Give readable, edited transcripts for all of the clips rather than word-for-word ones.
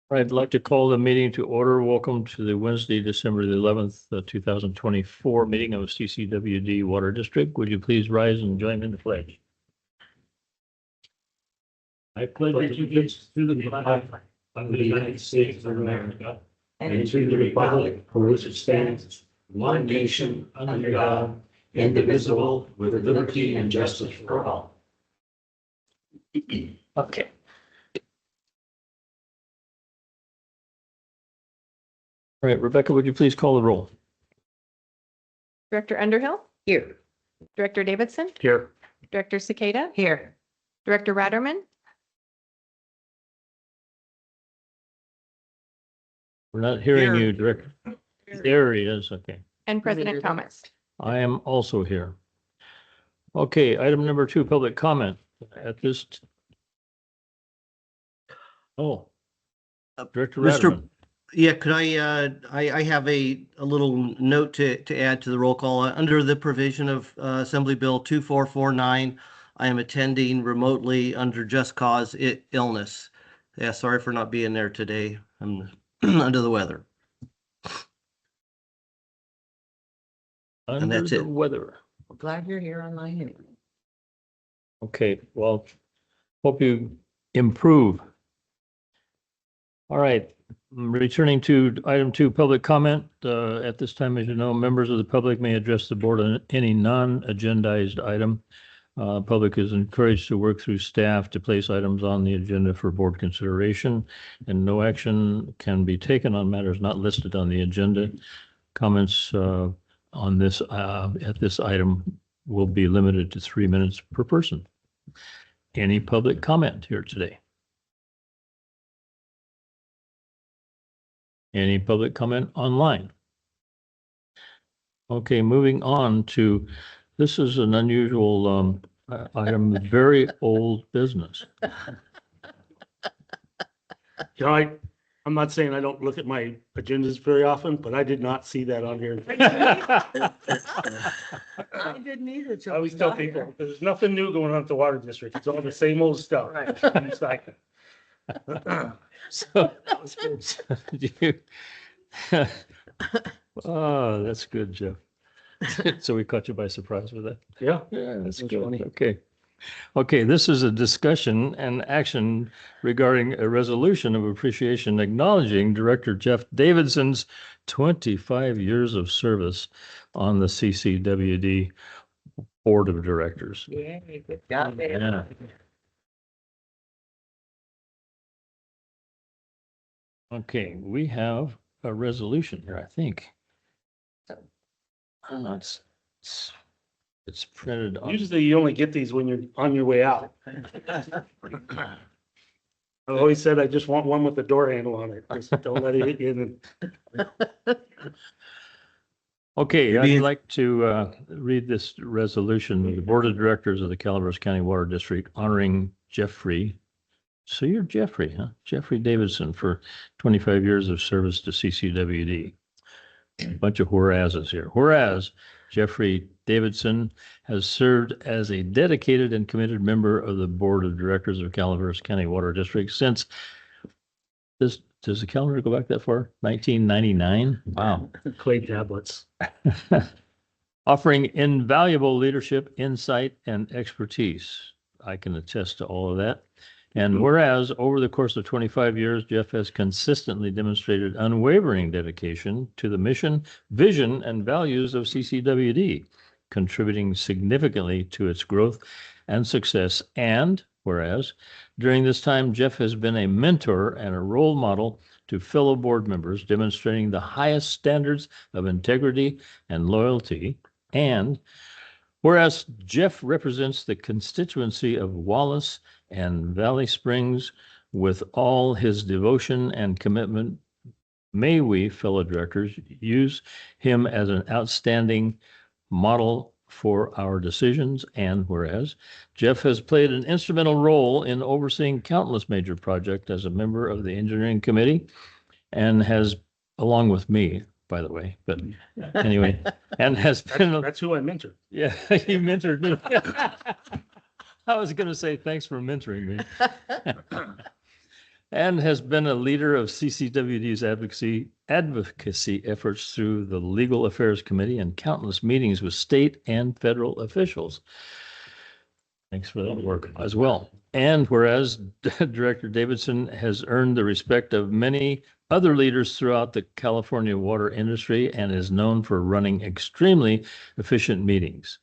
I'd like to call the meeting to order. Welcome to the Wednesday, December the 11th, 2024 meeting of CCWD Water District. Would you please rise and join in the pledge? I pledge allegiance to the flag of the United States of America and to the republic for which it stands, one nation under God, indivisible, with liberty and justice for all. Okay. All right, Rebecca, would you please call the roll? Director Underhill? Here. Director Davidson? Here. Director Cicada? Here. Director Ratterman? We're not hearing Here. you, Director. There he is. Okay. And President Thomas? I am also here. Okay, item number 2, public comment at this. Director Ratterman. Yeah, could I have a little note to add to the roll call. Under the provision of Assembly Bill 2449, I am attending remotely under just cause illness. Yeah, sorry for not being there today. I'm under the weather. Under that's the it. weather. We're glad you're here online anyway. Okay, well, hope you improve. All right, returning to item 2, public comment. At this time, as you know, members of the public may address the board on any non-agendized item. Public is encouraged to work through staff to place items on the agenda for board consideration, and no action can be taken on matters not listed on the agenda. Comments on this at this item will be limited to 3 minutes per person. Any public comment here today? Any public comment online? Okay, moving on to, this is an unusual item, very old business. You know, I'm not saying I don't look at my agendas very often, but I did not see that on here. I didn't either. till I always we tell got here. people, there's nothing new going on at the water district. It's all the same old stuff. Right. And it's like, So, oh, that's good, Jeff. So we caught you by surprise with that. yeah, Yeah, that's That's good. funny. Okay. Okay, this is a discussion and action regarding a resolution of appreciation acknowledging Director Jeff Davidson's 25 years of service on the CCWD Board of Directors. Yeah, good job, man. Yeah. Okay, we have a resolution here, I think. I don't know, it's printed on. usually you only get these when you're on your way out. I always said I just want one with the door handle on it. Just don't let it hit you in. Okay, I'd Being- like to read this resolution of the Board of Directors of the Calaveras County Water District honoring Jeffrey. So you're Jeffrey, huh? Jeffrey Davidson for 25 years of service to CCWD. A bunch of whereases here. Whereas Jeffrey Davidson has served as a dedicated and committed member of the Board of Directors of Calaveras County Water District since does the calendar go back that far? 1999? Wow. Clay tablets. Offering invaluable leadership, insight, and expertise. I can attest to all of that. And whereas over the course of 25 years, Jeff has consistently demonstrated unwavering dedication to the mission, vision, and values of CCWD, contributing significantly to its growth and success. And whereas during this time, Jeff has been a mentor and a role model to fellow board members, demonstrating the highest standards of integrity and loyalty. And whereas Jeff represents the constituency of Wallace and Valley Springs with all his devotion and commitment, may we, fellow directors, use him as an outstanding model for our decisions. And whereas Jeff has played an instrumental role in overseeing countless major projects as a member of the engineering committee and has, along with me, by the way, but anyway, and has been, That's who I mentored. yeah, he mentored me. I was going to say, thanks for mentoring me. and has been a leader of CCWD's advocacy efforts through the Legal Affairs Committee and countless meetings with state and federal officials. Thanks for that work as well. And whereas Director Davidson has earned the respect of many other leaders throughout the California water industry and is known for running extremely efficient meetings.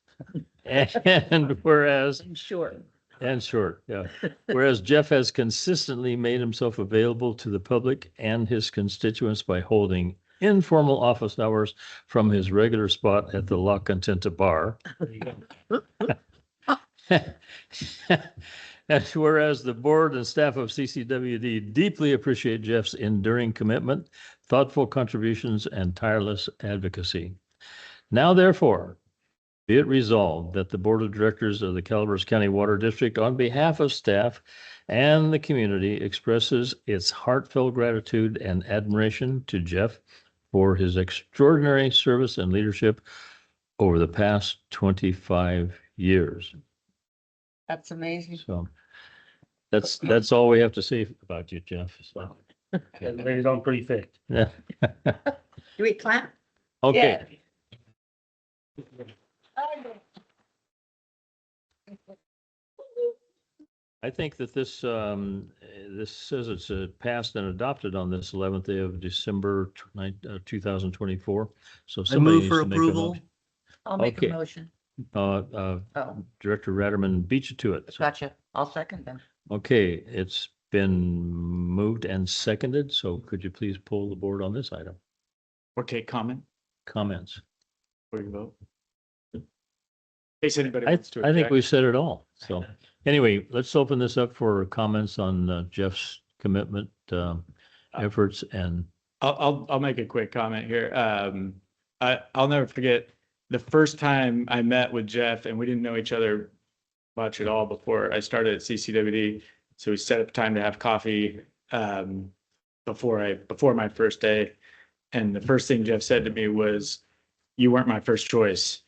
And whereas I'm sure. and short, yeah. Whereas Jeff has consistently made himself available to the public and his constituents by holding informal office hours from his regular spot at the La Contenta Bar. And whereas the board and staff of CCWD deeply appreciate Jeff's enduring commitment, thoughtful contributions, and tireless advocacy. Now, therefore, be it resolved that the Board of Directors of the Calaveras County Water District, on behalf of staff and the community, expresses its heartfelt gratitude and admiration to Jeff for his extraordinary service and leadership over the past 25 years. That's amazing. So that's all we have to say about you, Jeff. So, Laid it on pretty thick. yeah. Do we clap? Okay. I think that this says it's passed and adopted on this 11th day of December 2024. So I somebody move needs for to make a approval. motion. I'll make Okay. a motion. Oh, Director Ratterman beat you to it. So, Gotcha. I'll second them. okay, it's been moved and seconded. So could you please pull the board on this item? Or take comment Comments? before you vote. In case anybody I wants to think object. we said it all. So anyway, let's open this up for comments on Jeff's commitment efforts and I'll make a quick comment here. I'll never forget the first time I met with Jeff, and we didn't know each other much at all before I started at CCWD. So we set up time to have coffee before my first day. And the first thing Jeff said to me was, "You weren't my first choice."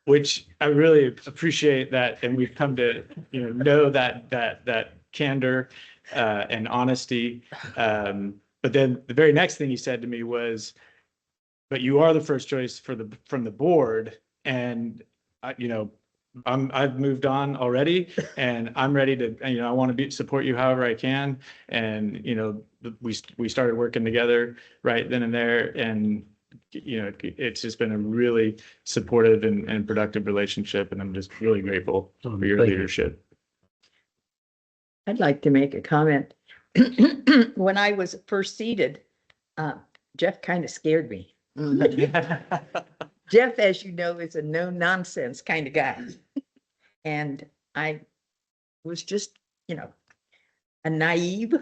Which I really appreciate that, and we've come to know that candor and honesty. But then the very next thing he said to me was, "But you are the first choice from the board, and I've moved on already, and I'm ready to I want to support you however I can." And we started working together right then and there, and it's just been a really supportive and productive relationship, and I'm just really grateful for your Thank you. leadership. I'd like to make a comment. When I was first seated, Jeff kind of scared me. Jeff, as you know, is a no nonsense kind of guy. And I was just, a naive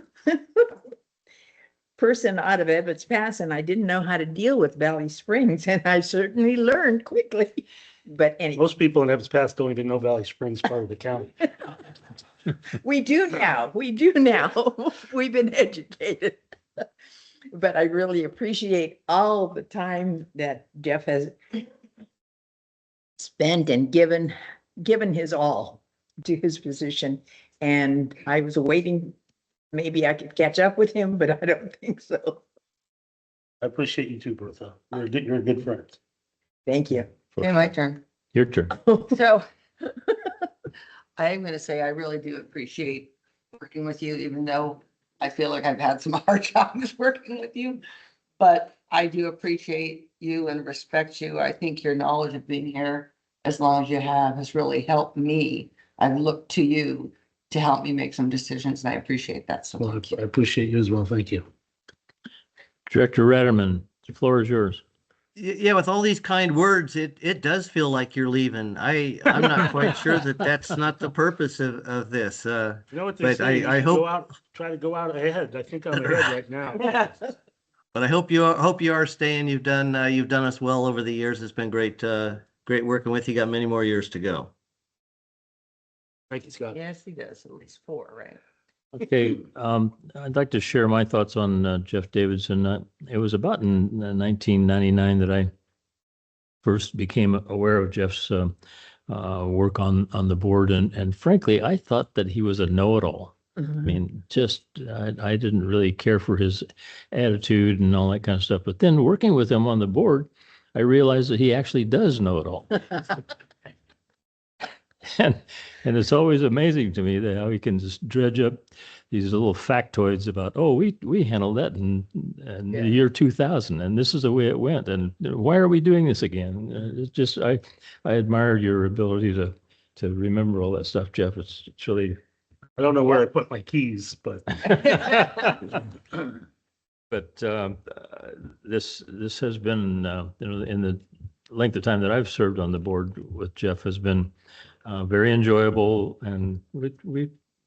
person out of Ebbets Pass, and I didn't know how to deal with Valley Springs, and I certainly learned quickly. But anyway, Most people in Evans Pass don't even know Valley Springs part of the county. we do now. We do now. We've been educated. But I really appreciate all the time that Jeff has spent and given his all to his position. And I was waiting, maybe I could catch up with him, but I don't think so. I appreciate you too, Bertha. You're a good friend. Thank you. Okay, my turn. your turn. So I'm going to say I really do appreciate working with you, even though I feel like I've had some hard times working with you. But I do appreciate you and respect you. I think your knowledge of being here as long as you have has really helped me. I've looked to you to help me make some decisions, and I appreciate that. So Well, thank I you. appreciate you as well. Thank you. Director Ratterman, the floor is yours. Yeah, with all these kind words, it does feel like you're leaving. I'm not quite sure that that's not the purpose of this. You know what they But say? I You should hope- try to go out ahead. I think I'm ahead right now. But I hope you are staying. You've done us well over the years. It's been great working with you. Got many more years to go. Thank you, Scott. Yes, he does. At least 4, right? Okay, I'd like to share my thoughts on Jeff Davidson. It was about in 1999 that I first became aware of Jeff's work on the board, and frankly, I thought that he was a know-it-all. I mean, just, I didn't really care for his attitude and all that kind of stuff. But then working with him on the board, I realized that he actually does know it all. And it's always amazing to me that how he can just dredge up these little factoids about, oh, we handled that in the year 2000, and this is the way it went, and why are we doing this again? It's just I admire your ability to remember all that stuff, Jeff. It's really. I don't know where I put my keys, but But this has been in the length of time that I've served on the board with Jeff has been very enjoyable, and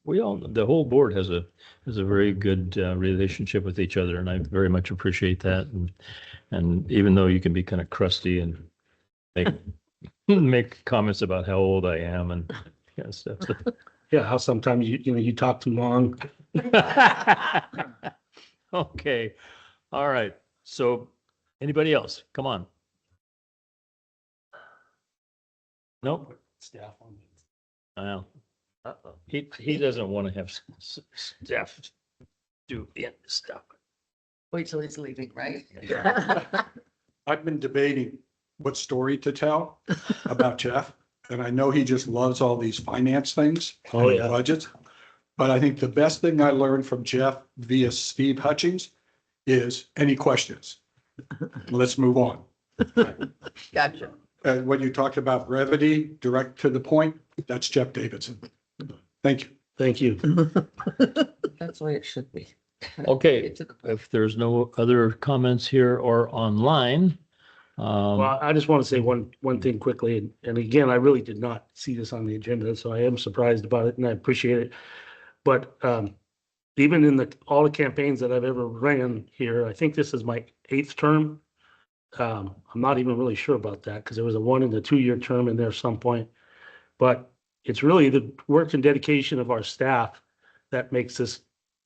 we all, the whole board has a very good relationship with each other, and I very much appreciate that. And even though you can be kind of crusty and make comments about how old I am and kind of stuff. yeah, how sometimes you talk too long. Okay, all right. So anybody else? Come on. Nope. Staff on it. Well, he doesn't want to have staff do stuff. Wait till he's leaving, right? I've been debating what story to tell about Jeff. And I know he just loves all these finance things. Oh, and yeah. Budgets. But I think the best thing I learned from Jeff via Steve Hutchings is any questions. Let's move on. Gotcha. When you talked about brevity, direct to the point, that's Jeff Davidson. Thank you. Thank you. That's the way it should be. Okay, Get to the point. if there's no other comments here or online, Well, I just want to say one thing quickly, and again, I really did not see this on the agenda, so I am surprised about it, and I appreciate it. But even in all the campaigns that I've ever ran here, I think this is my 8th term. I'm not even really sure about that because there was a 1 and a 2-year term in there at some point. But it's really the work and dedication of our staff that makes this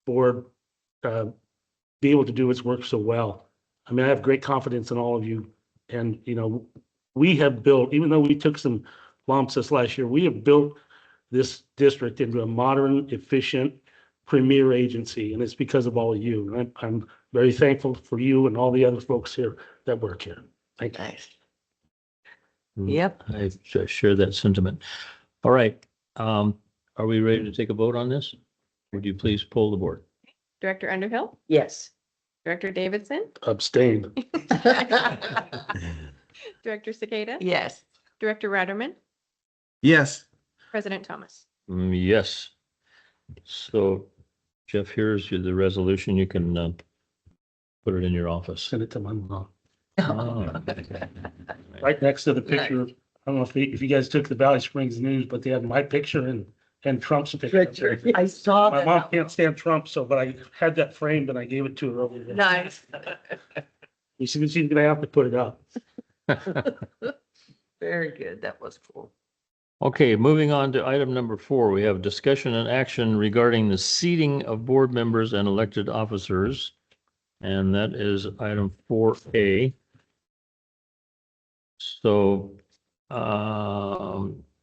board be able to do its work so well. I mean, I have great confidence in all of you. And, we have built, even though we took some lumps this last year, we have built this district into a modern, efficient, premier agency. And it's because of all of you. And I'm very thankful for you and all the other folks here that work here. Thank you. Nice. Yep. I share that sentiment. All right, are we ready to take a vote on this? Would you please poll the board? Director Underhill, Yes. Director Davidson, Abstain. Director Cicada, Yes. Director Ratterman, Yes. President Thomas. Yes. So Jeff, here's the resolution. You can put it in your office. Send it to my mom. Oh, Right next to the picture. I don't know if you guys took the Valley Springs News, but they have my picture and Trump's picture. I saw My that. mom can't stand Trump, but I had that framed and I gave it to her over there. Nice. She's gonna have to put it up. Very good. That was cool. Okay, moving on to item number 4, we have discussion and action regarding the seating of board members and elected officers. And that is item 4A. So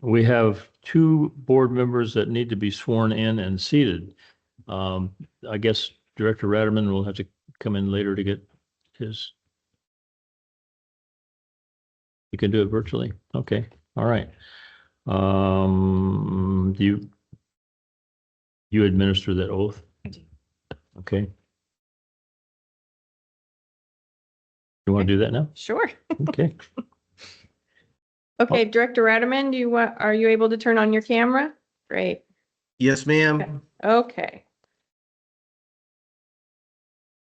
we have 2 board members that need to be sworn in and seated. I guess Director Ratterman will have to come in later to get his. You can do it virtually? Okay, all right. Do you administer that oath? I do. Okay. You want to do that now? Sure. Okay. Okay, Director Ratterman, are you able to turn on your camera? Great. Yes, ma'am. Okay.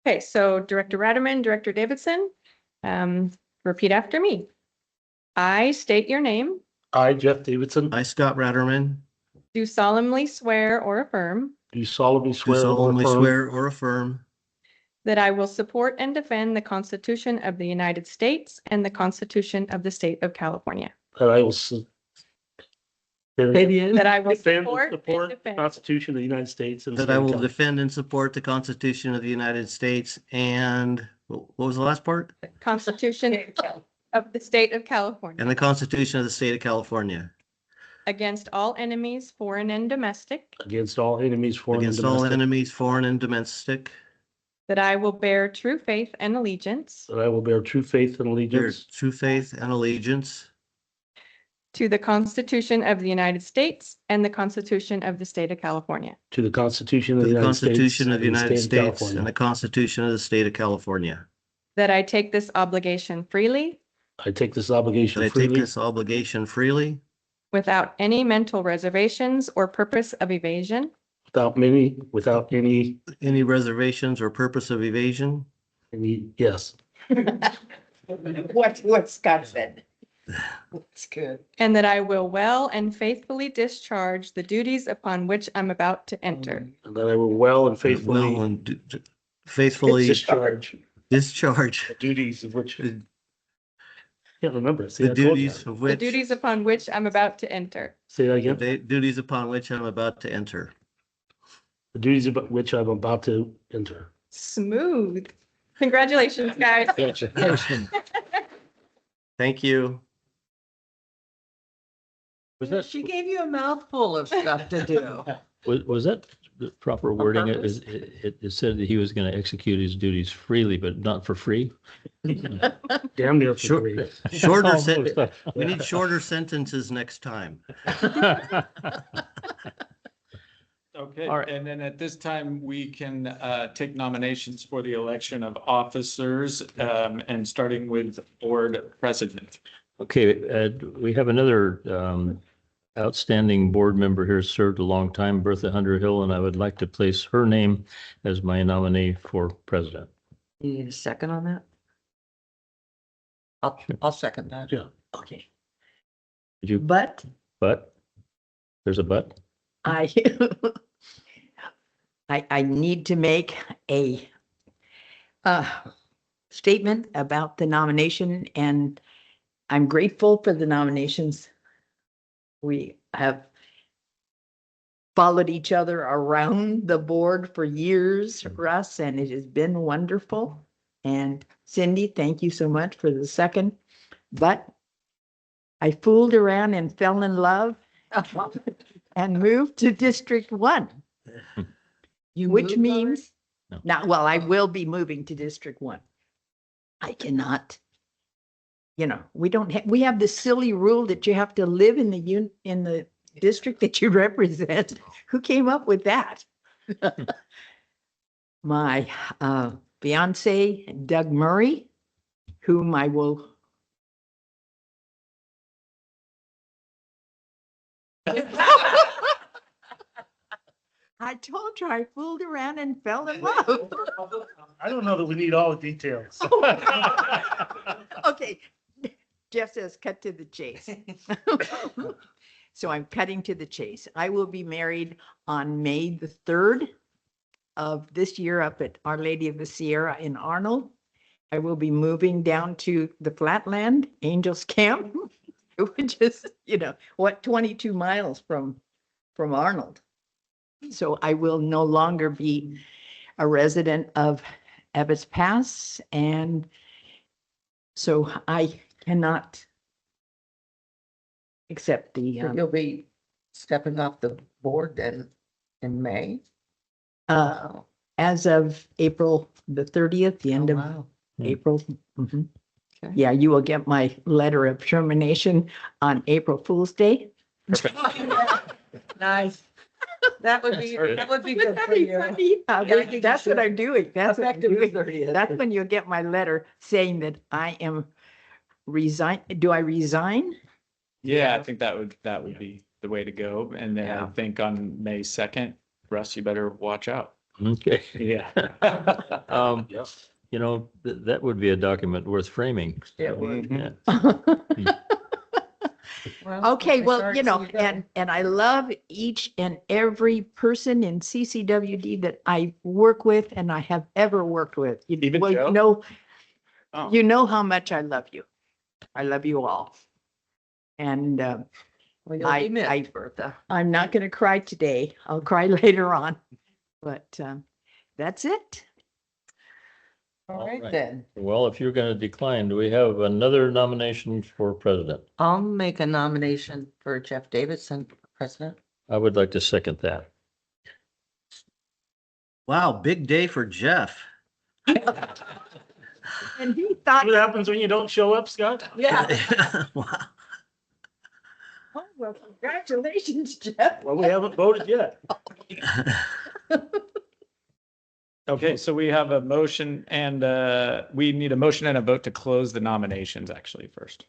Okay, so Director Ratterman, Director Davidson, repeat after me. I state your name, I, Jeff Davidson, I, Scott Ratterman, do solemnly swear or affirm do solemnly do swear or solemnly affirm swear or affirm that I will support and defend the Constitution of the United States and the Constitution of the State of California. that I will That I will defend support and and support the defend Constitution of the United States and the that state I of will California. defend and support the Constitution of the United States and what was the last part? the Constitution of the State of California. And the Constitution of the State of California. against all enemies, foreign and domestic, against all enemies, foreign and against all domestic, enemies, foreign and domestic, that I will bear true faith and allegiance that I will bear true faith and bear allegiance true faith and allegiance to the Constitution of the United States and the Constitution of the State of California, to the Constitution of to the the United States Constitution of the and United State of States and California. the Constitution of the State of California. that I take this obligation freely I take this That obligation I take freely this obligation freely without any mental reservations or purpose of evasion, without any reservations or purpose of evasion. yes. What Scott said. That's good. and that I will well and faithfully discharge the duties upon which I'm about to enter. And that I will well and Well, faithfully and faithfully discharge discharge the duties of which, I can't remember. See, the I told you. duties of The which, duties upon which I'm about to enter. Say that the again. duties upon which I'm about to enter. The duties about which I'm about to enter. Smooth. Congratulations, guys. Thank you. Was that, She gave you a mouthful of stuff to do. was that the proper wording? It purpose? was, it said that he was going to execute his duties freely, but not for free. Damn near for Sure. free. Shorter sen- Almost. we need shorter sentences next time. Okay, All right. and then at this time, we can take nominations for the election of officers, and starting with board president. Okay, we have another outstanding board member here, served a long time, Bertha Underhill, and I would like to place her name as my nominee for president. You need a second on that? I'll second that. Yeah. Okay. Did you, But but, there's a but? I, I need to make a statement about the nomination, and I'm grateful for the nominations. We have followed each other around the board for years, Russ, and it has been wonderful. And Cindy, thank you so much for the second. But I fooled around and fell in love and moved to District 1. You Which moved means, No. now, well, I will be moving to District 1. I cannot, we have this silly rule that you have to live in the district that you represent. Who came up with that? My fiance, Doug Murray, whom I will I told you I fooled around and fell in love. I don't know that we need all the details. Okay, Jeff says cut to the chase. So I'm cutting to the chase. I will be married on May the 3rd of this year up at Our Lady of the Sierra in Arnold. I will be moving down to the Flatland Angels Camp, which is, 22 miles from Arnold. So I will no longer be a resident of Ebbets Pass, and so I cannot accept the, You'll be stepping off the board then in May? as of April the 30th, the end Oh, of wow. April. Mhm. Okay. Yeah, you will get my letter of termination on April Fool's Day. Nice. That would be good Wouldn't that for be you. funny? I think you That's what should. I'm doing. That's what I'm Effective the doing. 30th. That's when you'll get my letter saying that I am resign. Do I resign? Yeah, I think that would be the way to go. And then I Yeah. think on May 2nd, Russ, you better watch out. Okay. Yeah. Um, that would be a document worth framing. It would. Yeah. Okay, well, and I love each and every person in CCWD that I work with and I have ever worked with. Even Well, Joe? Oh. you know how much I love you. I love you all. And Well, you'll I- be missed, I- Bertha. I'm not going to cry today. I'll cry later on. But that's it. All All right right. then. Well, if you're going to decline, do we have another nomination for president? I'll make a nomination for Jeff Davidson for president. I would like to second that. Wow, big day for Jeff. And he thought, What happens when you don't show up, Scott? Yeah. Wow. oh, well, congratulations, Jeff. Well, we haven't voted yet. Okay, so we have a motion and we need a motion and a vote to close the nominations actually first.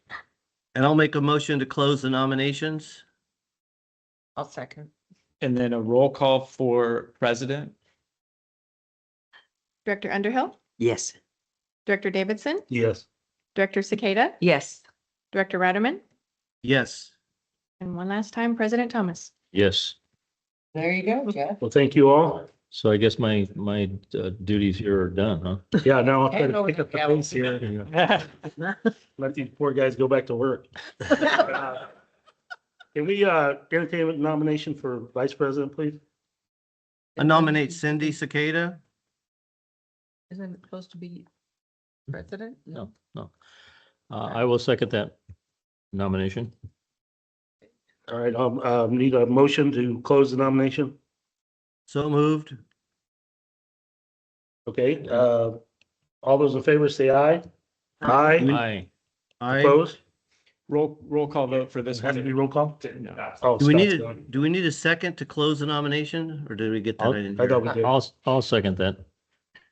And I'll make a motion to close the nominations. I'll second. And then a roll call for president. Director Underhill, Yes. Director Davidson, Yes. Director Cicada, Yes. Director Radaman, Yes. and one last time, President Thomas. Yes. There you go, Jeff. Well, thank you all. So I guess my duties here are done, huh? Yeah, now I'll try Hand to over pick the up the gavel. pace here. Let these poor guys go back to work. Can we entertain a nomination for vice president, please? I nominate Cindy Cicada. Isn't it supposed to be president? No, no. I will second that nomination. All right, I'll need a motion to close the nomination. So moved. Okay, all those in favor say aye. Aye. Aye. Opposed? Roll call vote for this This has to be one. roll call? No. Oh, Do we Scott's need, gone. do we need a second to close the nomination or did we get that? I'll- I didn't I hear. thought we did. I'll second that.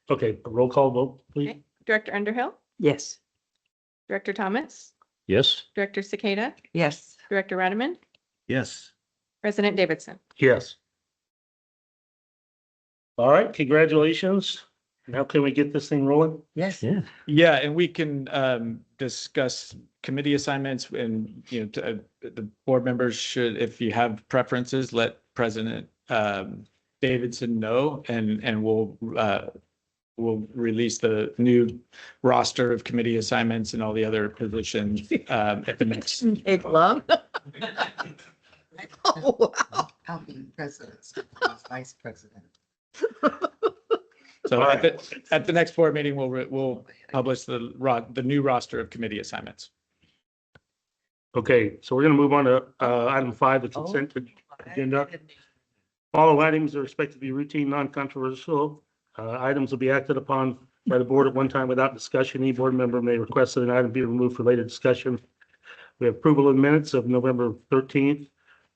Okay, a roll call vote, please. Okay. Director Underhill, Yes. Director Thomas, Yes. Director Cicada, Yes. Director Radaman, Yes. President Davidson. Yes. All right, congratulations. Now can we get this thing rolling? Yes. Yeah. Yeah, and we can discuss committee assignments and, the board members should, if you have preferences, let President Davidson know and we'll release the new roster of committee assignments and all the other positions at the next. Take long. Oh, wow. I'll be president, vice president. So at the next board meeting, we'll publish the new roster of committee assignments. Okay, so we're gonna move on to item 5, the consent agenda. All items are expected to be routine, non-controversial. Items will be acted upon by the board at one time without discussion. Any board member may request that an item be removed for later discussion. We have approval of minutes of November 13th,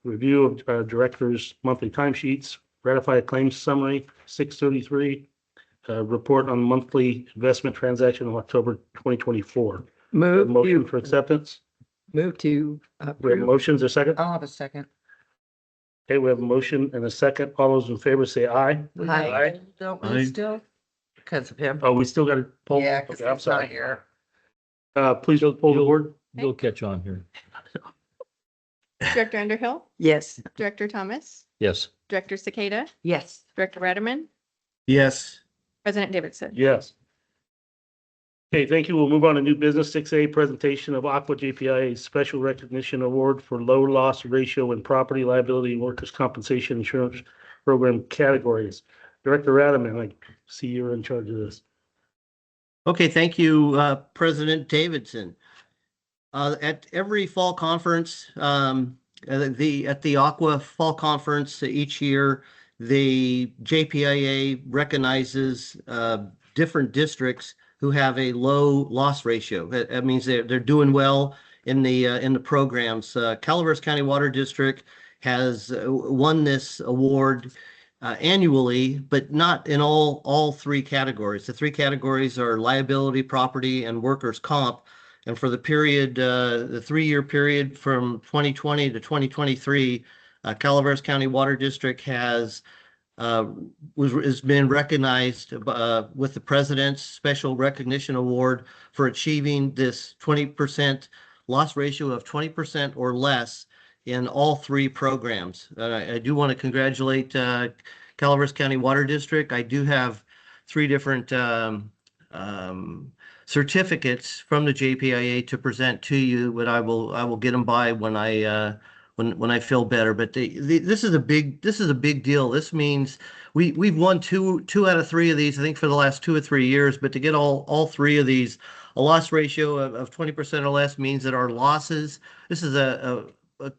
review of director's monthly timesheets, ratify a claims summary, 633, report on monthly investment transaction of October 2024. Motion for acceptance. Move to We have approve. motions, a second? I'll have a second. Okay, we have a motion and a second. All those in favor say aye. Aye. Don't Aye. we still? Because of him. Oh, we still got to poll? Yeah, because Okay, I'm he's not sorry. here. Please poll the board. You'll catch on here. Director Underhill, Yes. Director Thomas, Yes. Director Cicada, Yes. Director Radaman, Yes. President Davidson. Yes. Okay, thank you. We'll move on to new business. 6A, presentation of ACWA JPIA Special Recognition Award for Low Loss Ratio in Property Liability and Workers' Compensation Insurance Program categories. Director Radaman, I see you're in charge of this. Okay, thank you, President Davidson. At every fall conference, at the ACWA Fall Conference each year, the JPIA recognizes different districts who have a low loss ratio. That means they're doing well in the programs. Calaveras County Water District has won this award annually, but not in all three categories. The three categories are liability, property, and workers' comp. And for the period, the 3-year period from 2020 to 2023, Calaveras County Water District has been recognized with the President's Special Recognition Award for achieving this 20% loss ratio of 20% or less in all three programs. I do want to congratulate Calaveras County Water District. I do have 3 different certificates from the JPIA to present to you, but I will get them by when I feel better. But this is a big deal. This means we've won two out of three of these, I think, for the last 2 or 3 years. But to get all three of these, a loss ratio of 20% or less means that our losses. This is a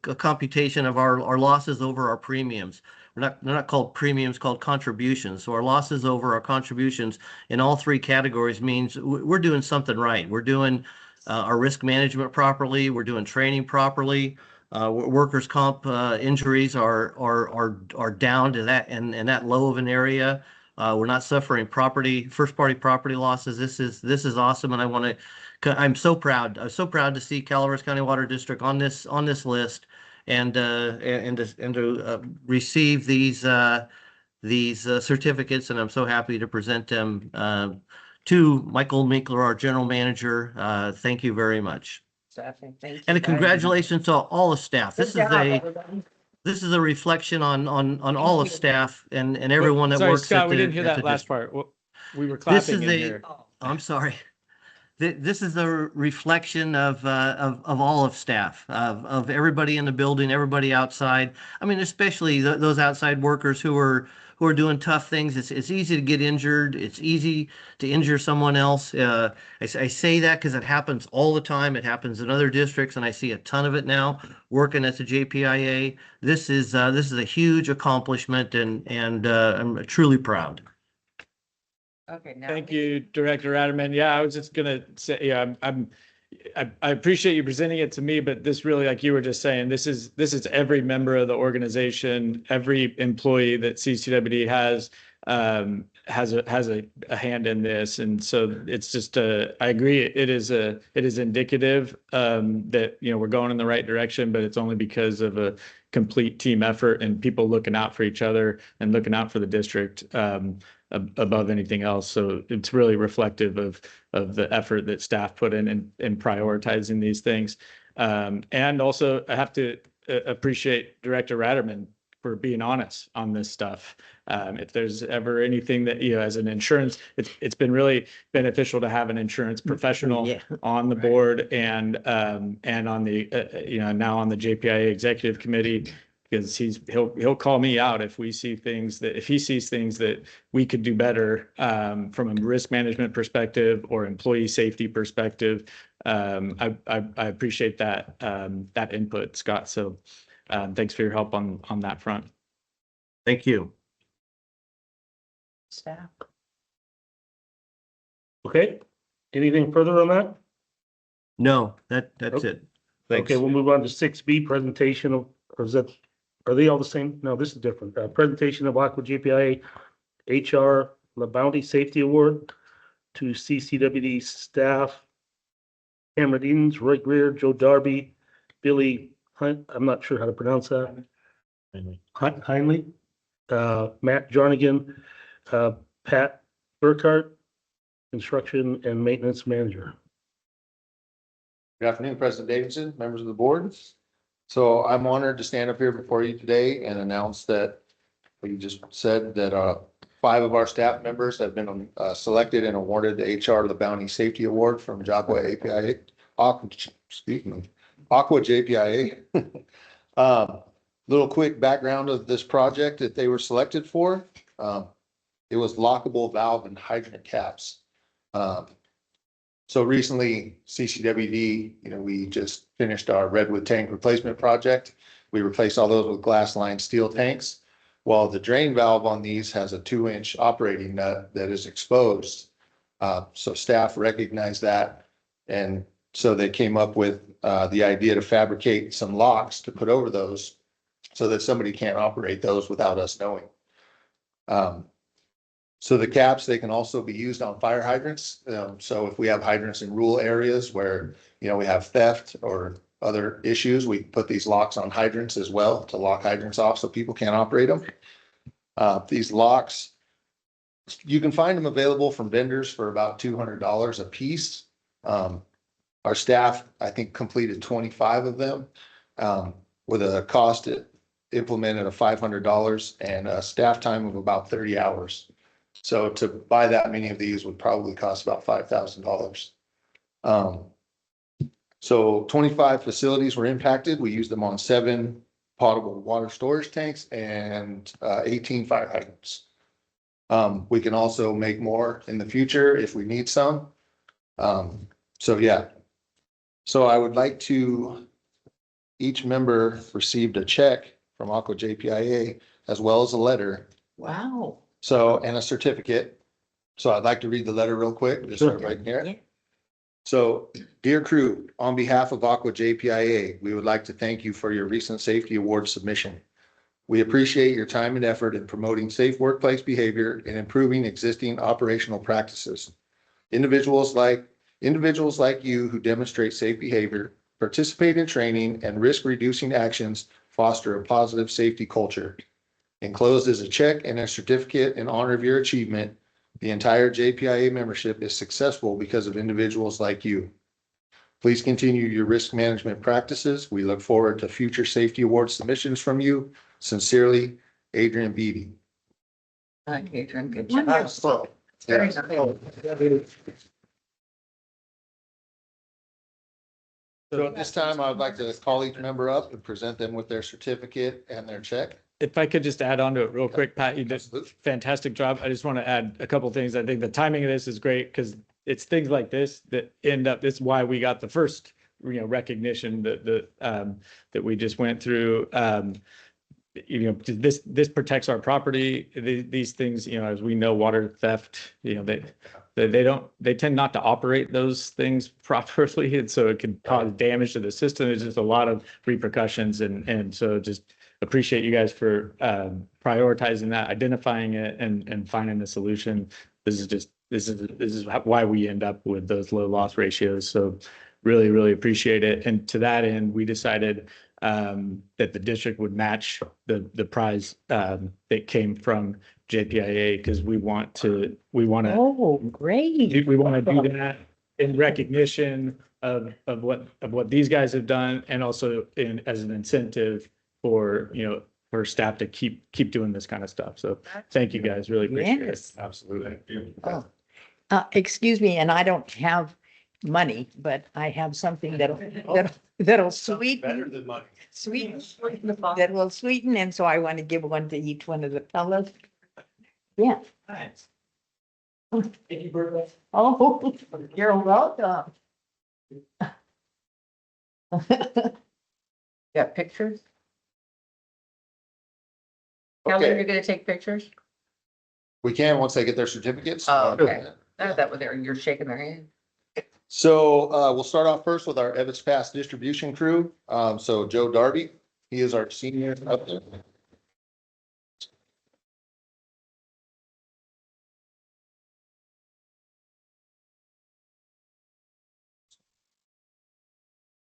computation of our losses over our premiums. They're not called premiums, called contributions. So our losses over our contributions in all three categories means we're doing something right. We're doing our risk management properly. We're doing training properly. Workers' comp injuries are down to that and that low of an area. We're not suffering first party property losses. This is awesome, and I'm so proud. I'm so proud to see Calaveras County Water District on this list, and to receive these certificates, and I'm so happy to present them to Michael Minkler, our general manager. Thank you very much. Staffing, thank you. And a guys. congratulations to all the staff. Good job, everybody. This is a reflection on all of staff and everyone that Sorry, works Scott, at we the. didn't hear at that the last district. part. We were This clapping is in a, here. I'm sorry. This is a reflection of all of staff, of everybody in the building, everybody outside. I mean, especially those outside workers who are doing tough things. It's easy to get injured. It's easy to injure someone else. I say that because it happens all the time. It happens in other districts, and I see a ton of it now working at the JPIA. This is a huge accomplishment, and I'm truly proud. Okay, now. Thank you, Director Ratterman. Yeah, I was just gonna say, yeah, I appreciate you presenting it to me, but this really, like you were just saying, this is every member of the organization, every employee that CCWD has a hand in this. And so it's just I agree. It is indicative that, you know, we're going in the right direction, but it's only because of a complete team effort and people looking out for each other and looking out for the district above anything else. So it's really reflective of the effort that staff put in prioritizing these things. And also I have to appreciate Director Ratterman for being honest on this stuff. If there's ever anything that, you know, as an insurance, it's been really beneficial to have an insurance professional on the board and on the, you know, now on the JPIA executive committee, because he'll call me out if he sees things that we could do better from a risk management perspective or employee safety perspective. I appreciate that input, Scott. So thanks for your help on that front. Thank you. Staff. Okay, anything further on that? No, that's Okay. it. Thanks. Okay, we'll move on to 6B, presentation of, or is that, are they all the same? No, this is different. Presentation of ACWA JPIA HR La Bounty Safety Award to CCWD staff, Cameron Edens, Roy Greer, Joe Darby, Billy Hunt, I'm not sure how to pronounce that. Heinley, Matt Jarnigan, Pat Burkhart, construction and maintenance manager. Good afternoon, President Davidson, members of the board. So I'm honored to stand up here before you today and announce that we just said that 5 of our staff members have been selected and awarded the HR La Bounty Safety Award from JPIA APIA. ACWA JPIA. Little quick background of this project that they were selected for. It was lockable valve and hydrant caps. So recently, CCWD, you know, we just finished our redwood tank replacement project. We replaced all those with glass lined steel tanks. While the drain valve on these has a 2-inch operating nut that is exposed. So staff recognized that. And so they came up with the idea to fabricate some locks to put over those so that somebody can't operate those without us knowing. So the caps, they can also be used on fire hydrants. So if we have hydrants in rural areas where, you know, we have theft or other issues, we put these locks on hydrants as well to lock hydrants off so people can't operate them. These locks, you can find them available from vendors for about $200 a piece. Our staff, I think, completed 25 of them with a cost implemented of $500 and a staff time of about 30 hours. So to buy that many of these would probably cost about $5,000. So 25 facilities were impacted. We used them on 7 potable water storage tanks and 18 fire hydrants. We can also make more in the future if we need some. So yeah. So I would like to, each member received a check from ACWA JPIA as well as a letter. Wow. So, and a certificate. So I'd like to read the letter real quick, just so everybody can hear Yeah. it. So, dear crew, on behalf of ACWA JPIA, we would like to thank you for your recent safety award submission. We appreciate your time and effort in promoting safe workplace behavior and improving existing operational practices. Individuals like you who demonstrate safe behavior, participate in training, and risk reducing actions foster a positive safety culture. Enclosed is a check and a certificate in honor of your achievement. The entire JPIA membership is successful because of individuals like you. Please continue your risk management practices. We look forward to future safety award submissions from you. Sincerely, Adrian Beebe. Okay, Adrian, good job. Wonderful. Very Yes. nice. So at this time, I would like to call each member up and present them with their certificate and their check. If I could just add on to it real quick, Pat, you did a Absolutely. fantastic job. I just want to add a couple of things. I think the timing of this is great because it's things like this that end up, this is why we got the first, recognition that we just went through. This protects our property. These things, as we know, water theft, they tend not to operate those things properly. And so it can cause damage to the system. There's just a lot of repercussions. And so just appreciate you guys for prioritizing that, identifying it and finding the solution. This is why we end up with those low loss ratios. So really, really appreciate it. And to that end, we decided that the district would match the prize that came from JPIA because we want to Oh, great. we want to do that in recognition of what these guys have done and also as an incentive for for staff to keep doing this kind of stuff. So thank you guys, really appreciate it. Yes. Absolutely. Oh. Excuse me, and I don't have money, but I have something that'll sweeten, than money. that will sweeten, and so I want to give one to each one of the fellows. Yeah. Oh, you're welcome. Got pictures? Kelly, Okay. you're gonna take pictures? We can once they get their certificates. Oh, okay. That was there, you're shaking their hand. So we'll start off first with our Evans Pass distribution crew. So Joe Darby, he is our senior up there.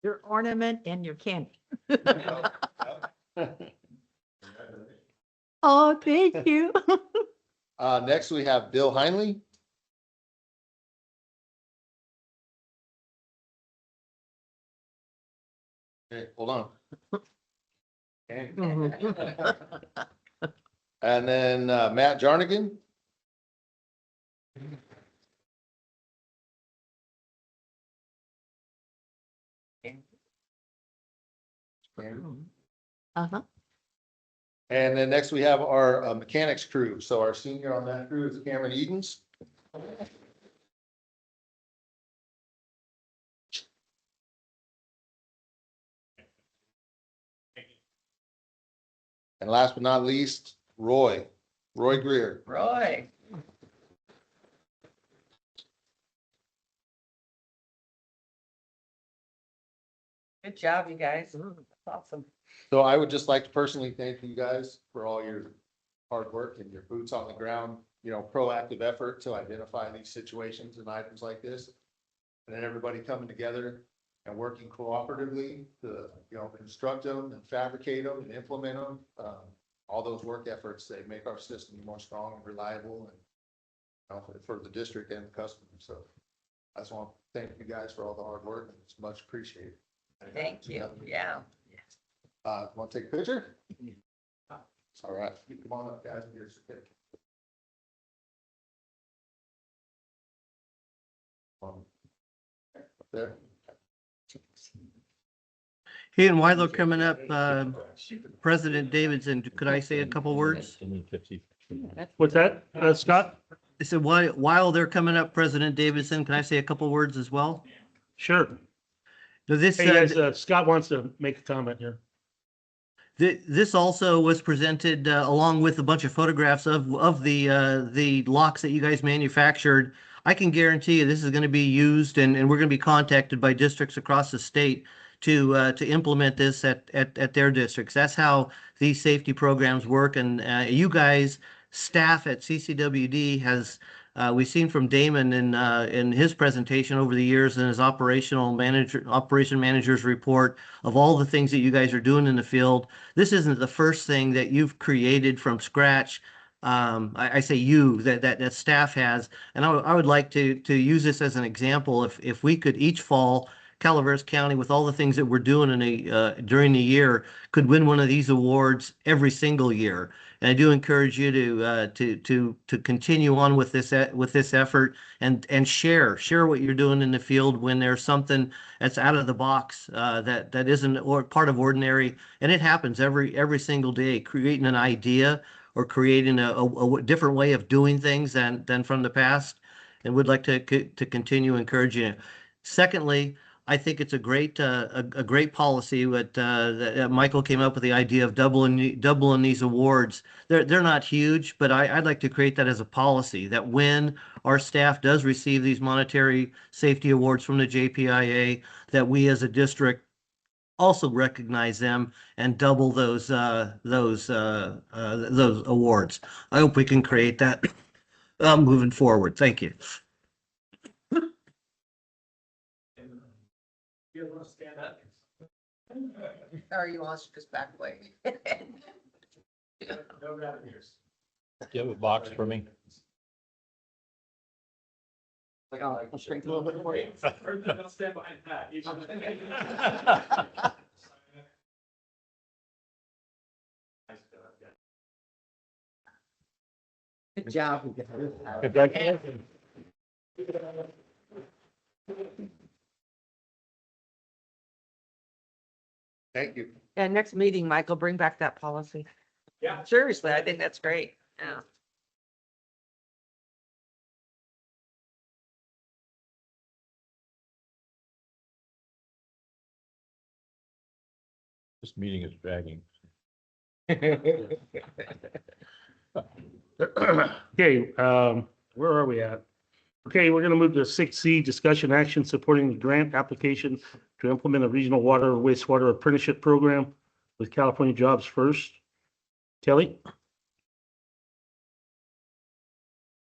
Your ornament and your candy. Oh, thank you. Next, we have Bill Heinley. Okay, hold on. Okay. And then Matt Jarnigan. Uh-huh. And then next we have our mechanics crew. So our senior on that crew is Cameron Edens. And last but not least, Roy Greer. Roy. Good job, you guys. That's awesome. So I would just like to personally thank you guys for all your hard work and your boots on the ground, proactive effort to identify these situations and items like this. And then everybody coming together and working cooperatively to, construct them and fabricate them and implement them. All those work efforts, they make our system more strong and reliable and for the district and the customer. So I just want to thank you guys for all the hard work and it's much appreciated. Thank you. Yeah. Want to take a picture? All right, come on up, guys. Here's your certificate. Up there. Hey, and while they're coming up, President Davidson, could I say a couple words? What's that, Scott? So while they're coming up, President Davidson, can I say a couple words as well? Sure. So this, Hey, guys, Scott wants to make a comment here. This also was presented along with a bunch of photographs of the locks that you guys manufactured. I can guarantee you this is going to be used, and we're going to be contacted by districts across the state to implement this at their districts. That's how these safety programs work. And you guys, staff at CCWD has. We've seen from Damon in his presentation over the years in his operation manager's report of all the things that you guys are doing in the field. This isn't the first thing that you've created from scratch. I say you, that staff has, and I would like to use this as an example. If we could each fall, Calaveras County, with all the things that we're doing during the year, could win one of these awards every single year. And I do encourage you to continue on with this effort and share what you're doing in the field when there's something that's out of the box that isn't part of ordinary, and it happens every single day. Creating an idea or creating a different way of doing things than from the past, and would like to continue encouraging you. Secondly, I think it's a great policy that Michael came up with, the idea of doubling these awards. They're not huge, but I'd like to create that as a policy, that when our staff does receive these monetary safety awards from the JPIA, that we as a district also recognize them and double those awards. I hope we can create that moving forward. Thank you. You want to stand up? Or you want us to just back away? No rabbit ears. Do you have a box for me? Like, I'll shrink a little bit for you. Don't stand behind Pat. Good job. Congratulations. Thank you. Yeah, next meeting, Michael, bring back that policy. Yeah. Seriously, I think that's great. Yeah. This meeting is dragging. Okay, where are we at? Okay, we're gonna move to 6C, discussion action supporting the grant application to implement a regional water and wastewater apprenticeship program with California Jobs First. Kelly?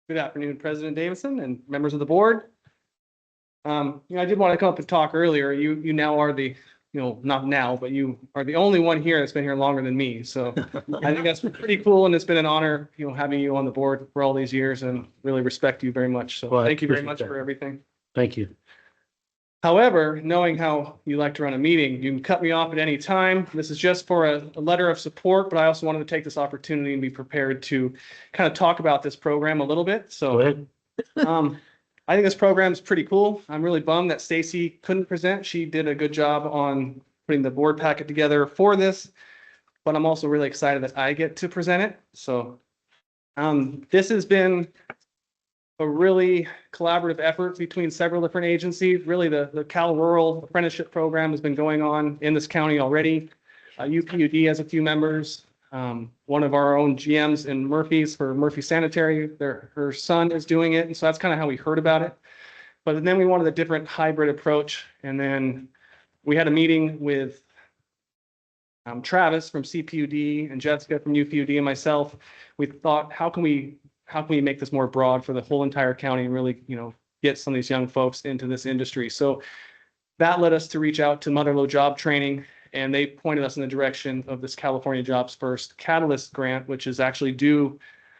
Good afternoon, President Davidson and members of the board. I did want to come up and talk earlier. You now are the, not now, but you are the only one here that's been here longer than me. So I think that's pretty cool. And it's been an honor, having you on the board for all these years, and really respect you very much. So Well, I thank you very appreciate much that. for everything. Thank you. However, knowing how you like to run a meeting, you can cut me off at any time. This is just for a letter of support, but I also wanted to take this opportunity and be prepared to kind of talk about this program a little bit. Go So ahead. I think this program is pretty cool. I'm really bummed that Stacy couldn't present. She did a good job on putting the board packet together for this, but I'm also really excited that I get to present it. So this has been a really collaborative effort between several different agencies. Really, the Cal Rural Apprenticeship Program has been going on in this county already. UPUD has a few members. One of our own GMs in Murphy's for Murphy Sanitary, her son is doing it. And so that's kind of how we heard about it. But then we wanted a different hybrid approach. And then we had a meeting with Travis from CPUD and Jessica from UPUD and myself. We thought, how can we make this more broad for the whole entire county and really, get some of these young folks into this industry? So that led us to reach out to Mother-in-law Job Training, and they pointed us in the direction of this California Jobs First Catalyst grant, which is actually due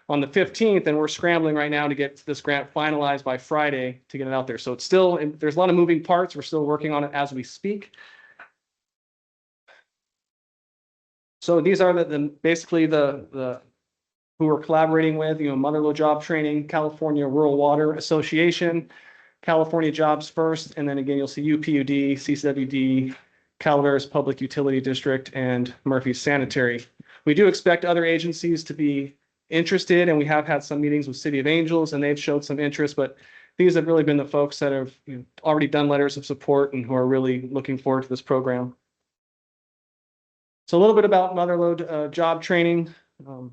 on the 15th. And we're scrambling right now to get this grant finalized by Friday to get it out there. So it's still, there's a lot of moving parts. We're still working on it as we speak. So these are basically the who we're collaborating with, Mother-in-law Job Training, California Rural Water Association, California Jobs First, and then again, you'll see UPUD, CCWD, Calaveras Public Utility District, and Murphy Sanitary. We do expect other agencies to be interested, and we have had some meetings with City of Angels, and they've showed some interest, but these have really been the folks that have already done letters of support and who are really looking forward to this program. So a little bit about Motherlode job training.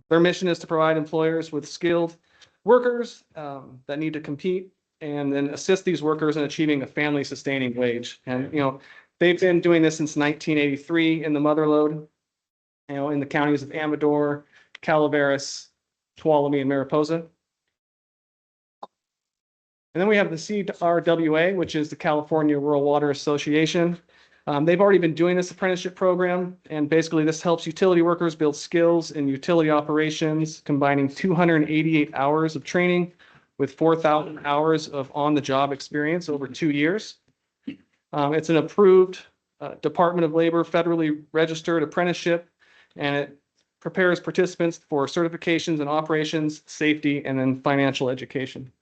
Their mission is to provide employers with skilled workers that need to compete, and then assist these workers in achieving a family sustaining wage. And, they've been doing this since 1983 in the Motherlode, in the counties of Amador, Calaveras, Tuolumne, and Mariposa. And then we have the CRWA, which is the California Rural Water Association. They've already been doing this apprenticeship program, and basically this helps utility workers build skills in utility operations, combining 288 hours of training with 4,000 hours of on-the-job experience over 2 years. It's an approved Department of Labor federally registered apprenticeship, and it prepares participants for certifications in operations, safety, and then financial education.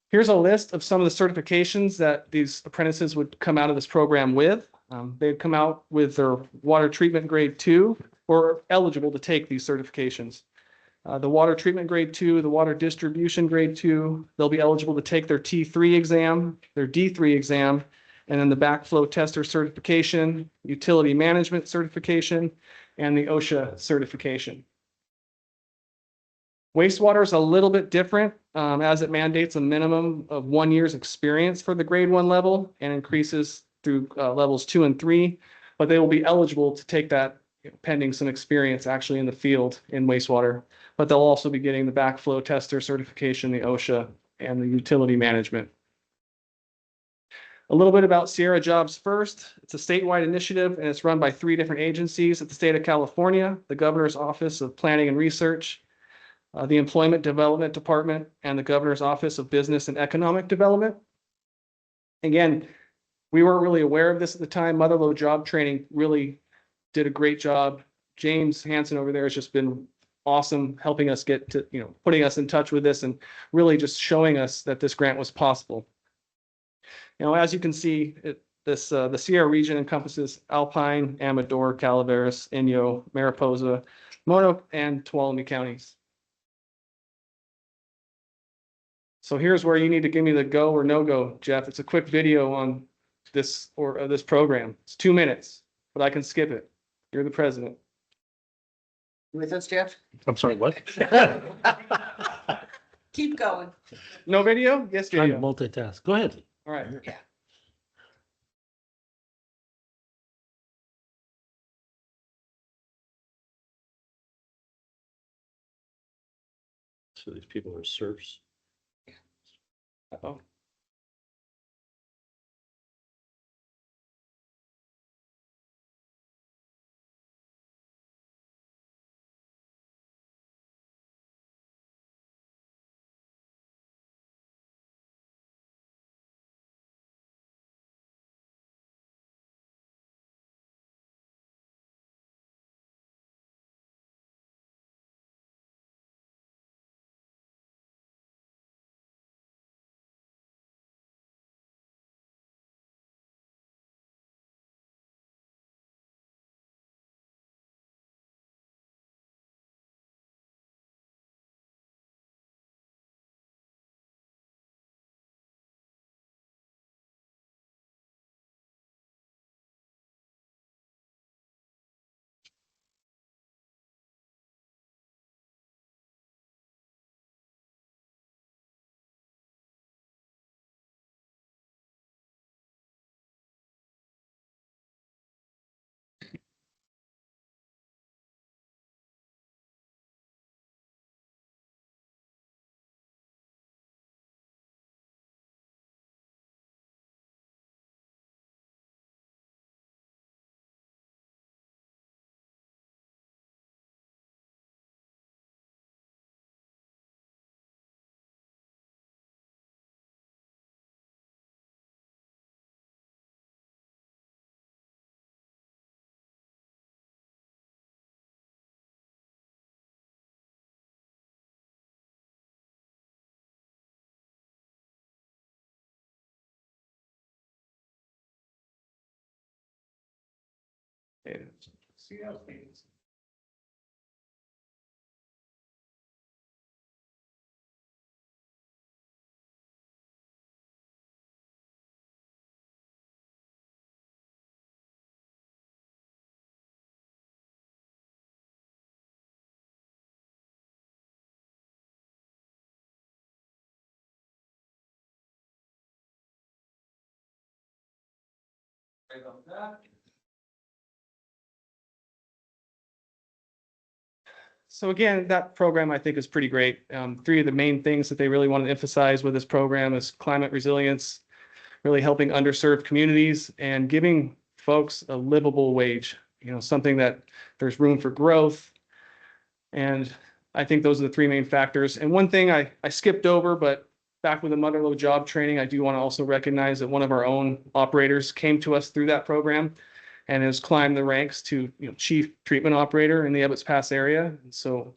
Here's a list of some of the certifications that these apprentices would come out of this program with. They'd come out with their water treatment grade 2, or eligible to take these certifications. The water treatment grade 2, the water distribution grade 2, they'll be eligible to take their T3 exam, their D3 exam, and then the backflow tester certification, utility management certification, and the OSHA certification. Wastewater is a little bit different, as it mandates a minimum of 1 year's experience for the grade 1 level and increases through levels 2 and 3, but they will be eligible to take that pending some experience actually in the field in wastewater. But they'll also be getting the backflow tester certification, the OSHA, and the utility management. A little bit about Sierra Jobs First. It's a statewide initiative, and it's run by 3 different agencies at the state of California: the Governor's Office of Planning and Research, the Employment Development Department, and the Governor's Office of Business and Economic Development. Again, we weren't really aware of this at the time. Motherlode Job Training really did a great job. James Hansen over there has just been awesome, helping us get to, putting us in touch with this and really just showing us that this grant was possible. As you can see, the Sierra region encompasses Alpine, Amador, Calaveras, Inyo, Mariposa, Mono, and Tuolumne counties. So here's where you need to give me the go or no go, Jeff. It's a quick video on this this program. It's 2 minutes, but I can skip it. You're the president. With us, Jeff? I'm sorry, what? Keep going. No video? Yes, Trying to video. multitask. Go ahead. All right. Yeah. So these people are serfs. Oh. So again, that program I think is pretty great. Three of the main things that they really want to emphasize with this program is climate resilience, really helping underserved communities and giving folks a livable wage, something that there's room for growth. And I think those are the three main factors. And one thing I skipped over, but back with the mother-in-law job training, I do want to also recognize that one of our own operators came to us through that program and has climbed the ranks to chief treatment operator in the Ebbets Pass area. And so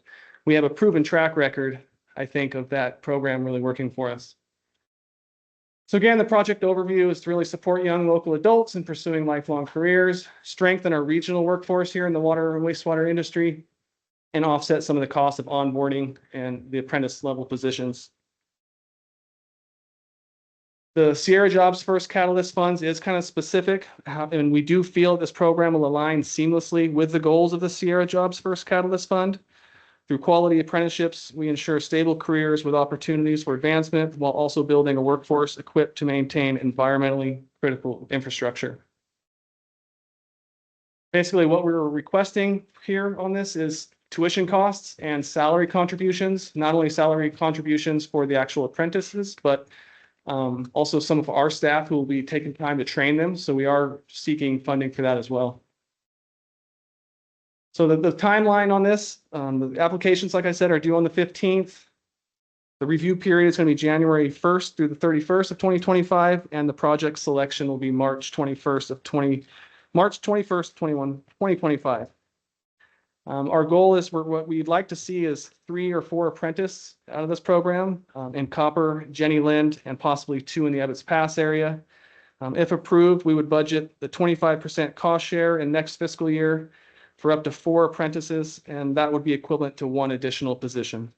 we have a proven track record, I think, of that program really working for us. So again, the project overview is to really support young local adults in pursuing lifelong careers, strengthen our regional workforce here in the water and wastewater industry, and offset some of the costs of onboarding and the apprentice level positions. The Sierra Jobs First Catalyst Funds is kind of specific, and we do feel this program will align seamlessly with the goals of the Sierra Jobs First Catalyst Fund. Through quality apprenticeships, we ensure stable careers with opportunities for advancement while also building a workforce equipped to maintain environmentally critical infrastructure. Basically, what we're requesting here on this is tuition costs and salary contributions, not only salary contributions for the actual apprentices, but also some of our staff who will be taking time to train them. So we are seeking funding for that as well. So the timeline on this, the applications, like I said, are due on the 15th. The review period is going to be January 1st through the 31st of 2025, and the project selection will be March 21st, 2025. Our goal is what we'd like to see is 3 or 4 apprentices out of this program in Copper, Jenny Lind, and possibly 2 in the Ebbets Pass area. If approved, we would budget the 25% cost share in next fiscal year for up to 4 apprentices, and that would be equivalent to 1 additional position.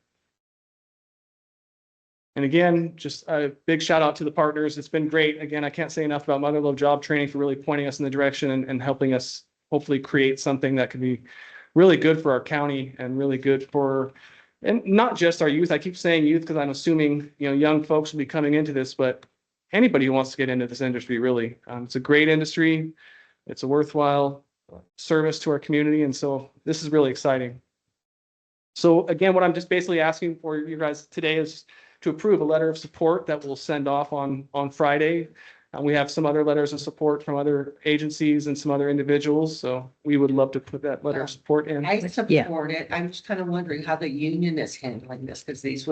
And again, just a big shout out to the partners. It's been great. Again, I can't say enough about Mother-in-Law Job Training for really pointing us in the direction and helping us hopefully create something that could be really good for our county and really good for, and not just our youth. I keep saying youth because I'm assuming, young folks will be coming into this, but anybody who wants to get into this industry, really. It's a great industry. It's a worthwhile service to our community. And so this is really exciting. So again, what I'm just basically asking for you guys today is to approve a letter of support that we'll send off on Friday. We have some other letters of support from other agencies and some other individuals. So we would love to put that letter of support in. I support it. I'm just kind of wondering how the union is handling this, because these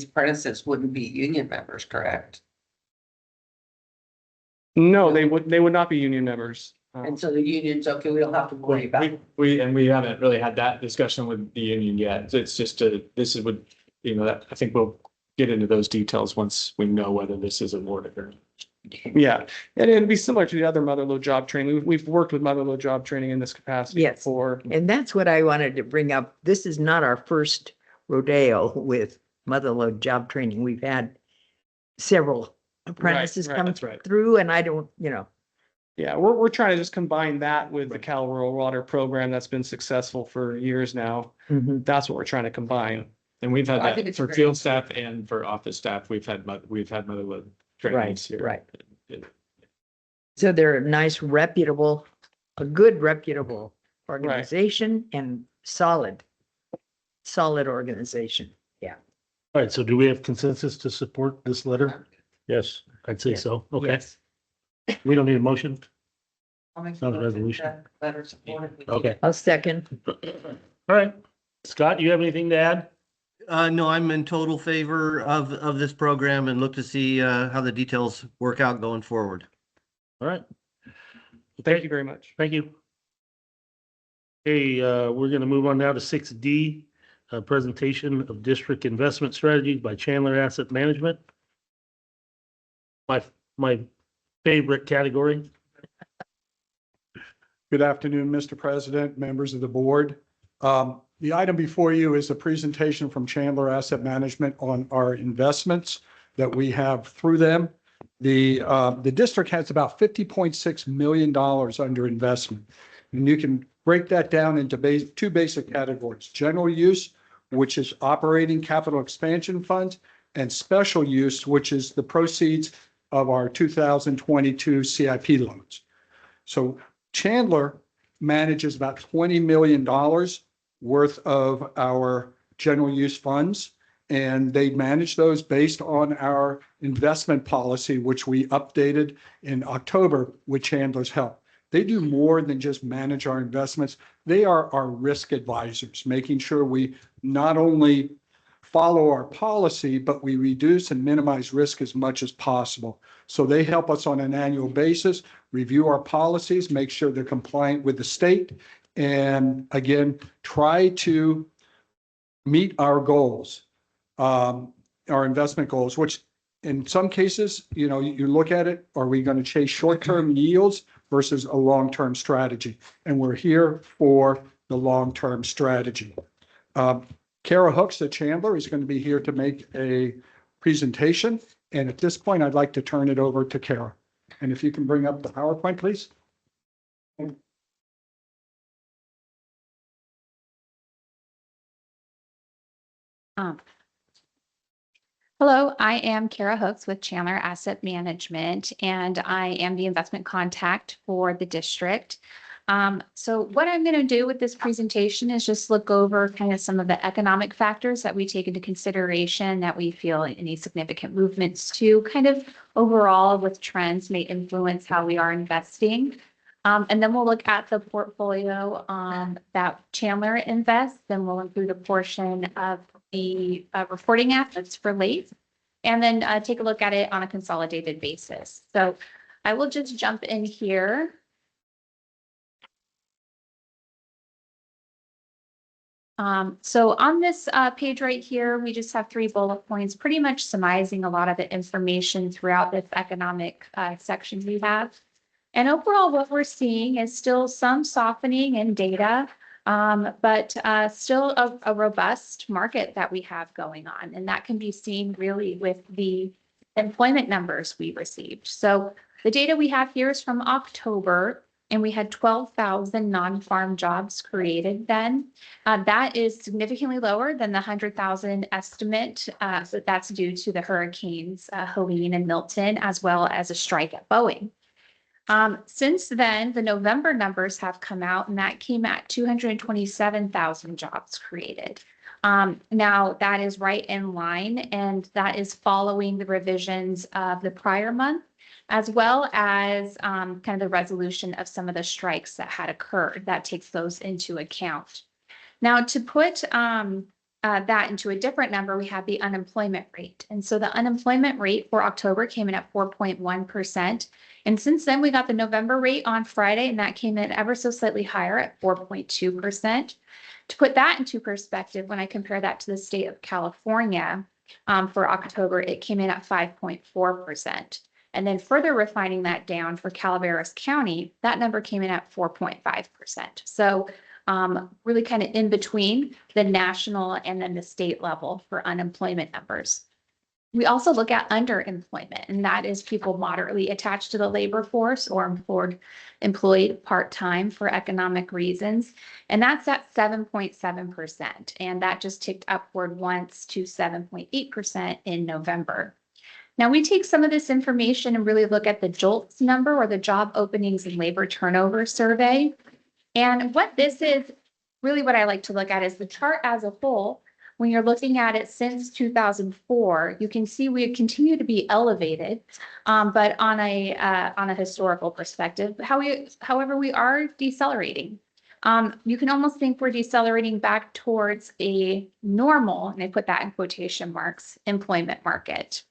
apprentices wouldn't be union members, correct? No, they would not be union members. And so the union's okay, we don't have to worry about it. We haven't really had that discussion with the union yet. So it's just I think we'll get into those details once we know whether this is awarded or not. Yeah, and it'd be similar to the other Mother-in-Law Job Training. We've worked with Mother-in-Law Job Training in this capacity Yes. before. And that's what I wanted to bring up. This is not our first rodeo with mother-in-law job training. We've had several apprentices right, come that's right. through, and I don't, Yeah, we're trying to just combine that with the Cal Rural Water program that's been successful for years now. That's what we're trying to combine. And we've had I think that it's for great. field staff and for office staff. We've had mother-in-law trainings here. right. So they're a nice, reputable, a good reputable organization and solid organization. All right, so do we have consensus to support this letter? Yes. I'd say Yes. so. Okay, Yes. we don't need a motion. I'll make Not a motion resolution. that letter supported. Okay, I'll second. all right. Scott, you have anything to add? No, I'm in total favor of this program and look to see how the details work out going forward. All right, Thank you very much. thank you. Okay, we're gonna move on now to 6D, presentation of district investment strategies by Chandler Asset Management. My favorite category. Good afternoon, Mr. President, members of the board. The item before you is a presentation from Chandler Asset Management on our investments that we have through them. The district has about $50.6 million under investment. And you can break that down into two basic categories: general use, which is operating capital expansion funds, and special use, which is the proceeds of our 2022 CIP loans. So Chandler manages about $20 million worth of our general use funds. And they manage those based on our investment policy, which we updated in October with Chandler's help. They do more than just manage our investments. They are our risk advisors, making sure we not only follow our policy, but we reduce and minimize risk as much as possible. So they help us on an annual basis, review our policies, make sure they're compliant with the state, and again, try to meet our goals, our investment goals, which in some cases, you know, you look at it, are we going to chase short-term yields versus a long-term strategy? And we're here for the long-term strategy. Kara Hooks at Chandler is going to be here to make a presentation. And at this point, I'd like to turn it over to Kara. And if you can bring up the PowerPoint, please. Hello, I am Kara Hooks with Chandler Asset Management, and I am the investment contact for the district. So what I'm going to do with this presentation is just look over kind of some of the economic factors that we take into consideration that we feel any significant movements to kind of overall with trends may influence how we are investing. And then we'll look at the portfolio that Chandler invests. Then we'll include a portion of the reporting assets for late, and then take a look at it on a consolidated basis. So I will just jump in here. So on this page right here, we just have 3 bullet points, pretty much summarizing a lot of the information throughout this economic section we have. And overall, what we're seeing is still some softening in data, but still a robust market that we have going on. And that can be seen really with the employment numbers we received. So the data we have here is from October, and we had 12,000 non-farm jobs created then. That is significantly lower than the 100,000 estimate. So that's due to the hurricanes Helene and Milton, as well as a strike at Boeing. Since then, the November numbers have come out, and that came at 227,000 jobs created. Now that is right in line, and that is following the revisions of the prior month, as well as kind of the resolution of some of the strikes that had occurred. That takes those into account. Now, to put that into a different number, we have the unemployment rate. And so the unemployment rate for October came in at 4.1%. And since then, we got the November rate on Friday, and that came in ever so slightly higher at 4.2%. To put that into perspective, when I compare that to the state of California for October, it came in at 5.4%. And then further refining that down for Calaveras County, that number came in at 4.5%. So really kind of in between the national and then the state level for unemployment numbers. We also look at underemployment, and that is people moderately attached to the labor force or employed part-time for economic reasons. And that's at 7.7%. And that just ticked upward once to 7.8% in November. Now we take some of this information and really look at the JOLTS number, or the Job Openings and Labor Turnover Survey. And what this is, really what I like to look at is the chart as a whole. When you're looking at it since 2004, you can see we continue to be elevated, but on a historical perspective. However, we are decelerating. You can almost think we're decelerating back towards a normal, and I put that in quotation marks, employment market.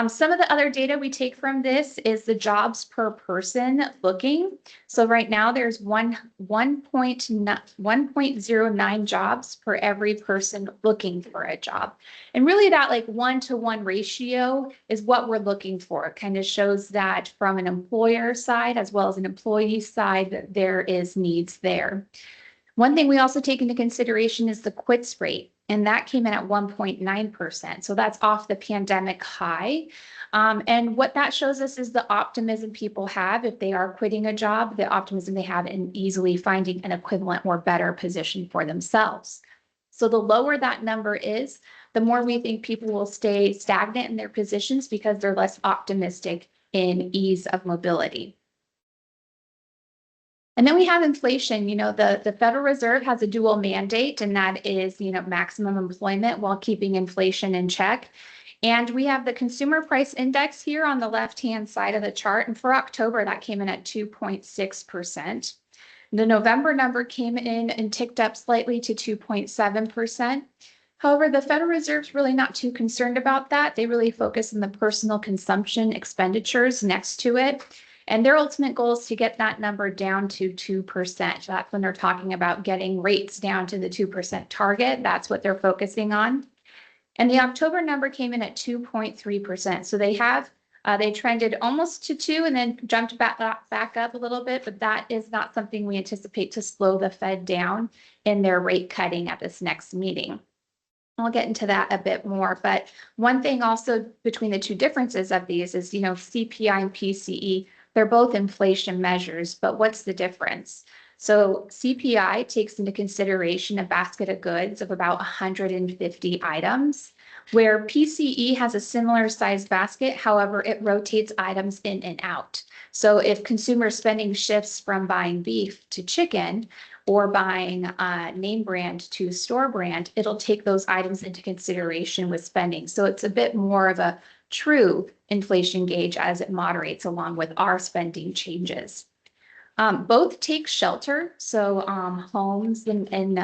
Some of the other data we take from this is the jobs per person looking. So right now there's 1.09 jobs per every person looking for a job. And really that like 1-to-1 ratio is what we're looking for. It kind of shows that from an employer side as well as an employee side, that there is needs there. One thing we also take into consideration is the quits rate, and that came in at 1.9%. So that's off the pandemic high. And what that shows us is the optimism people have if they are quitting a job, the optimism they have in easily finding an equivalent or better position for themselves. So the lower that number is, the more we think people will stay stagnant in their positions because they're less optimistic in ease of mobility. And then we have inflation. The Federal Reserve has a dual mandate, and that is, maximum employment while keeping inflation in check. And we have the consumer price index here on the left-hand side of the chart. And for October, that came in at 2.6%. The November number came in and ticked up slightly to 2.7%. However, the Federal Reserve's really not too concerned about that. They really focus on the personal consumption expenditures next to it. And their ultimate goal is to get that number down to 2%. That's when they're talking about getting rates down to the 2% target. That's what they're focusing on. And the October number came in at 2.3%. So they trended almost to 2 and then jumped back up a little bit, but that is not something we anticipate to slow the Fed down in their rate cutting at this next meeting. I'll get into that a bit more, but one thing also between the two differences of these is, CPI and PCE, they're both inflation measures, but what's the difference? So CPI takes into consideration a basket of goods of about 150 items, where PCE has a similar size basket. However, it rotates items in and out. So if consumer spending shifts from buying beef to chicken or buying name brand to store brand, it'll take those items into consideration with spending. So it's a bit more of a true inflation gauge as it moderates along with our spending changes. Both take shelter, so homes and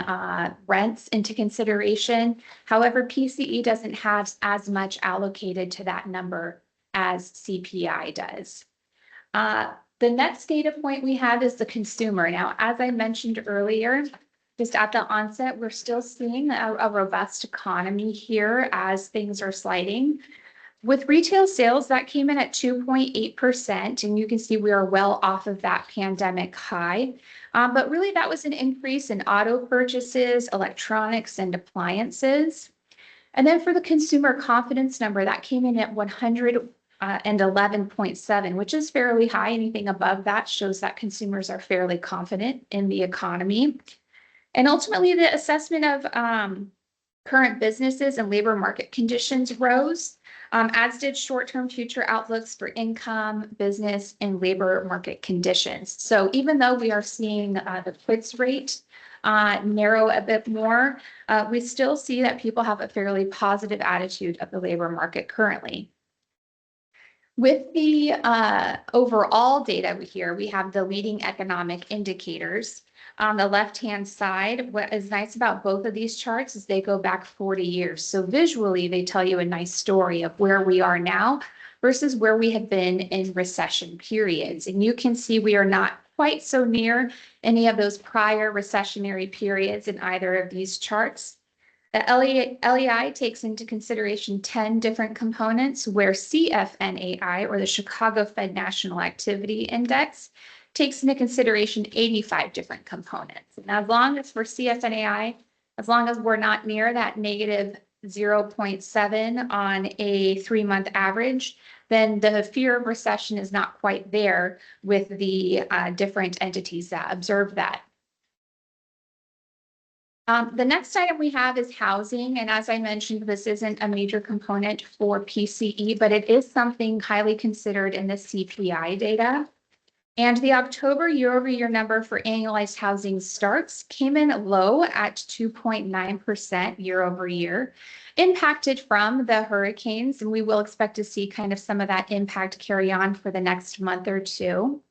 rents into consideration. However, PCE doesn't have as much allocated to that number as CPI does. The next data point we have is the consumer. Now, as I mentioned earlier, just at the onset, we're still seeing a robust economy here as things are sliding. With retail sales, that came in at 2.8%, and you can see we are well off of that pandemic high. But really, that was an increase in auto purchases, electronics, and appliances. And then for the consumer confidence number, that came in at 111.7, which is fairly high. Anything above that shows that consumers are fairly confident in the economy. And ultimately, the assessment of current businesses and labor market conditions rose, as did short-term future outlooks for income, business, and labor market conditions. So even though we are seeing the quits rate narrow a bit more, we still see that people have a fairly positive attitude of the labor market currently. With the overall data here, we have the leading economic indicators. On the left-hand side, what is nice about both of these charts is they go back 40 years. So visually, they tell you a nice story of where we are now versus where we have been in recession periods. And you can see we are not quite so near any of those prior recessionary periods in either of these charts. The LEI takes into consideration 10 different components, where CFNAI, or the Chicago Fed National Activity Index, takes into consideration 85 different components. And as long as for CFNAI, as long as we're not near that negative 0.7 on a 3-month average, then the fear of recession is not quite there with the different entities that observe that. The next item we have is housing. And as I mentioned, this isn't a major component for PCE, but it is something highly considered in the CPI data. And the October year-over-year number for annualized housing starts came in low at 2.9% year-over-year, impacted from the hurricanes, and we will expect to see kind of some of that impact carry on for the next month or two.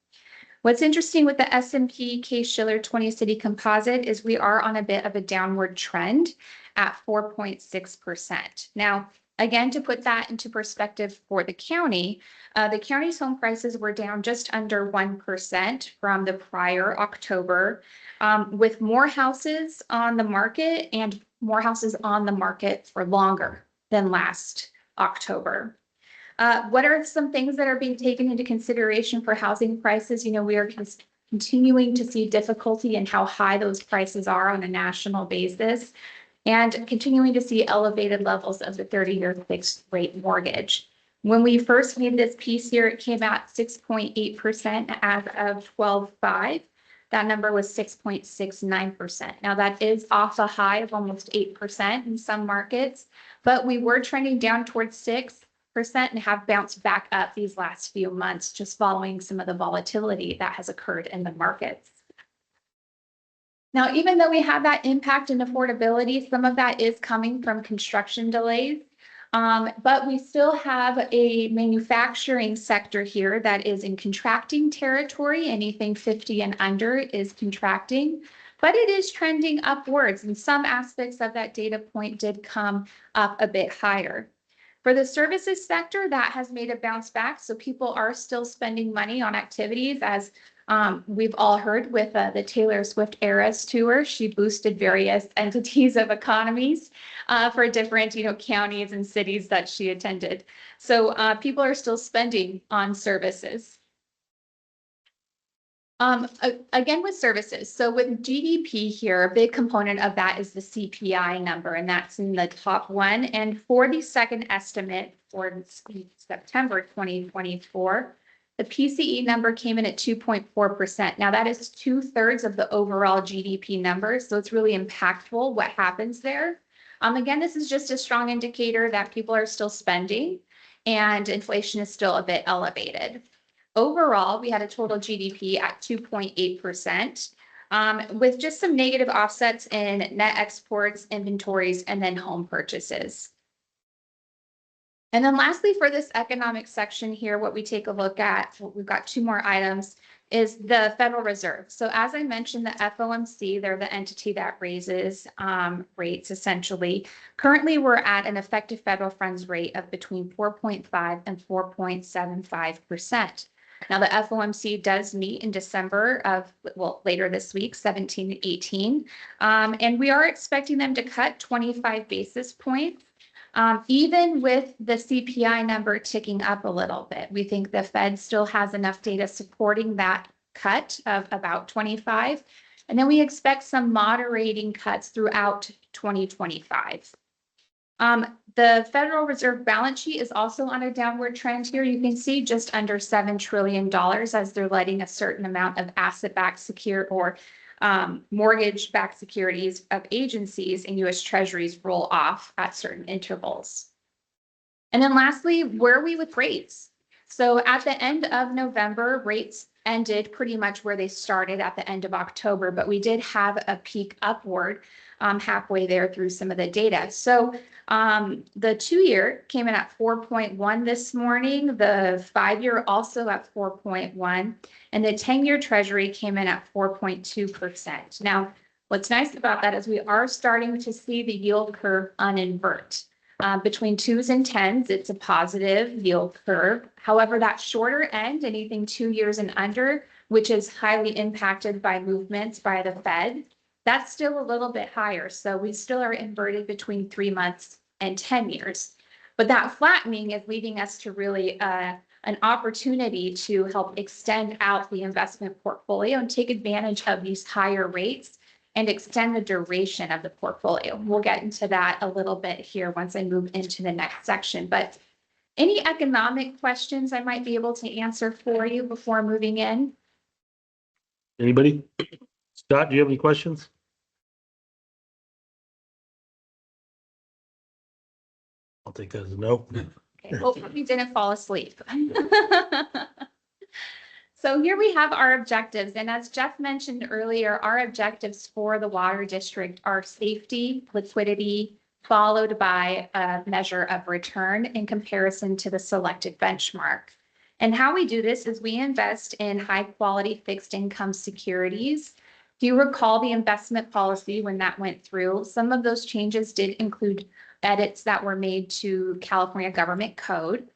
What's interesting with the S&P Case-Shiller 20-City Composite is we are on a bit of a downward trend at 4.6%. Now, again, to put that into perspective for the county's home prices were down just under 1% from the prior October, with more houses on the market and more houses on the market for longer than last October. What are some things that are being taken into consideration for housing prices? We are continuing to see difficulty in how high those prices are on a national basis, and continuing to see elevated levels of the 30-year fixed rate mortgage. When we first made this piece here, it came out 6.8% as of 12/5. That number was 6.69%. Now that is off a high of almost 8% in some markets, but we were trending down towards 6% and have bounced back up these last few months, just following some of the volatility that has occurred in the markets. Now, even though we have that impact in affordability, some of that is coming from construction delays. But we still have a manufacturing sector here that is in contracting territory. Anything 50 and under is contracting, but it is trending upwards. And some aspects of that data point did come up a bit higher. For the services sector, that has made a bounce back. So people are still spending money on activities, as we've all heard with the Taylor Swift Eras Tour. She boosted various entities of economies for different, counties and cities that she attended. So people are still spending on services. Again, with services. So with GDP here, a big component of that is the CPI number, and that's in the top one. And for the second estimate for September 2024, the PCE number came in at 2.4%. Now that is 2/3 of the overall GDP number. So it's really impactful what happens there. Again, this is just a strong indicator that people are still spending and inflation is still a bit elevated. Overall, we had a total GDP at 2.8%, with just some negative offsets in net exports, inventories, and then home purchases. And then lastly, for this economic section here, what we take a look at, we've got two more items, is the Federal Reserve. So as I mentioned, the FOMC, they're the entity that raises rates essentially. Currently, we're at an effective federal funds rate of between 4.5 and 4.75%. Now, the FOMC does meet in December of, later this week, 17 and 18. And we are expecting them to cut 25 basis points. Even with the CPI number ticking up a little bit, we think the Fed still has enough data supporting that cut of about 25. And then we expect some moderating cuts throughout 2025. The Federal Reserve balance sheet is also on a downward trend here. You can see just under $7 trillion as they're letting a certain amount of asset-backed secure or mortgage-backed securities of agencies and U.S. Treasuries roll off at certain intervals. And then lastly, where are we with rates? So at the end of November, rates ended pretty much where they started at the end of October, but we did have a peak upward halfway there through some of the data. So the 2-year came in at 4.1 this morning, the 5-year also at 4.1, and the 10-year Treasury came in at 4.2%. Now, what's nice about that is we are starting to see the yield curve uninvert. Between 2s and 10s, it's a positive yield curve. However, that shorter end, anything 2 years and under, which is highly impacted by movements by the Fed, that's still a little bit higher. So we still are inverted between 3 months and 10 years. But that flattening is leading us to really an opportunity to help extend out the investment portfolio and take advantage of these higher rates and extend the duration of the portfolio. We'll get into that a little bit here once I move into the next section. But any economic questions I might be able to answer for you before moving in? Anybody? Scott, do you have any questions? I'll take that as a no. Okay, hopefully we didn't fall asleep. So here we have our objectives. And as Jeff mentioned earlier, our objectives for the water district are safety, liquidity, followed by a measure of return in comparison to the selected benchmark. And how we do this is we invest in high quality fixed income securities. If you recall the investment policy when that went through, some of those changes did include edits that were made to California government code.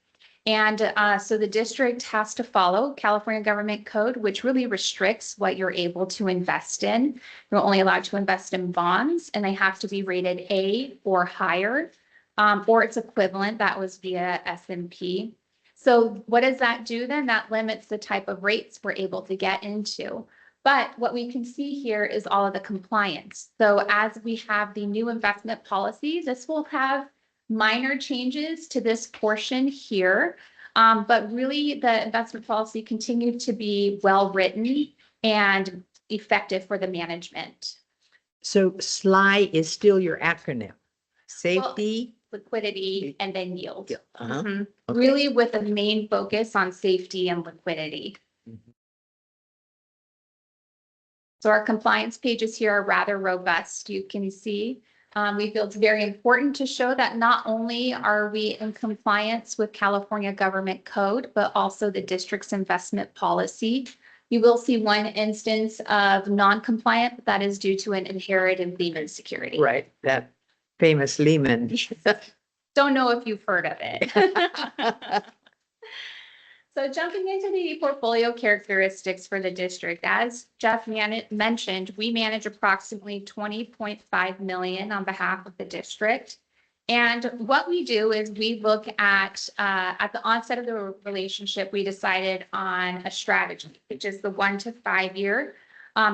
And so the district has to follow California government code, which really restricts what you're able to invest in. You're only allowed to invest in bonds, and they have to be rated A or higher, or its equivalent. That was via S&P. So what does that do then? That limits the type of rates we're able to get into. But what we can see here is all of the compliance. So as we have the new investment policy, this will have minor changes to this portion here. But really the investment policy continued to be well-written and effective for the management. So SLY is still your acronym. Safety. Liquidity, and then yield. Uh-huh. Mhm. Okay. Really with a main focus on safety and liquidity. So our compliance pages here are rather robust, you can see. We feel it's very important to show that not only are we in compliance with California government code, but also the district's investment policy. You will see one instance of non-compliant, but that is due to an inherited Lehman security. Right, that famous Lehman. Don't know if you've heard of it. So jumping into the portfolio characteristics for the district, as Jeff mentioned, we manage approximately 20.5 million on behalf of the district. And what we do is we look at the onset of the relationship, we decided on a strategy, which is the 1 to 5 year.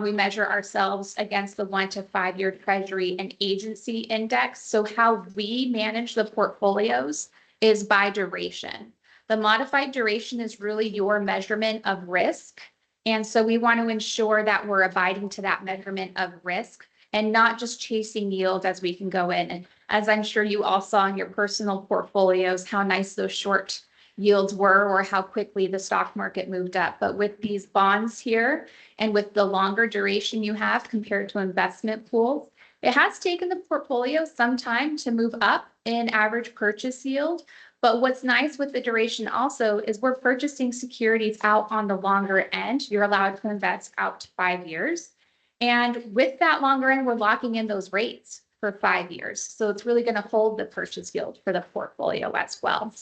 We measure ourselves against the 1 to 5 year Treasury and agency index. So how we manage the portfolios is by duration. The modified duration is really your measurement of risk. And so we want to ensure that we're abiding to that measurement of risk and not just chasing yield as we can go in. And as I'm sure you all saw in your personal portfolios, how nice those short yields were or how quickly the stock market moved up. But with these bonds here and with the longer duration you have compared to investment pools, it has taken the portfolio some time to move up in average purchase yield. But what's nice with the duration also is we're purchasing securities out on the longer end. You're allowed to invest out to 5 years. And with that longer end, we're locking in those rates for 5 years. So it's really going to hold the purchase yield for the portfolio as well.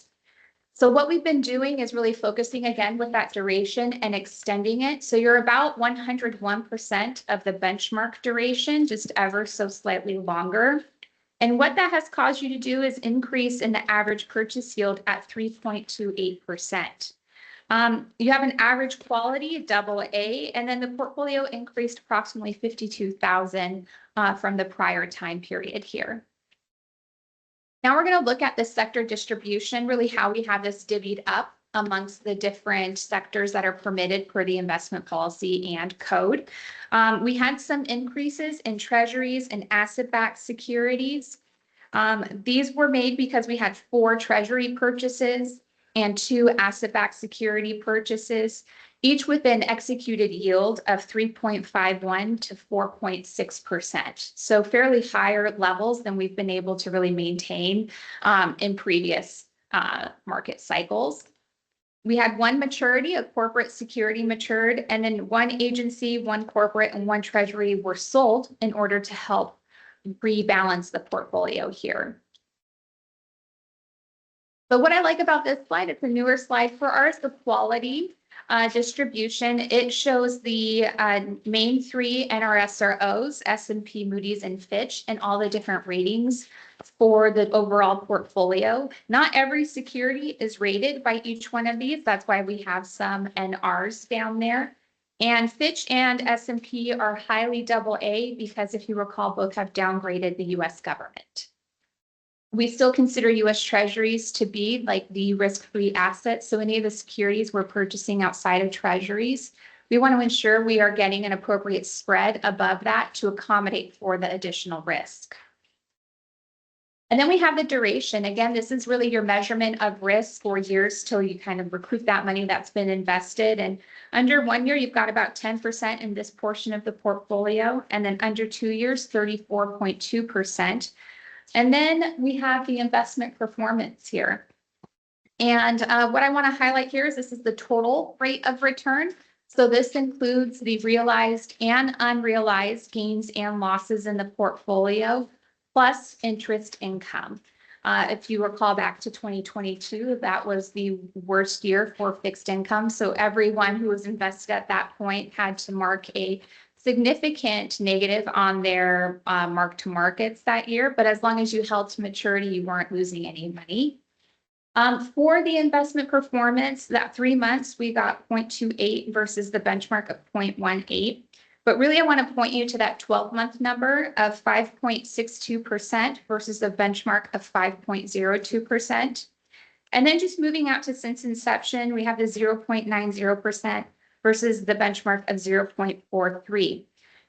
So what we've been doing is really focusing again with that duration and extending it. So you're about 101% of the benchmark duration, just ever so slightly longer. And what that has caused you to do is increase in the average purchase yield at 3.28%. You have an average quality, AA, and then the portfolio increased approximately 52,000 from the prior time period here. Now we're going to look at the sector distribution, really how we have this divvied up amongst the different sectors that are permitted per the investment policy and code. We had some increases in treasuries and asset-backed securities. These were made because we had 4 treasury purchases and 2 asset-backed security purchases, each with an executed yield of 3.51 to 4.6%. So fairly higher levels than we've been able to really maintain in previous market cycles. We had 1 maturity, a corporate security matured, and then 1 agency, 1 corporate, and 1 treasury were sold in order to help rebalance the portfolio here. But what I like about this slide, it's a newer slide for ours, the quality distribution. It shows the main 3 NRSROs, S&P, Moody's, and Fitch, and all the different ratings for the overall portfolio. Not every security is rated by each one of these. That's why we have some NRs down there. And Fitch and S&P are highly AA because if you recall, both have downgraded the US government. We still consider US treasuries to be like the risk-free assets. So any of the securities we're purchasing outside of treasuries, we want to ensure we are getting an appropriate spread above that to accommodate for the additional risk. And then we have the duration. Again, this is really your measurement of risk for years till you kind of recoup that money that's been invested. And under 1 year, you've got about 10% in this portion of the portfolio. And then under 2 years, 34.2%. And then we have the investment performance here. And what I want to highlight here is this is the total rate of return. So this includes the realized and unrealized gains and losses in the portfolio, plus interest income. If you recall back to 2022, that was the worst year for fixed income. So everyone who was invested at that point had to mark a significant negative on their mark to markets that year. But as long as you held to maturity, you weren't losing any money. For the investment performance, that 3 months, we got 0.28 versus the benchmark of 0.18. But really, I want to point you to that 12-month number of 5.62% versus the benchmark of 5.02%. And then just moving out to since inception, we have the 0.90% versus the benchmark of 0.43.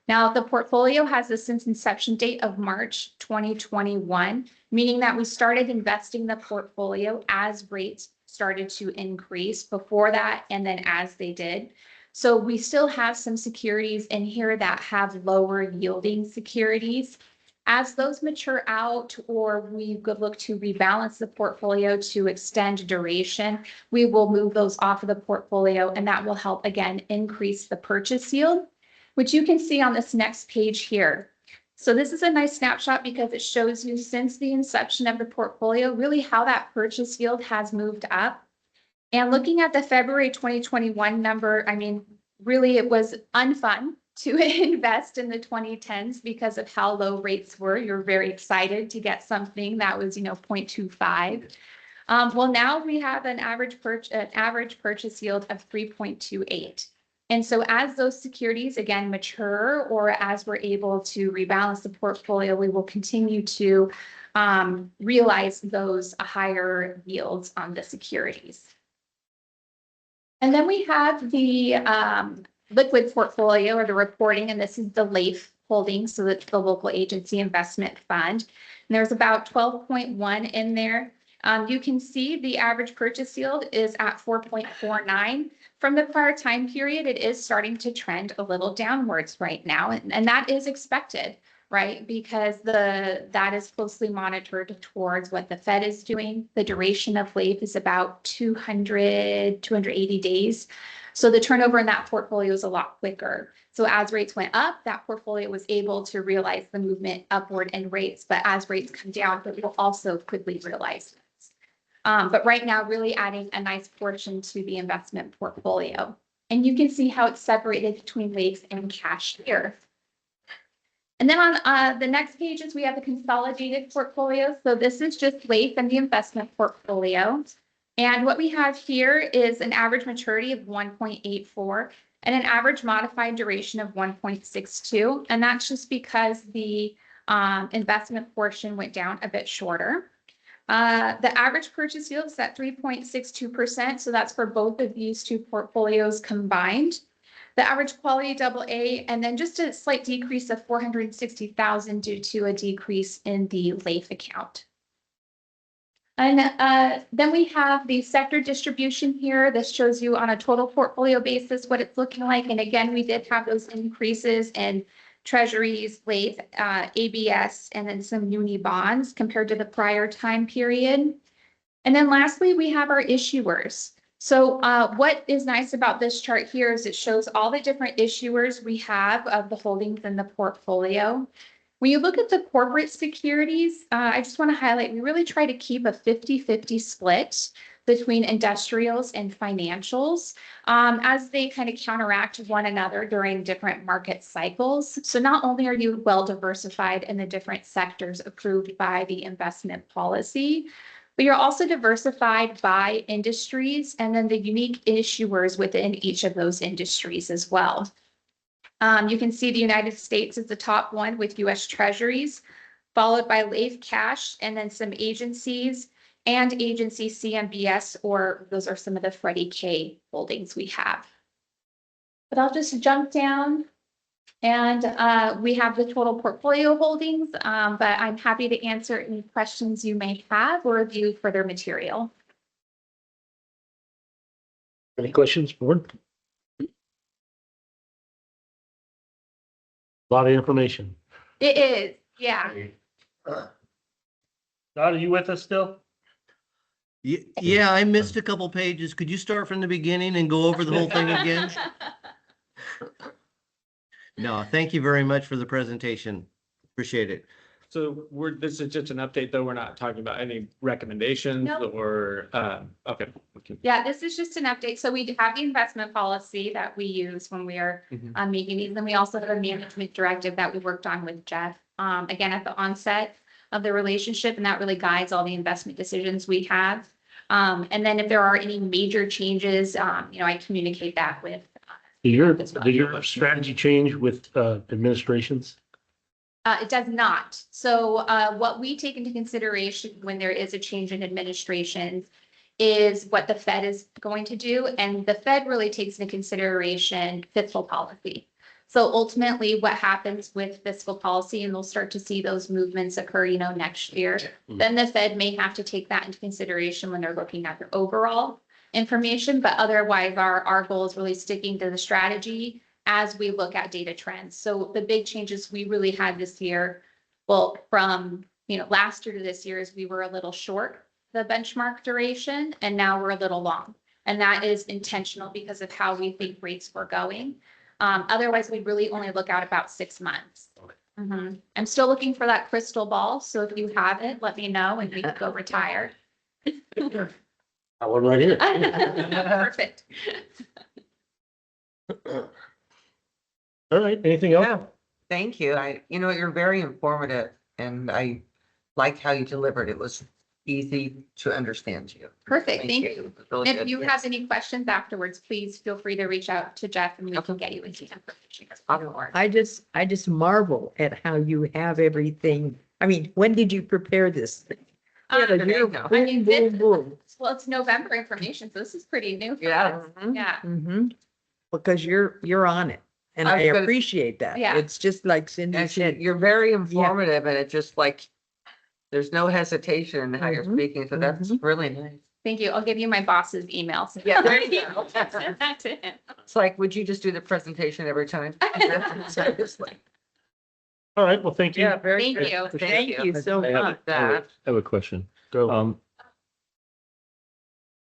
Now, the portfolio has a since inception date of March 2021, meaning that we started investing the portfolio as rates started to increase before that, and then as they did. So we still have some securities in here that have lower yielding securities. As those mature out, or we could look to rebalance the portfolio to extend duration, we will move those off of the portfolio, and that will help again increase the purchase yield, which you can see on this next page here. So this is a nice snapshot because it shows you since the inception of the portfolio, really how that purchase yield has moved up. And looking at the February 2021 number, I mean, really it was unfun to invest in the 2010s because of how low rates were. You're very excited to get something that was, 0.25. Well, now we have an average purchase yield of 3.28. And so as those securities again mature, or as we're able to rebalance the portfolio, we will continue to realize those higher yields on the securities. And then we have the liquid portfolio, or the reporting, and this is the LAIF holding, so that's the local agency investment fund. And there's about 12.1 in there. You can see the average purchase yield is at 4.49. From the prior time period, it is starting to trend a little downwards right now, and that is expected, right? Because that is closely monitored towards what the Fed is doing. The duration of LAIF is about 280 days. So the turnover in that portfolio is a lot quicker. So as rates went up, that portfolio was able to realize the movement upward in rates, but as rates come down, it will also quickly realize this. But right now, really adding a nice portion to the investment portfolio. And you can see how it's separated between LAIF and cash here. And then on the next pages, we have the consolidated portfolio. So this is just LAIF and the investment portfolio. And what we have here is an average maturity of 1.84 and an average modified duration of 1.62. And that's just because the investment portion went down a bit shorter. The average purchase yield is at 3.62%. So that's for both of these two portfolios combined. The average quality AA, and then just a slight decrease of 460,000 due to a decrease in the LAIF account. And then we have the sector distribution here. This shows you on a total portfolio basis what it's looking like. And again, we did have those increases in treasuries, LAIF, ABS, and then some muni bonds compared to the prior time period. And then lastly, we have our issuers. So what is nice about this chart here is it shows all the different issuers we have of the holdings in the portfolio. When you look at the corporate securities, I just want to highlight, we really try to keep a 50-50 split between industrials and financials as they kind of counteract one another during different market cycles. So not only are you well diversified in the different sectors approved by the investment policy, but you're also diversified by industries and then the unique issuers within each of those industries as well. You can see the United States is the top one with US Treasuries, followed by LAIF cash, and then some agencies and agency CMBS, or those are some of the Freddie K holdings we have. But I'll just jump down, and we have the total portfolio holdings, but I'm happy to answer any questions you may have or review further material. Any questions, board? A lot of information. It is, yeah. Todd, are you with us still? Yeah, I missed a couple pages. Could you start from the beginning and go over the whole thing again? No, thank you very much for the presentation. Appreciate it. So this is just an update, though. We're not talking about any recommendations Nope. or, okay. Yeah, this is just an update. So we have the investment policy that we use when we are making these. And we also have a management directive that we worked on with Jeff, again, at the onset of the relationship. And that really guides all the investment decisions we have. And then if there are any major changes, I communicate that with. Did your strategy change with administrations? It does not. So what we take into consideration when there is a change in administration is what the Fed is going to do. And the Fed really takes into consideration fiscal policy. So ultimately what happens with fiscal policy, and they'll start to see those movements occur, next year, then the Fed may have to take that into consideration when they're looking at their overall information, but otherwise our goal is really sticking to the strategy as we look at data trends. So the big changes we really had this year, well, from, last year to this year is we were a little short the benchmark duration and now we're a little long. And that is intentional because of how we think rates were going. Otherwise, we really only look out about 6 months. Mhm. I'm still looking for that crystal ball. So if you have it, let me know and we can go retire. That one right here. Perfect. All right, anything else? Yeah, thank you. You're very informative and I liked how you delivered. It was easy to understand you. Perfect. Thank you. It was really If good. you have any questions afterwards, please feel free to reach out to Jeff and we can get you into information. I just marvel at how you have everything. I mean, when did you prepare this thing? Yesterday, no. I mean, Boom, boom, boom. Well, it's November information, so this is pretty new. for Yeah. us. Yeah. Mhm. Because you're on it and I I was gonna- appreciate that. Yeah. It's just like Cindy And said. you're very informative and it just like, there's no hesitation in how you're Mhm, speaking. So that's really nice. Thank you. I'll give you my boss's email. so- Yeah, there you go. Send that to him. It's like, would you just do the presentation every time? Seriously. All right, well, thank you. Yeah, very Thank good. you. Thank you so I have- much. That. I have a question. Go.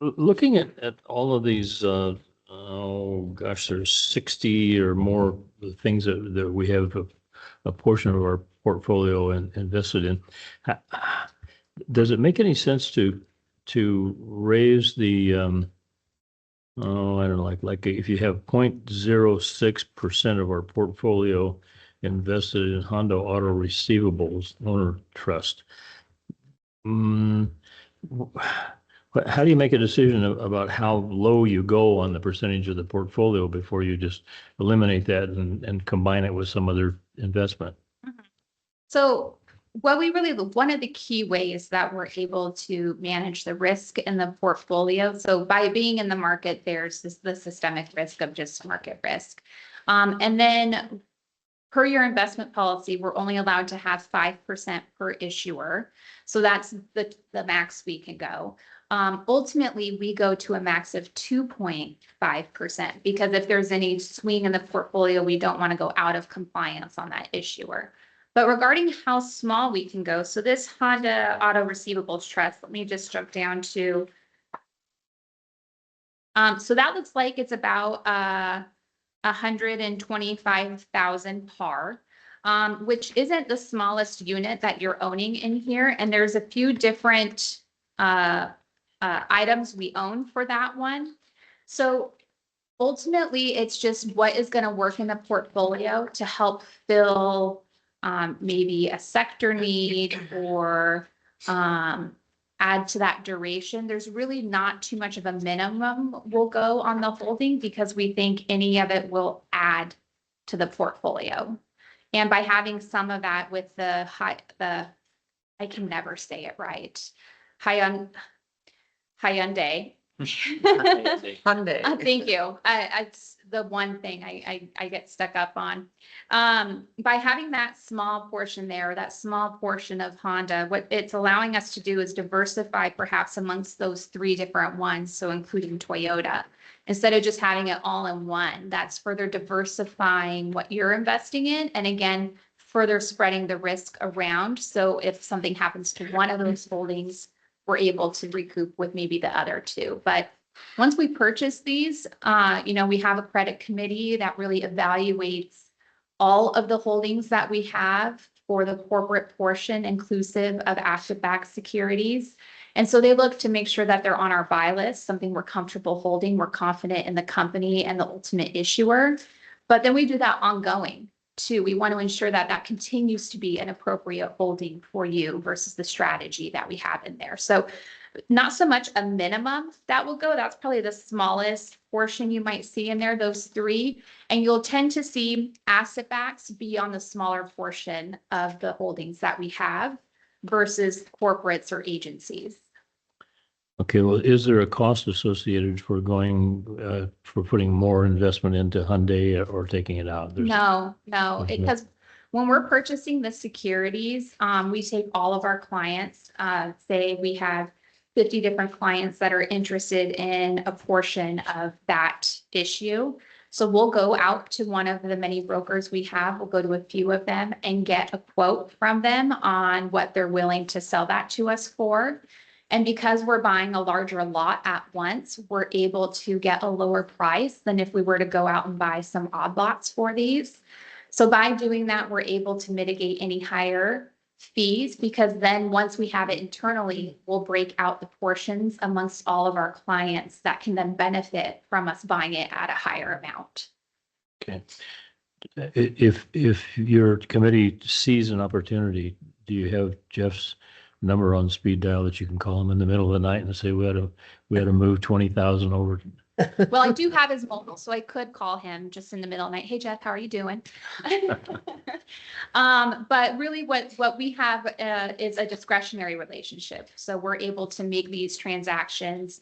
Looking at all of these, there's 60 or more things that we have a portion of our portfolio invested in. Does it make any sense to raise the, I don't know, like if you have 0.06% of our portfolio invested in Honda Auto Receivables Owner Trust? How do you make a decision about how low you go on the percentage of the portfolio before you just eliminate that and combine it with some other investment? So one of the key ways that we're able to manage the risk in the portfolio. So by being in the market, there's the systemic risk of just market risk. And then per your investment policy, we're only allowed to have 5% per issuer. So that's the max we can go. Ultimately, we go to a max of 2.5% because if there's any swing in the portfolio, we don't want to go out of compliance on that issuer. But regarding how small we can go, so this Honda Auto Receivables Trust, let me just jump down to. So that looks like it's about 125,000 par, which isn't the smallest unit that you're owning in here. And there's a few different items we own for that one. So ultimately, it's just what is going to work in the portfolio to help fill maybe a sector need or add to that duration. There's really not too much of a minimum will go on the holding because we think any of it will add to the portfolio. And by having some of that with I can never say it right. Hyundai. Hyundai. Thank you. It's the one thing I get stuck up on. By having that small portion there, that small portion of Honda, what it's allowing us to do is diversify perhaps amongst those 3 different ones, so including Toyota. Instead of just having it all in one, that's further diversifying what you're investing in. And again, further spreading the risk around. So if something happens to one of those holdings, we're able to recoup with maybe the other 2. But once we purchase these, we have a credit committee that really evaluates all of the holdings that we have for the corporate portion, inclusive of asset-backed securities. And so they look to make sure that they're on our buy list, something we're comfortable holding, we're confident in the company and the ultimate issuer. But then we do that ongoing too. We want to ensure that that continues to be an appropriate holding for you versus the strategy that we have in there. So not so much a minimum that will go. That's probably the smallest portion you might see in there, those 3. And you'll tend to see asset backs be on the smaller portion of the holdings that we have versus corporates or agencies. Okay, well, is there a cost associated for putting more investment into Hyundai or taking it out? No, Mhm. because when we're purchasing the securities, we take all of our clients, say we have 50 different clients that are interested in a portion of that issue. So we'll go out to one of the many brokers we have. We'll go to a few of them and get a quote from them on what they're willing to sell that to us for. And because we're buying a larger lot at once, we're able to get a lower price than if we were to go out and buy some odd lots for these. So by doing that, we're able to mitigate any higher fees, because then once we have it internally, we'll break out the portions amongst all of our clients that can then benefit from us buying it at a higher amount. Okay. If your committee sees an opportunity, do you have Jeff's number on speed dial that you can call him in the middle of the night and say, we had to move 20,000 over? Well, I do have his mobile, so I could call him just in the middle of the night. Hey, Jeff, how are you doing? But really what we have is a discretionary relationship. So we're able to make these transactions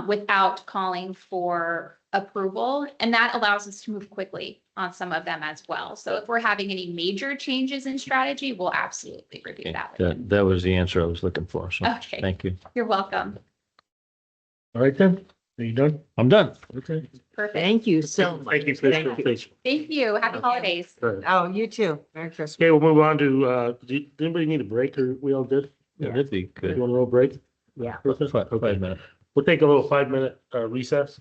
without calling for approval. And that allows us to move quickly on some of them as well. So if we're having any major changes in strategy, we'll absolutely review that with him. That was the answer I was looking for. So Okay. thank you. You're welcome. All right then, are you done? I'm done. Okay. Perfect. Thank you so much. Thank you for this Thank you. conversation. Thank you. Happy holidays. Right. Oh, you too. Merry Christmas. Okay, we'll move on to, did anybody need a break, or we all did? Yeah, that'd be You good. want a little break? Yeah. Five minutes. We'll take a little 5-minute recess.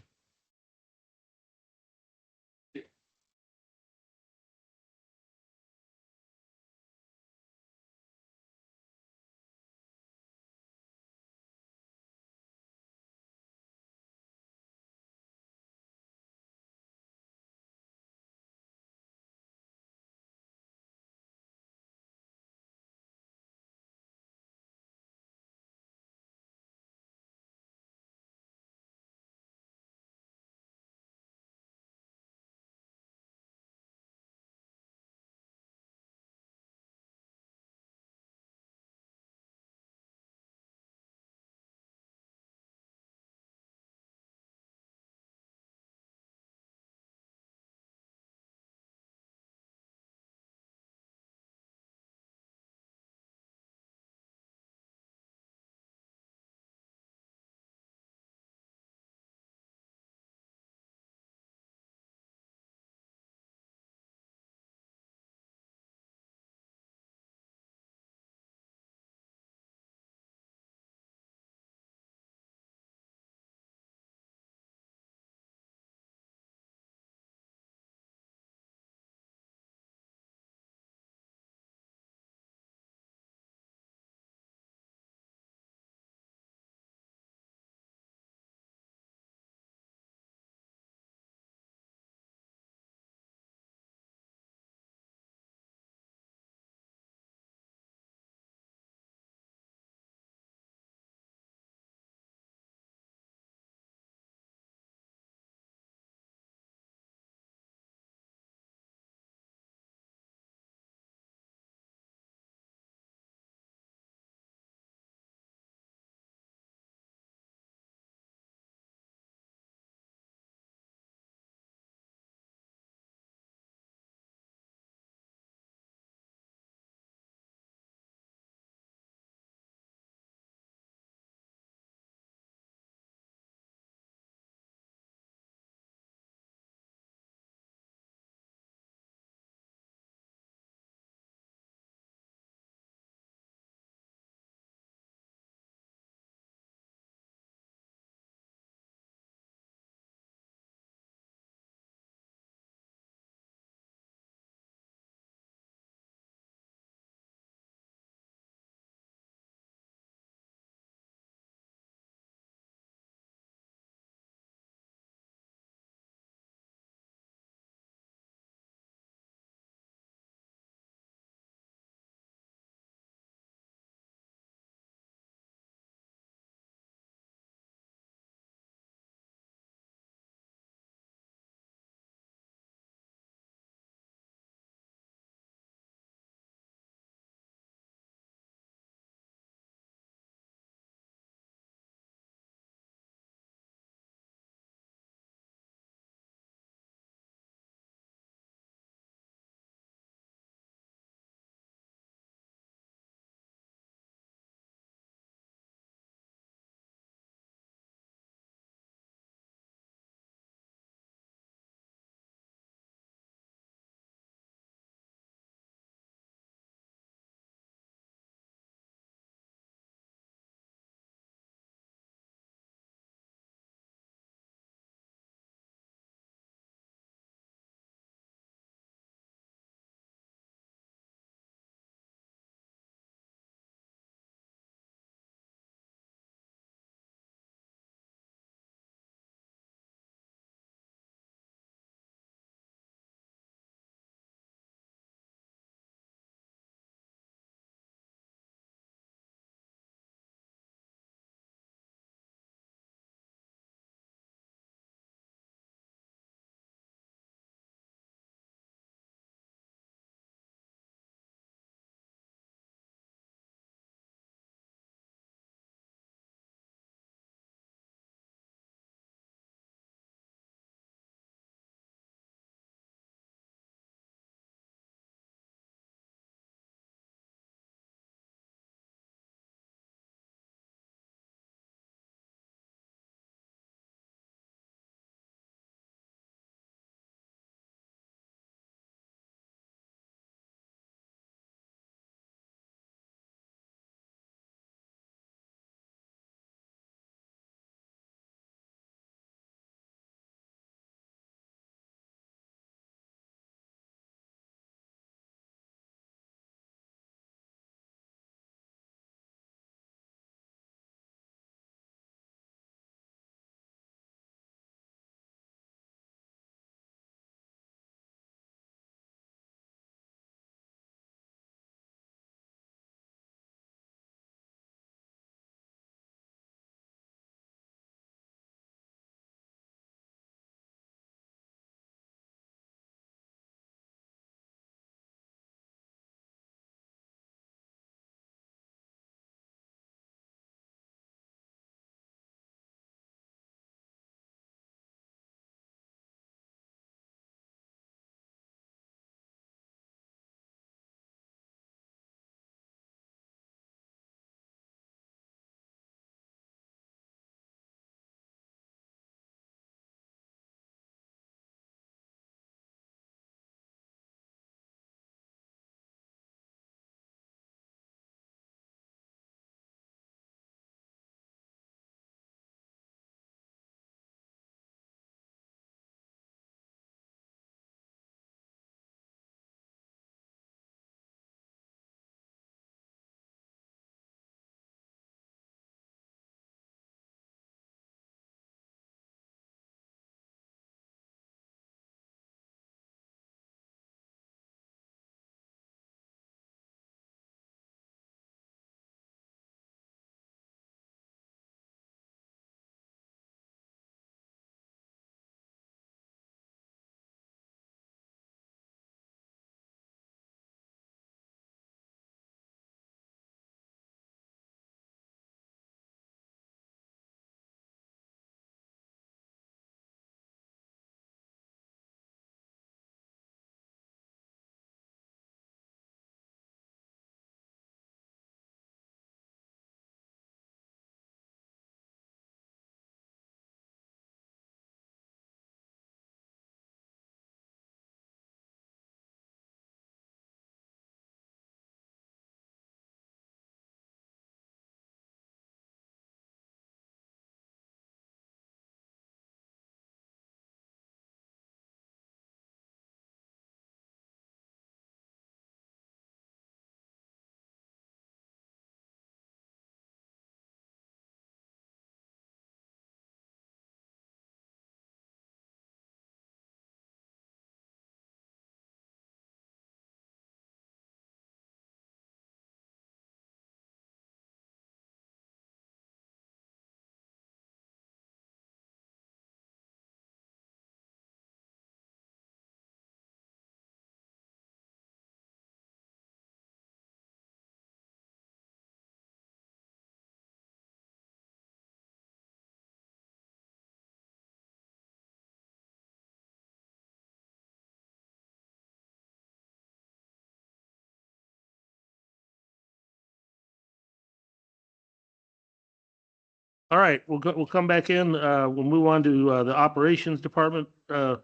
All right, we'll come back in. We'll move on to the operations department. The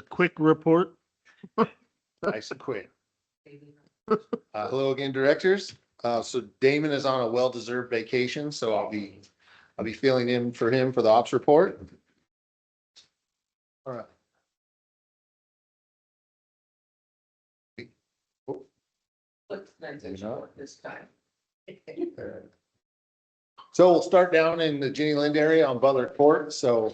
quick report. Nice and quick. Hello again, directors. So Damon is on a well-deserved vacation, so I'll be filling in for him for the ops report. All right. Looks nice and short this time. So we'll start down in the Jenny Lind area on Butler Court. So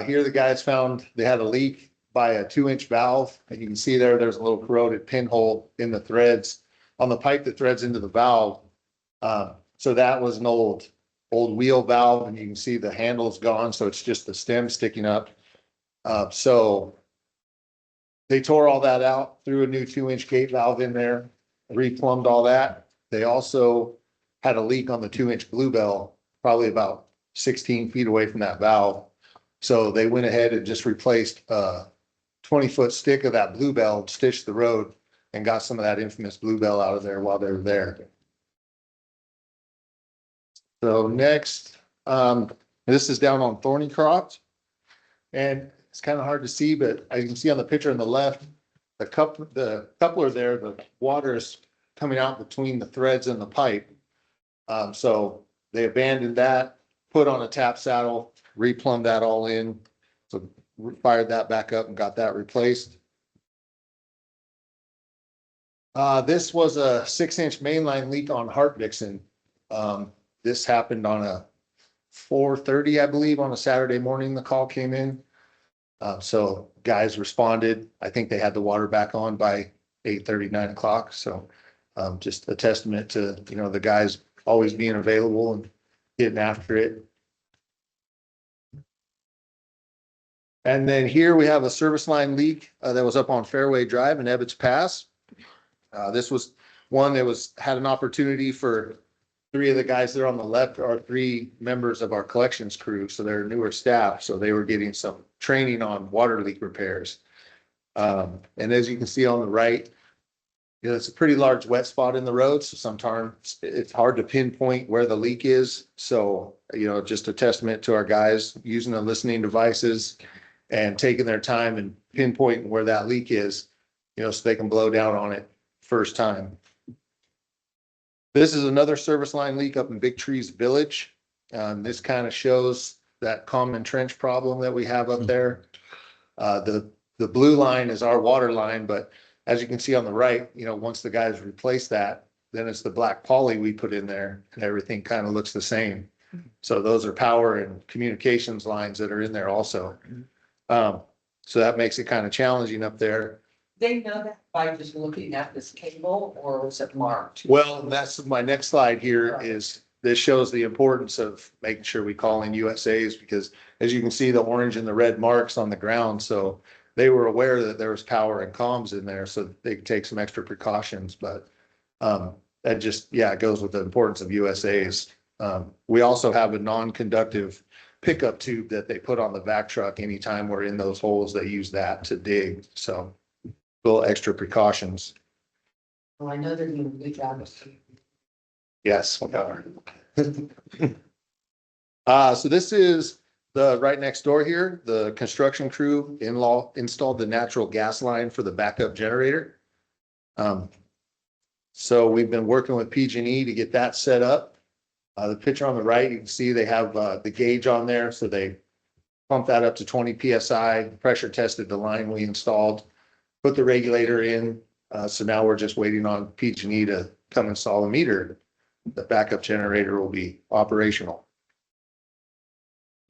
here the guys found they had a leak by a 2-inch valve. And you can see there's a little corroded pinhole in the threads on the pipe that threads into the valve. So that was an old wheel valve, and you can see the handle's gone. So it's just the stem sticking up. So they tore all that out, threw a new 2-inch gate valve in there, replumbed all that. They also had a leak on the 2-inch bluebell, probably about 16 feet away from that valve. So they went ahead and just replaced a 20-foot stick of that bluebell, stitched the road, and got some of that infamous bluebell out of there while they were there. So next, this is down on Thornycroft. And it's kind of hard to see, but as you can see on the picture on the left, the coupler there, the water is coming out between the threads and the pipe. So they abandoned that, put on a tap saddle, replumbed that all in. So fired that back up and got that replaced. This was a 6-inch mainline leak on Hart-Dixon. This happened on a 4:30, I believe, on a Saturday morning. The call came in. So guys responded. I think they had the water back on by 8:30, 9 o'clock. So just a testament to, the guys always being available and getting after it. And then here we have a service line leak that was up on Fairway Drive in Ebbets Pass. This was one that had an opportunity for 3 of the guys there on the left are 3 members of our collections crew. So they're newer staff. So they were getting some training on water leak repairs. And as you can see on the right, it's a pretty large wet spot in the road. So sometimes it's hard to pinpoint where the leak is. So, just a testament to our guys using the listening devices and taking their time and pinpointing where that leak is, so they can blow down on it first time. This is another service line leak up in Big Trees Village. This kind of shows that common trench problem that we have up there. The blue line is our water line, but as you can see on the right, once the guys replace that, then it's the black poly we put in there and everything kind of looks the same. So those are power and communications lines that are in there also. So that makes it kind of challenging up there. They know that by just looking at this cable, or was it marked? Well, that's my next slide here is this shows the importance of making sure we call in USAs, because as you can see, the orange and the red marks on the ground. So they were aware that there was power and comms in there, so they could take some extra precautions. But that just, it goes with the importance of USAs. We also have a non-conductive pickup tube that they put on the vac truck. Anytime we're in those holes, they use that to dig. So little extra precautions. Well, I know they're doing a good job. Yes, we are. So this is the right next door here. The construction crew installed the natural gas line for the backup generator. So we've been working with PG&E to get that set up. The picture on the right, you can see they have the gauge on there. So they pumped that up to 20 PSI, pressure tested the line we installed, put the regulator in. So now we're just waiting on PG&E to come install the meter. The backup generator will be operational.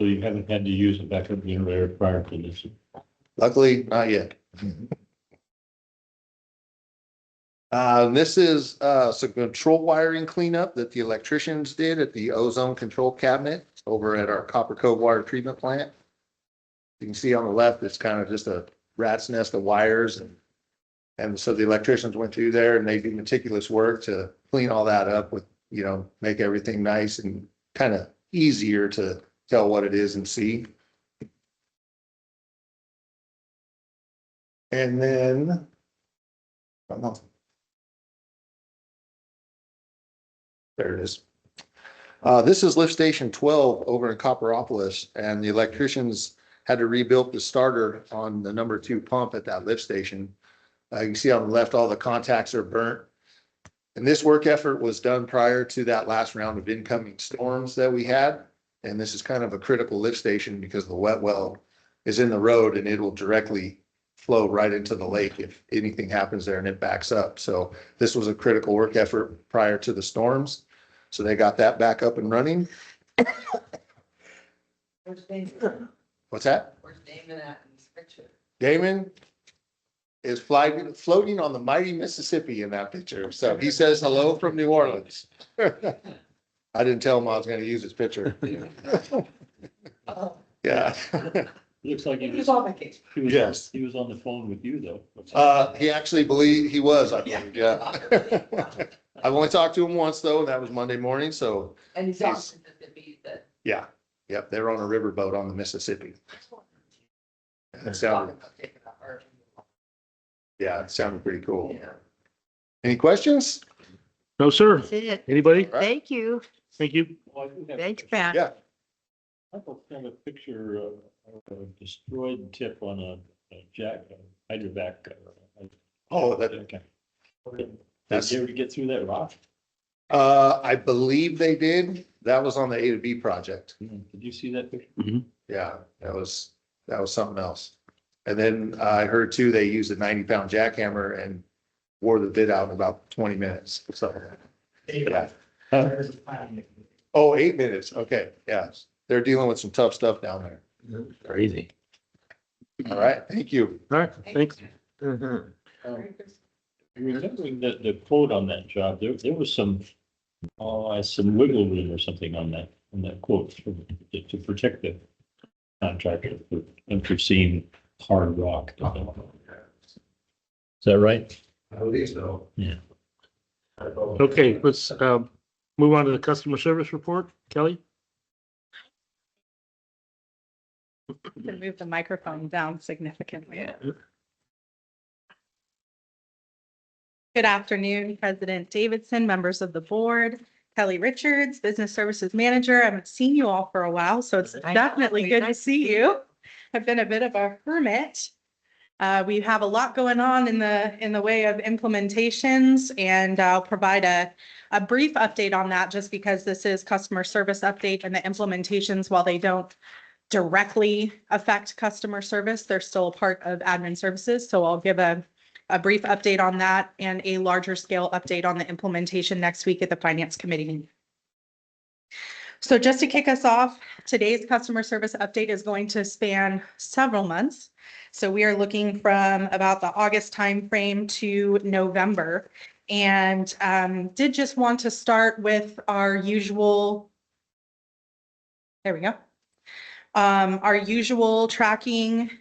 So you haven't had to use a backup generator prior to this? Luckily, not yet. This is some control wiring cleanup that the electricians did at the ozone control cabinet over at our Copper Cove water treatment plant. You can see on the left, it's kind of just a rat's nest of wires. And so the electricians went through there and they did meticulous work to clean all that up with, make everything nice and kind of easier to tell what it is and see. And then, there it is. This is lift station 12 over in Copperopolis, and the electricians had to rebuild the starter on the number 2 pump at that lift station. You can see on the left, all the contacts are burnt. And this work effort was done prior to that last round of incoming storms that we had. And this is kind of a critical lift station because the wet well is in the road and it will directly flow right into the lake if anything happens there and it backs up. So this was a critical work effort prior to the storms. So they got that back up and running. Where's Damon? What's that? Where's Damon at in this picture? Damon is floating on the mighty Mississippi in that picture. So he says hello from New Orleans. I didn't tell him I was going to use his picture. Yeah. Looks like He was on vacation. Yes. He was on the phone with you though. He actually believed he was, I believe, yeah. I've only talked to him once though, and that was Monday morning, so And he's on Mississippi that. yeah. Yep, they were on a riverboat on the Mississippi. It sounded, yeah, it sounded pretty cool. Yeah. Any questions? No, sir. That's it. Anybody? Thank you. Thank you. Thanks, Pat. Yeah. I have a picture of a destroyed tip on a hydrovac. Oh, that, Okay. That's- Did you ever get through that rock? I believe they did. That was on the A to B project. Did you see that picture? Yeah, that was something else. And then I heard too, they used a 90-pound jackhammer and wore the bit out in about 20 minutes. So, yeah. Oh, 8 minutes. Okay. Yeah. They're dealing with some tough stuff down there. Crazy. All right. Thank you. All right, thanks. Remembering the quote on that job, there was some wiggle room or something on that quote to protect the contractor for unforeseen hard rock. Is that right? I believe so. Yeah. Okay, let's move on to the customer service report. Kelly? You can move the microphone down significantly. Good afternoon, President Davidson, members of the board, Kelly Richards, Business Services Manager. I haven't seen you all for a while, so it's definitely good to see you. I've been a bit of a hermit. We have a lot going on in the way of implementations, and I'll provide a brief update on that just because this is customer service update, and the implementations, while they don't directly affect customer service, they're still a part of admin services. So I'll give a brief update on that and a larger scale update on the implementation next week at the Finance Committee meeting. So just to kick us off, today's customer service update is going to span several months. So we are looking from about the August timeframe to November, and did just want to start with our usual, there we go. Our usual tracking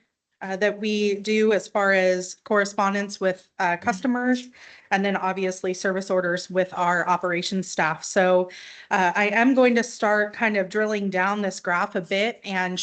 that we do as far as correspondence with customers, and then obviously service orders with our operations staff. So I am going to start kind of drilling down this graph a bit and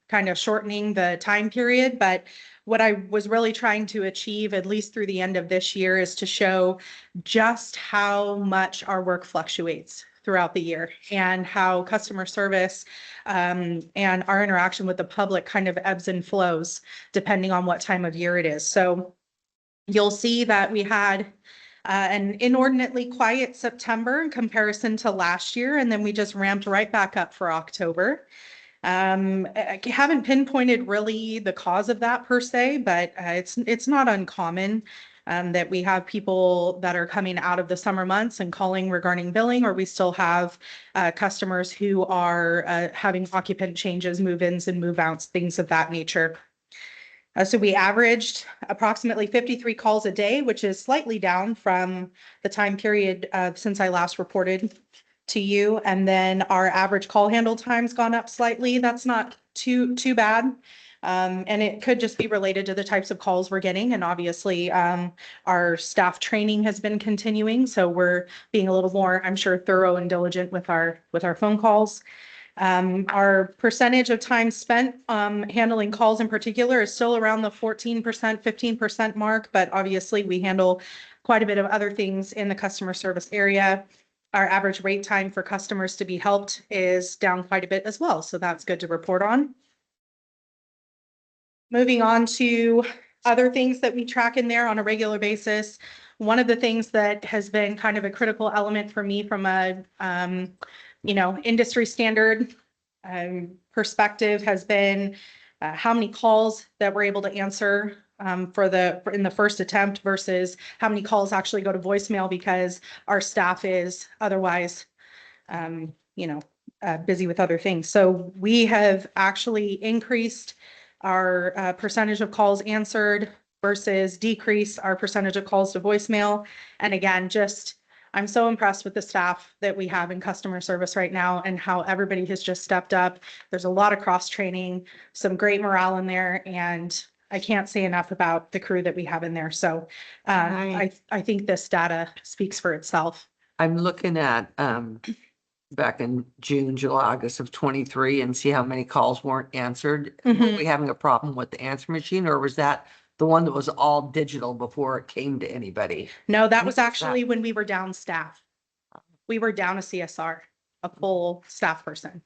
kind of shortening the time period. But what I was really trying to achieve, at least through the end of this year, is to show just how much our work fluctuates throughout the year, and how customer service and our interaction with the public kind of ebbs and flows depending on what time of year it is. So you'll see that we had an inordinately quiet September in comparison to last year, and then we just ramped right back up for October. I haven't pinpointed really the cause of that per se, but it's not uncommon that we have people that are coming out of the summer months and calling regarding billing, or we still have customers who are having occupant changes, move-ins and move-outs, things of that nature. So we averaged approximately 53 calls a day, which is slightly down from the time period since I last reported to you. And then our average call handle time's gone up slightly. That's not too bad. And it could just be related to the types of calls we're getting. And obviously, our staff training has been continuing. So we're being a little more, I'm sure, thorough and diligent with our phone calls. Our percentage of time spent handling calls in particular is still around the 14%, 15% mark, but obviously we handle quite a bit of other things in the customer service area. Our average wait time for customers to be helped is down quite a bit as well, so that's good to report on. Moving on to other things that we track in there on a regular basis. One of the things that has been kind of a critical element for me from a, industry standard perspective has been how many calls that we're able to answer in the first attempt versus how many calls actually go to voicemail because our staff is otherwise, busy with other things. So we have actually increased our percentage of calls answered versus decrease our percentage of calls to voicemail. And again, I'm so impressed with the staff that we have in customer service right now and how everybody has just stepped up. There's a lot of cross training, some great morale in there, and I can't say enough about the crew that we have in there. So I think this data speaks for itself. I'm looking at back in June, July, August of 23 and see how many calls weren't answered. Were we having a problem with the answer machine, or was that the one that was all digital before it came to anybody? No, that was actually when we were down staff. We were down a CSR, a full staff person.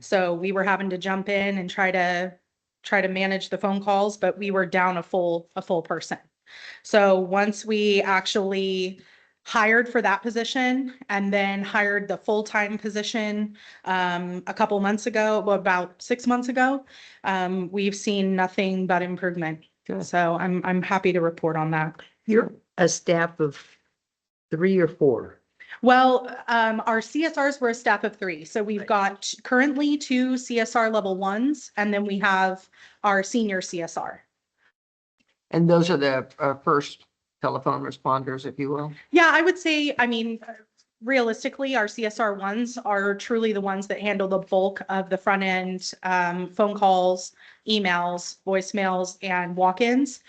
So we were having to jump in and try to manage the phone calls, but we were down a full person. So once we actually hired for that position and then hired the full-time position a couple months ago, well, about 6 months ago, we've seen nothing but improvement. Good. So I'm happy to report on that. You're a staff of 3 or 4. Well, our CSRs were a staff of 3. So we've got currently 2 CSR level 1s, and then we have our senior CSR. And those are the first telephone responders, if you will. Yeah, I would say, realistically, our CSR 1s are truly the ones that handle the bulk of the front end phone calls, emails, voicemails, and walk-ins.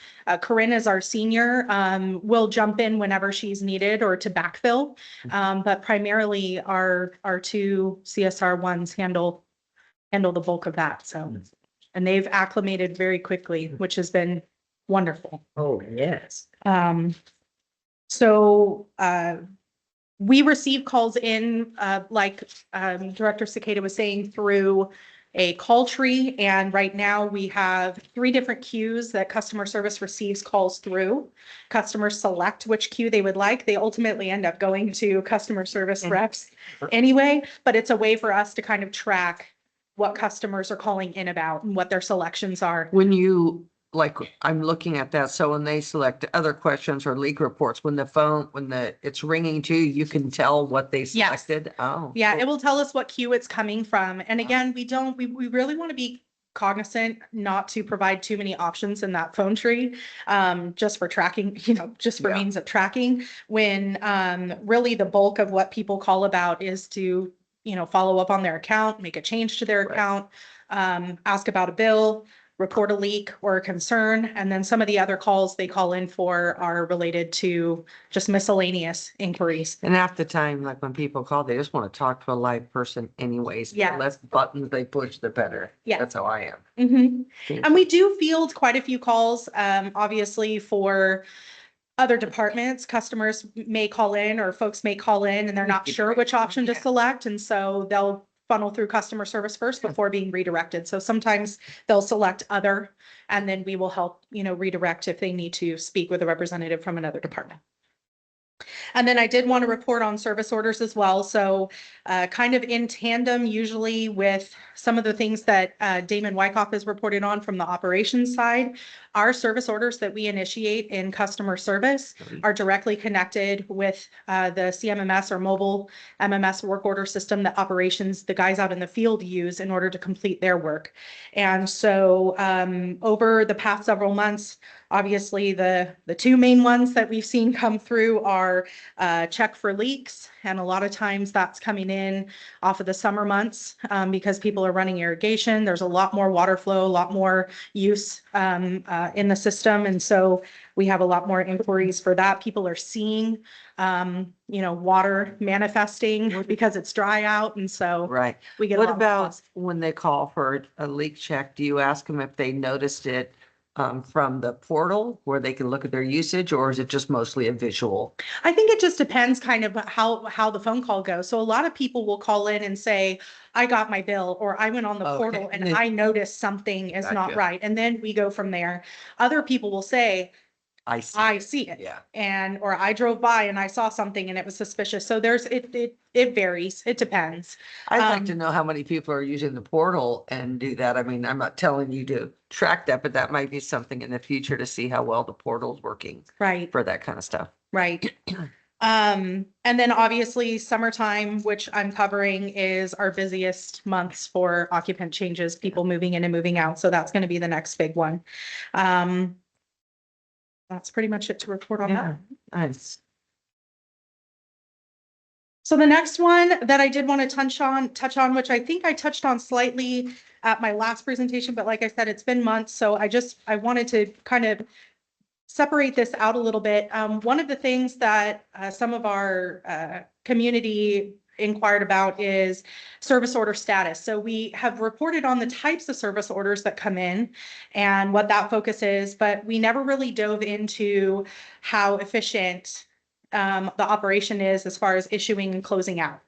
Corinne is our senior, will jump in whenever she's needed or to backfill. But primarily our 2 CSR 1s handle the bulk of that. So, and they've acclimated very quickly, which has been wonderful. Oh, yes. We receive calls in, like Director Cicada was saying, through a call tree. And right now we have 3 different queues that customer service receives calls through. Customers select which queue they would like. They ultimately end up going to customer service reps anyway, but it's a way for us to kind of track what customers are calling in about and what their selections are. When I'm looking at that, so when they select other questions or leak reports, it's ringing too, you can tell what they selected. Oh, yeah, it will tell us what queue it's coming from. And again, we really want to be cognizant not to provide too many options in that phone tree, just for tracking, just for means of tracking, when really the bulk of what people call about is to, follow up on their account, make a change to their account, ask about a bill, report a leak or a concern. And then some of the other calls they call in for are related to just miscellaneous inquiries. and half the time, like when people call, they just want to talk to a live person anyways. Yeah. The less buttons they push, the better. Yeah. That's how I am. Mm-hmm. And we do field quite a few calls, obviously for other departments. Customers may call in or folks may call in and they're not sure which option to select. And so they'll funnel through customer service first before being redirected. So sometimes they'll select other, and then we will help, redirect if they need to speak with a representative from another department. And then I did want to report on service orders as well. So kind of in tandem, usually with some of the things that Damon Wyckoff has reported on from the operations side, our service orders that we initiate in customer service are directly connected with the CMMS or mobile MMS work order system that operations, the guys out in the field use in order to complete their work. And so over the past several months, obviously the 2 main ones that we've seen come through are check for leaks. And a lot of times that's coming in off of the summer months because people are running irrigation. There's a lot more water flow, a lot more use in the system. And so we have a lot more inquiries for that. People are seeing, water manifesting because it's dry out. And so Right. we get What about when they call for a leak check? Do you ask them if they noticed it from the portal where they can look at their usage, or is it just mostly a visual? I think it just depends kind of how the phone call goes. So a lot of people will call in and say, I got my bill, or I went on the Okay. portal and I noticed something is not Gotcha. right. And then we go from there. Other people will say, I see. I see it. Yeah. Or I drove by and I saw something and it was suspicious. So it varies. It depends. I'd like to know how many people are using the portal and do that. I mean, I'm not telling you to track that, but that might be something in the future to see how well the portal's working Right, for that kind of stuff. right. And then obviously summertime, which I'm covering, is our busiest months for occupant changes, people moving in and moving out. So that's going to be the next big one. That's pretty much it to report on that. Nice. So the next one that I did want to touch on, which I think I touched on slightly at my last presentation, but like I said, it's been months. So I wanted to kind of separate this out a little bit. One of the things that some of our community inquired about is service order status. So we have reported on the types of service orders that come in and what that focus is, but we never really dove into how efficient the operation is as far as issuing and closing out.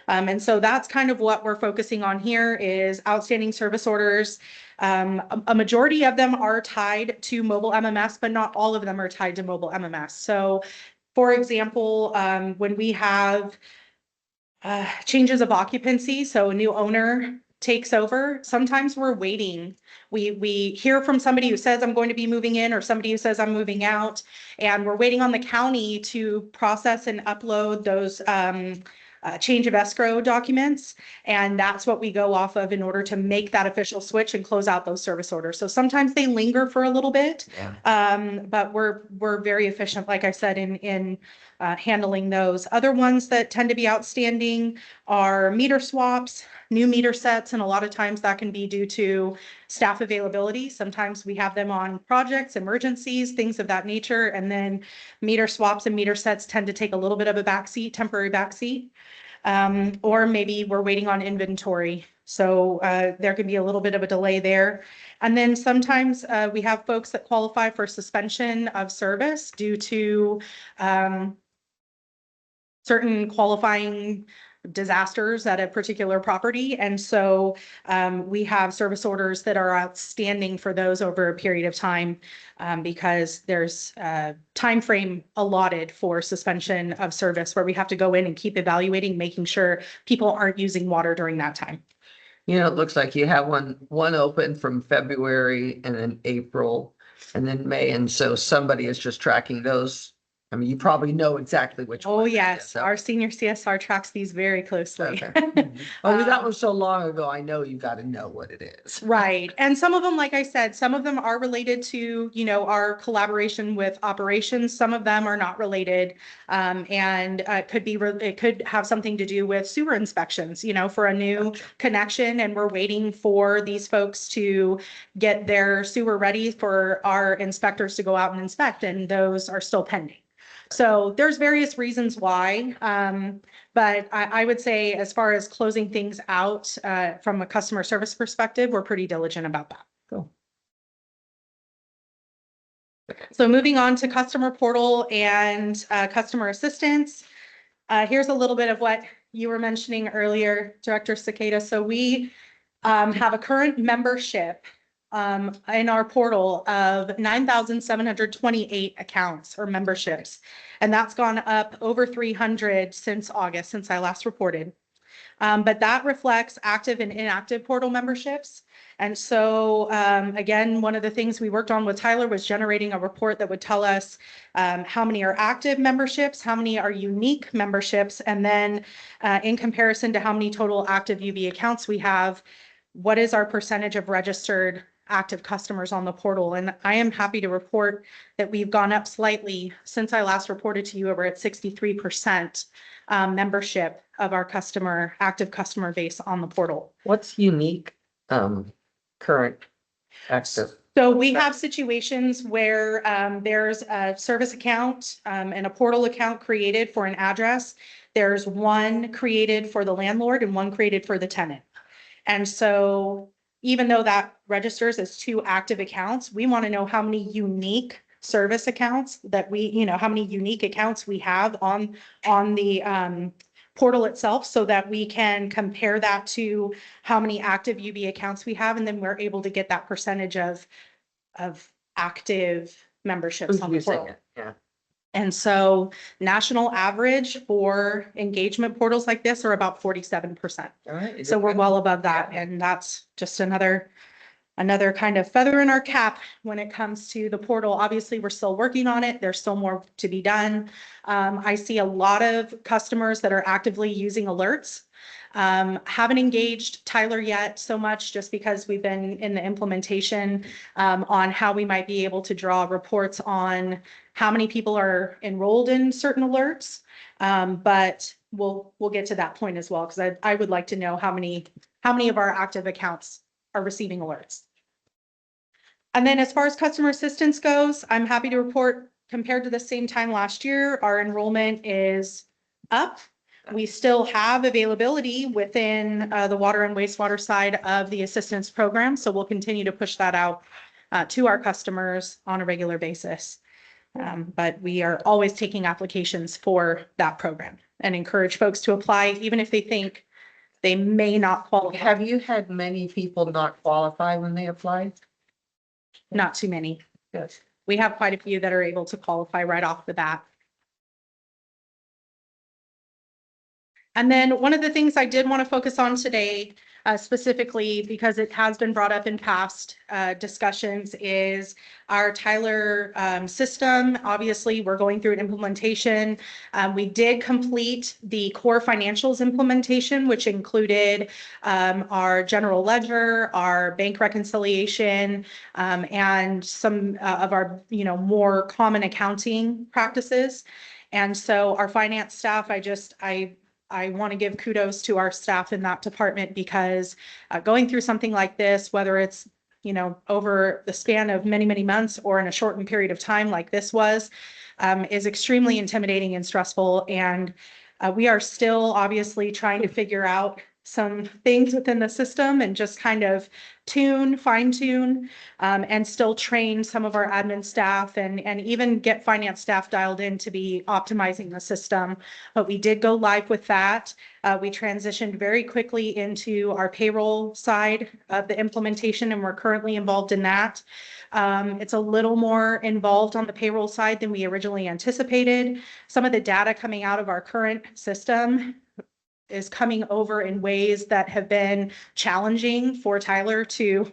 And so that's kind of what we're focusing on here is outstanding service orders. A majority of them are tied to mobile MMS, but not all of them are tied to mobile MMS. So for example, when we have changes of occupancy, so a new owner takes over, sometimes we're waiting. We hear from somebody who says I'm going to be moving in or somebody who says I'm moving out, and we're waiting on the county to process and upload those change of escrow documents. And that's what we go off of in order to make that official switch and close out those service orders. So sometimes they linger for a little bit, but we're very efficient, like I said, in handling those. Other ones that tend to be outstanding are meter swaps, new meter sets, and a lot of times that can be due to staff availability. Sometimes we have them on projects, emergencies, things of that nature, and then meter swaps and meter sets tend to take a little bit of a backseat, temporary backseat. Or maybe we're waiting on inventory. So there could be a little bit of a delay there. And then sometimes we have folks that qualify for suspension of service due to certain qualifying disasters at a particular property. And so we have service orders that are outstanding for those over a period of time because there's a time frame allotted for suspension of service where we have to go in and keep evaluating, making sure people aren't using water during that time. You know, it looks like you have one open from February and then April and then May. And so somebody is just tracking those. I mean, you probably know exactly which one. Oh, yes. Our senior CSR tracks these very closely. Okay. Oh, that was so long ago. I know you got to know what it is. Right. And some of them, like I said, some of them are related to, our collaboration with operations. Some of them are not related. And it could have something to do with sewer inspections, for a new connection. And we're waiting for these folks to get their sewer ready for our inspectors to go out and inspect. And those are still pending. So there's various reasons why, but I would say as far as closing things out from a customer service perspective, we're pretty diligent about that. Cool. So moving on to customer portal and customer assistance. Here's a little bit of what you were mentioning earlier, Director Cicada. So we have a current membership in our portal of 9,728 accounts or memberships. And that's gone up over 300 since August, since I last reported. But that reflects active and inactive portal memberships. And so, again, one of the things we worked on with Tyler was generating a report that would tell us how many are active memberships, how many are unique memberships, and then in comparison to how many total active UB accounts we have, what is our percentage of registered active customers on the portal? And I am happy to report that we've gone up slightly since I last reported to you. We're at 63% membership of our active customer base on the portal. What's unique current active? So we have situations where there's a service account and a portal account created for an address. There's one created for the landlord and one created for the tenant. And so even though that registers as 2 active accounts, we want to know how many unique service accounts that how many unique accounts we have on the portal itself, so that we can compare that to how many active UB accounts we have, and then we're able to get that percentage of active memberships on the Using portal. it, yeah. And so national average for engagement portals like this are about 47%. All right. So we're well above that, and that's just another kind of feather in our cap when it comes to the portal. Obviously, we're still working on it. There's still more to be done. I see a lot of customers that are actively using alerts. Haven't engaged Tyler yet so much, just because we've been in the implementation on how we might be able to draw reports on how many people are enrolled in certain alerts. But we'll get to that point as well, because I would like to know how many of our active accounts are receiving alerts. And then as far as customer assistance goes, I'm happy to report, compared to the same time last year, our enrollment is up. We still have availability within the water and wastewater side of the assistance program, so we'll continue to push that out to our customers on a regular basis. But we are always taking applications for that program and encourage folks to apply, even if they think they may not qualify. Have you had many people not qualify when they applied? Not too many. Yes. We have quite a few that are able to qualify right off the bat. And then one of the things I did want to focus on today, specifically because it has been brought up in past discussions, is our Tyler system. Obviously, we're going through an implementation. We did complete the core financials implementation, which included our general ledger, our bank reconciliation, and some of our more common accounting practices. And so our finance staff, I want to give kudos to our staff in that department, because going through something like this, whether it's, over the span of many, many months or in a shortened period of time like this was, is extremely intimidating and stressful. And we are still obviously trying to figure out some things within the system and just kind of fine tune, and still train some of our admin staff and even get finance staff dialed in to be optimizing the system. But we did go live with that. We transitioned very quickly into our payroll side of the implementation, and we're currently involved in that. It's a little more involved on the payroll side than we originally anticipated. Some of the data coming out of our current system is coming over in ways that have been challenging for Tyler to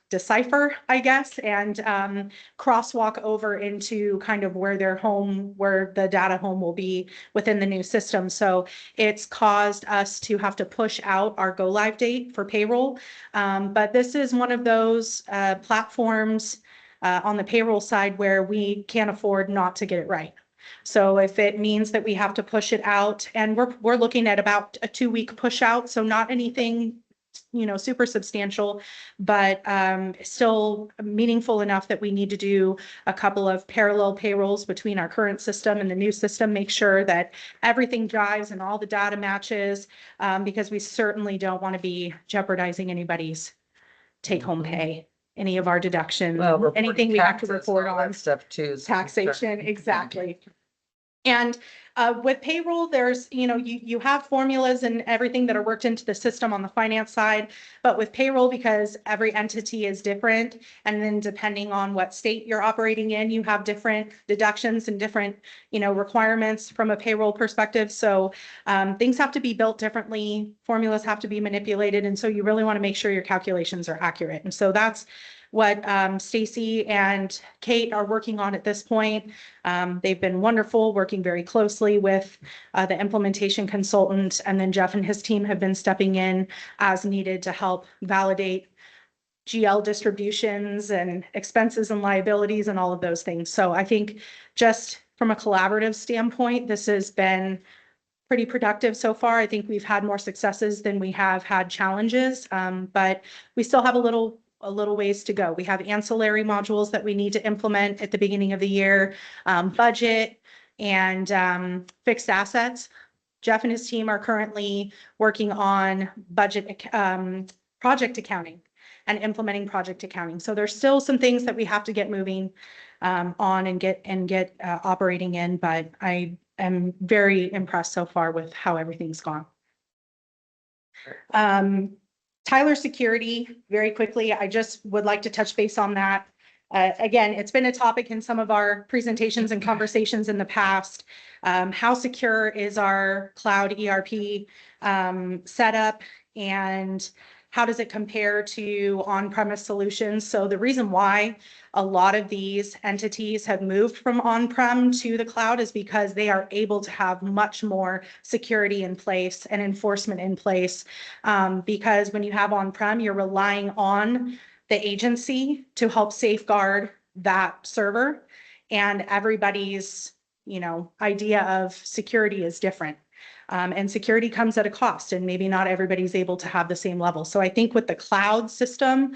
decipher, I guess, and crosswalk over into kind of where the data home will be within the new system. So it's caused us to have to push out our go live date for payroll. But this is one of those platforms on the payroll side where we can't afford not to get it right. So if it means that we have to push it out, and we're looking at about a 2-week push out, so not anything, super substantial, but still meaningful enough that we need to do a couple of parallel payrolls between our current system and the new system, make sure that everything jives and all the data matches, because we certainly don't want to be jeopardizing anybody's take-home pay, any of our deductions, anything we have to report on. Stuff too. Taxation, exactly. And with payroll, there's, you have formulas and everything that are worked into the system on the finance side, but with payroll, because every entity is different, and then depending on what state you're operating in, you have different deductions and different, requirements from a payroll perspective. So things have to be built differently, formulas have to be manipulated, and so you really want to make sure your calculations are accurate. And so that's what Stacy and Kate are working on at this point. They've been wonderful, working very closely with the implementation consultant, and then Jeff and his team have been stepping in as needed to help validate GL distributions and expenses and liabilities and all of those things. So I think just from a collaborative standpoint, this has been pretty productive so far. I think we've had more successes than we have had challenges, but we still have a little ways to go. We have ancillary modules that we need to implement at the beginning of the year, budget and fixed assets. Jeff and his team are currently working on budget project accounting and implementing project accounting. So there's still some things that we have to get moving on and get operating in, but I am very impressed so far with how everything's gone. Tyler Security, very quickly, I just would like to touch base on that. Again, it's been a topic in some of our presentations and conversations in the past. How secure is our cloud ERP setup, and how does it compare to on-premise solutions? So the reason why a lot of these entities have moved from on-prem to the cloud is because they are able to have much more security in place and enforcement in place. Because when you have on-prem, you're relying on the agency to help safeguard that server, and everybody's, idea of security is different. And security comes at a cost, and maybe not everybody's able to have the same level. So I think with the cloud system,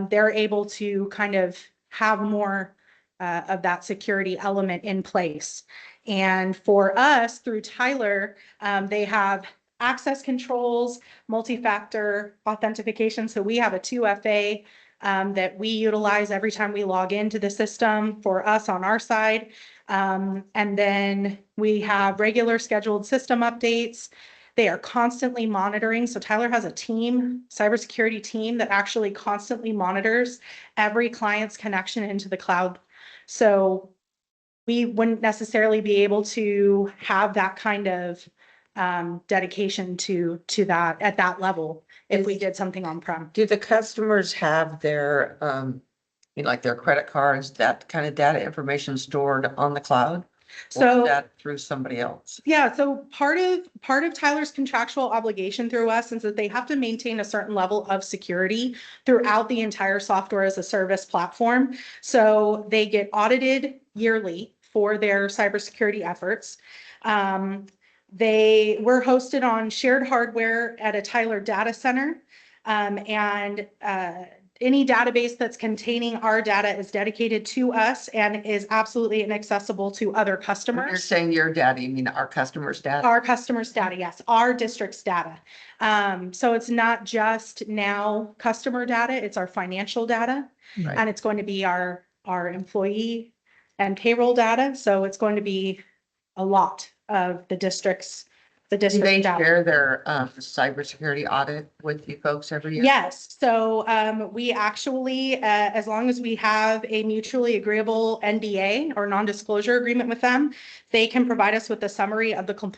they're able to kind of have more of that security element in place. And for us, through Tyler, they have access controls, multi-factor authentication. So we have a 2FA that we utilize every time we log into the system for us on our side. And then we have regular scheduled system updates. They are constantly monitoring. So Tyler has a team, cybersecurity team, that actually constantly monitors every client's connection into the cloud. So we wouldn't necessarily be able to have that kind of dedication to that at that level if we did something on-prem. Do the customers have their, like their credit cards, that kind of data information stored on the cloud? Or So is that through somebody else? yeah, so part of Tyler's contractual obligation through us is that they have to maintain a certain level of security throughout the entire software as a service platform. So they get audited yearly for their cybersecurity efforts. They were hosted on shared hardware at a Tyler data center. And any database that's containing our data is dedicated to us and is absolutely inaccessible to other When you're customers. saying your data, you mean our customers' data? Our customers' data, yes, our district's data. So it's not just now customer data, it's our financial data. Right. And it's going to be our employee and payroll data. So it's going to be a lot of the district's Do they data. share their cybersecurity audit with you folks every year? Yes, so we actually, as long as we have a mutually agreeable NDA or non-disclosure agreement with them, they can provide us with a summary of the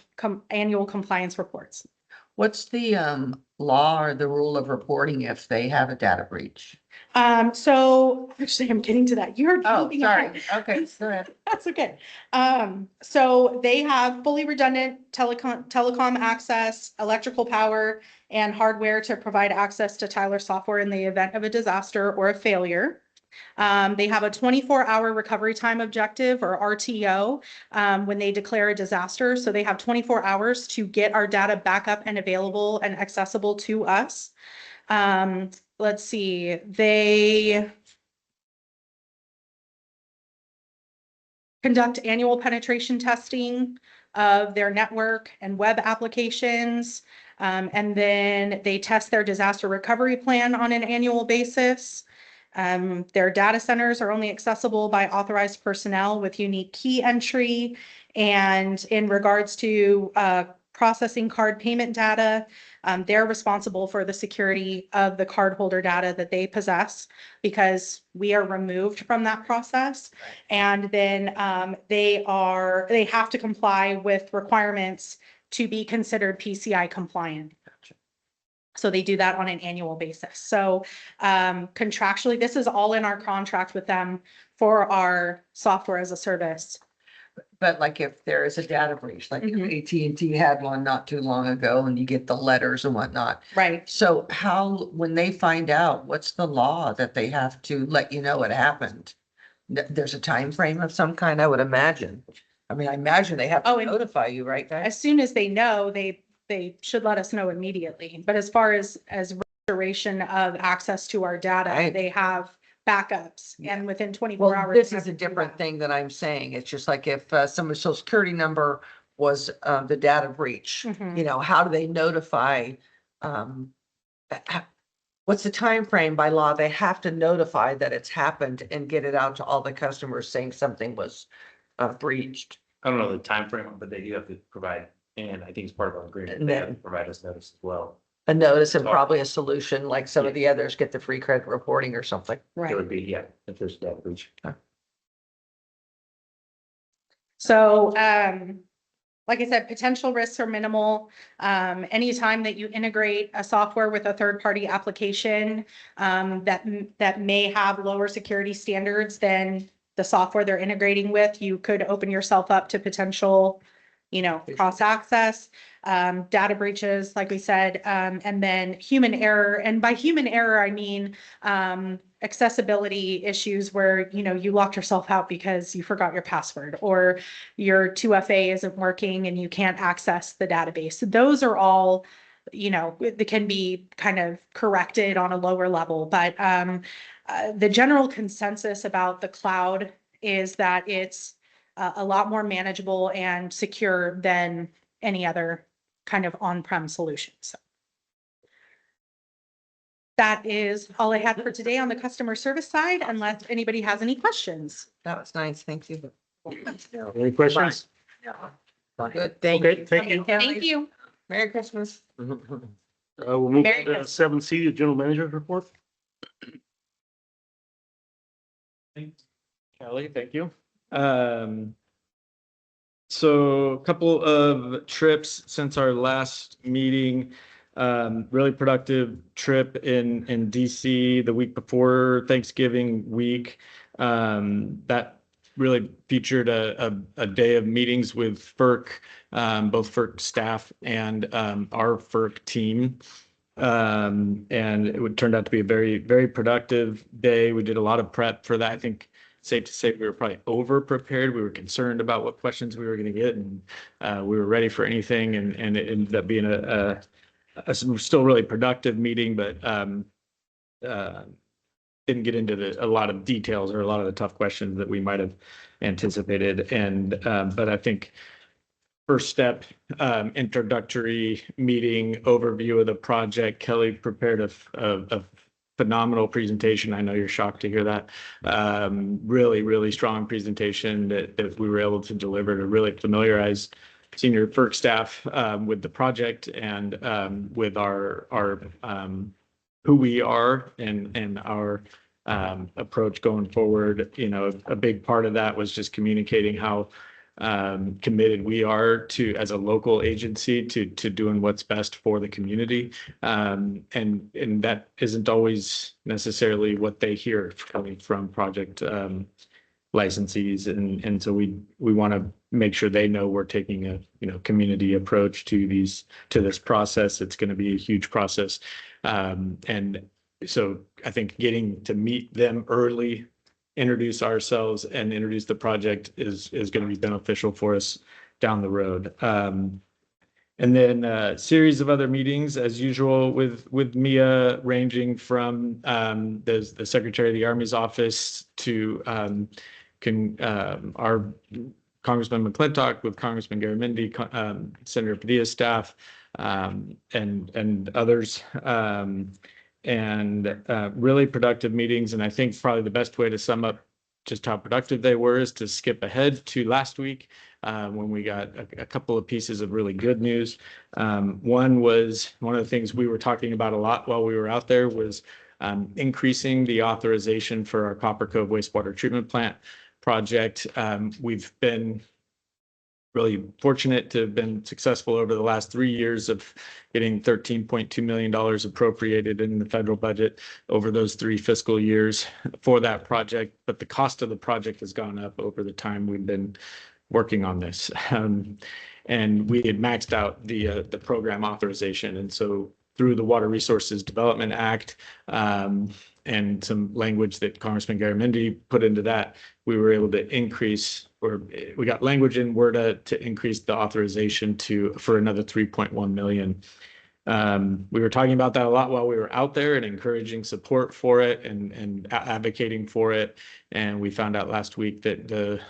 annual compliance reports. What's the law or the rule of reporting if they have a data breach? So actually, I'm getting to that. You're Oh, jumping sorry. ahead. Okay, go ahead. That's okay. So they have fully redundant telecom access, electrical power, and hardware to provide access to Tyler software in the event of a disaster or a failure. They have a 24-hour recovery time objective, or RTO, when they declare a disaster. So they have 24 hours to get our data back up and available and accessible to us. Let's see, they conduct annual penetration testing of their network and web applications. And then they test their disaster recovery plan on an annual basis. Their data centers are only accessible by authorized personnel with unique key entry. And in regards to processing card payment data, they're responsible for the security of the cardholder data that they possess, because we are removed from that process. And then they have to comply with requirements to be considered PCI compliant. So they do that on an annual basis. So contractually, this is all in our contract with them for our software as a service. But like if there is a data breach, like Mhm. AT&T had one not too long ago, and you get the letters and whatnot. Right. So when they find out, what's the law that they have to let you know it happened? There's a time frame of some kind, I would imagine. I mean, I imagine they have Oh, to and- notify you, right, guys? As soon as they know, they should let us know immediately. But as far as restoration of access to our data, Right. they have backups, and within 24 Well, hours. this they is a have to do different that. thing that I'm saying. It's just like if someone's social security number was the data breach, Mhm. you know, how do they notify? what's the time frame by law? They have to notify that it's happened and get it out to all the customers saying something was breached. I don't know the time frame, but they do have to provide, and I think it's part of our agreement, And they have to then- provide us notice as well. A notice and Talk. probably a solution, like some of the others get the free credit reporting or something. It Right. would be, yeah, if there's that breach. So, like I said, potential risks are minimal. Anytime that you integrate a software with a third-party application, that may have lower security standards than the software they're integrating with, you could open yourself up to potential, cross access, data breaches, like we said, and then human error. And by human error, I mean, accessibility issues where, you locked yourself out because you forgot your password, or your 2FA isn't working and you can't access the database. Those are all, they can be kind of corrected on a lower level, but the general consensus about the cloud is that it's a lot more manageable and secure than any other kind of on-prem solution. So that is all I had for today on the customer service side, unless anybody has any questions. That was nice. Thank you. Any questions? Good. Thank Okay, you. thank you. Thank you. Merry Christmas. We'll move Merry to Christmas. 7C, the general manager's report. Kelly, thank you. So a couple of trips since our last meeting. Really productive trip in DC the week before Thanksgiving week. That really featured a day of meetings with FERC, both FERC staff and our FERC team. And it turned out to be a very, very productive day. We did a lot of prep for that. I think safe to say we were probably over prepared. We were concerned about what questions we were going to get, and we were ready for anything. And it ended up being a still really productive meeting, but didn't get into a lot of details or a lot of the tough questions that we might have anticipated. And but I think first step, introductory meeting, overview of the project. Kelly prepared a phenomenal presentation. I know you're shocked to hear that. Really, really strong presentation that we were able to deliver to really familiarize senior FERC staff with the project and with our who we are and our approach going forward. A big part of that was just communicating how committed we are to, as a local agency, to doing what's best for the community. And that isn't always necessarily what they hear coming from project licensees. And so we want to make sure they know we're taking a community approach to this process. It's going to be a huge process. And so I think getting to meet them early, introduce ourselves and introduce the project is going to be beneficial for us down the road. And then a series of other meetings as usual with Mia, ranging from the Secretary of the Army's office to our Congressman McClintock with Congressman Garamendi, Senator Padilla's staff, and others. And really productive meetings. And I think probably the best way to sum up just how productive they were is to skip ahead to last week when we got a couple of pieces of really good news. One was one of the things we were talking about a lot while we were out there was increasing the authorization for our Copper Cove wastewater treatment plant project. We've been really fortunate to have been successful over the last 3 years of getting $13.2 million appropriated in the federal budget over those 3 fiscal years for that project. But the cost of the project has gone up over the time we've been working on this. And we had maxed out the program authorization. And so through the Water Resources Development Act and some language that Congressman Garamendi put into that, we were able to increase, or we got language in WRDA to increase the authorization for another 3.1 million. We were talking about that a lot while we were out there and encouraging support for it and advocating for it. And we found out last week that the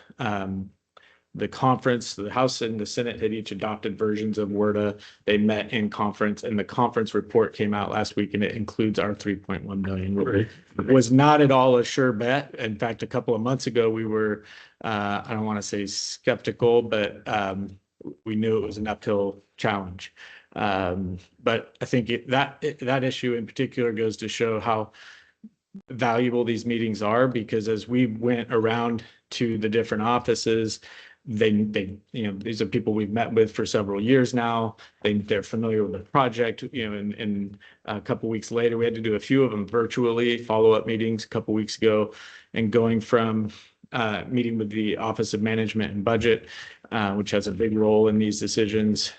the conference, the House and the Senate had each adopted versions of WRDA. They met in conference, and the conference report came out last week, and it includes our 3.1 million. It was not at all a sure bet. In fact, a couple of months ago, we were, I don't want to say skeptical, but we knew it was an uphill challenge. But I think that issue in particular goes to show how valuable these meetings are, because as we went around to the different offices, they these are people we've met with for several years now. They're familiar with the project, and a couple weeks later, we had to do a few of them virtually, follow-up meetings a couple weeks ago, and going from meeting with the Office of Management and Budget, which has a big role in these decisions.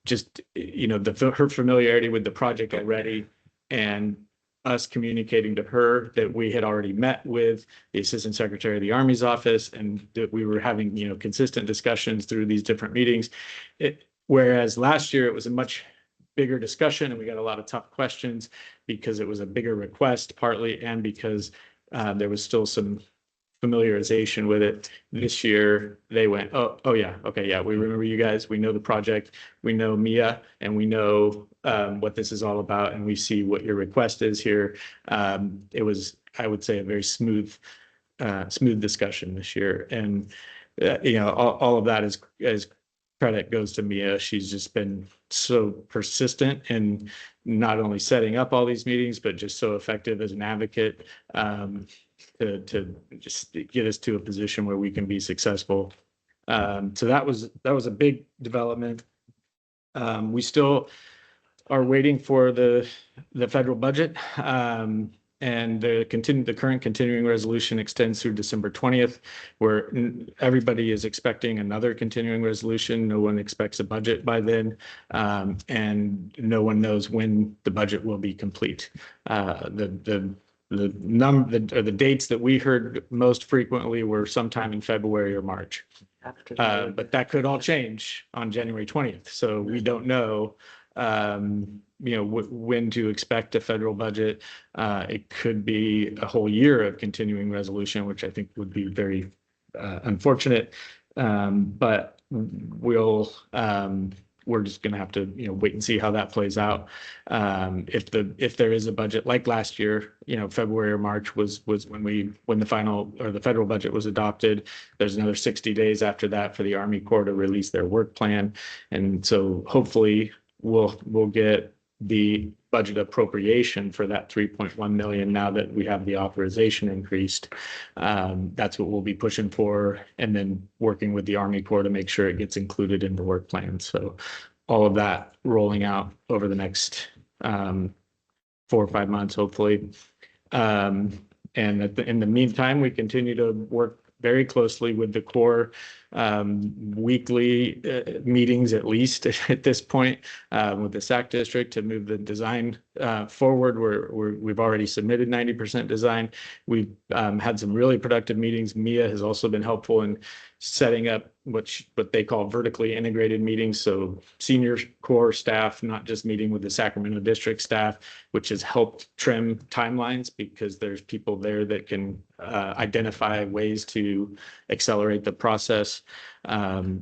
Just, her familiarity with the project already, and us communicating to her that we had already met with the Assistant Secretary of the Army's office, and that we were having, consistent discussions through these different meetings. Whereas last year it was a much bigger discussion, and we got a lot of tough questions because it was a bigger request partly, and because there was still some familiarization with it. This year they went, oh yeah, okay, yeah, we remember you guys, we know the project, we know Mia, and we know what this is all about, and we see what your request is here. It was, I would say, a very smooth discussion this year, and all of that is credit goes to Mia. She's just been so persistent in not only setting up all these meetings, but just so effective as an advocate to just get us to a position where we can be successful. So that was a big development. We still are waiting for the federal budget, and the current continuing resolution extends through December 20th, where everybody is expecting another continuing resolution. No one expects a budget by then, and no one knows when the budget will be complete. The dates that we heard most frequently were sometime in February or March. But that could all change on January 20th. So we don't know, when to expect a federal budget. It could be a whole year of continuing resolution, which I think would be very unfortunate. But we're just going to have to, wait and see how that plays out. If there is a budget like last year, February or March was when the federal budget was adopted. There's another 60 days after that for the Army Corps to release their work plan, and so hopefully we'll get the budget appropriation for that 3.1 million now that we have the authorization increased. That's what we'll be pushing for, and then working with the Army Corps to make sure it gets included in the work plan. So all of that rolling out over the next 4 or 5 months, hopefully. And in the meantime, we continue to work very closely with the Corps, weekly meetings at least at this point, with the SAC district to move the design forward. We've already submitted 90% design. We've had some really productive meetings. Mia has also been helpful in setting up what they call vertically integrated meetings. So senior Corps staff, not just meeting with the Sacramento district staff, which has helped trim timelines because there's people there that can identify ways to accelerate the process.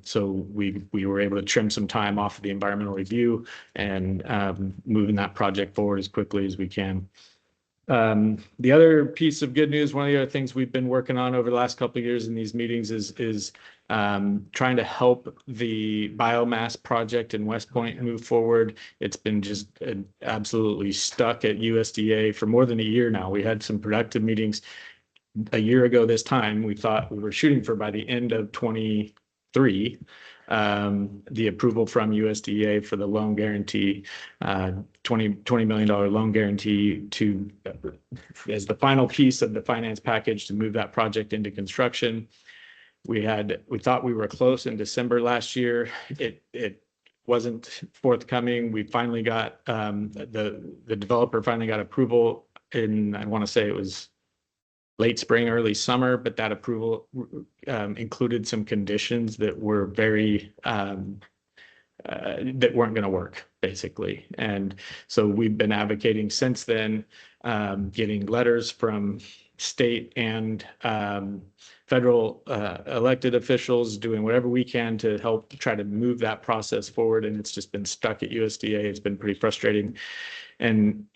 So we were able to trim some time off of the environmental review and moving that project forward as quickly as we can. The other piece of good news, one of the other things we've been working on over the last couple of years in these meetings is trying to help the biomass project in West Point move forward. It's been just absolutely stuck at USDA for more than a year now. We had some productive meetings a year ago this time. We thought we were shooting for by the end of 23, the approval from USDA for the loan guarantee, $20 million loan guarantee as the final piece of the finance package to move that project into construction. We thought we were close in December last year. It wasn't forthcoming. We finally got, the developer finally got approval in, I want to say it was late spring, early summer, but that approval included some conditions that were very, that weren't going to work, basically. And so we've been advocating since then, getting letters from state and federal elected officials doing whatever we can to help try to move that process forward. And it's just been stuck at USDA. It's been pretty frustrating. And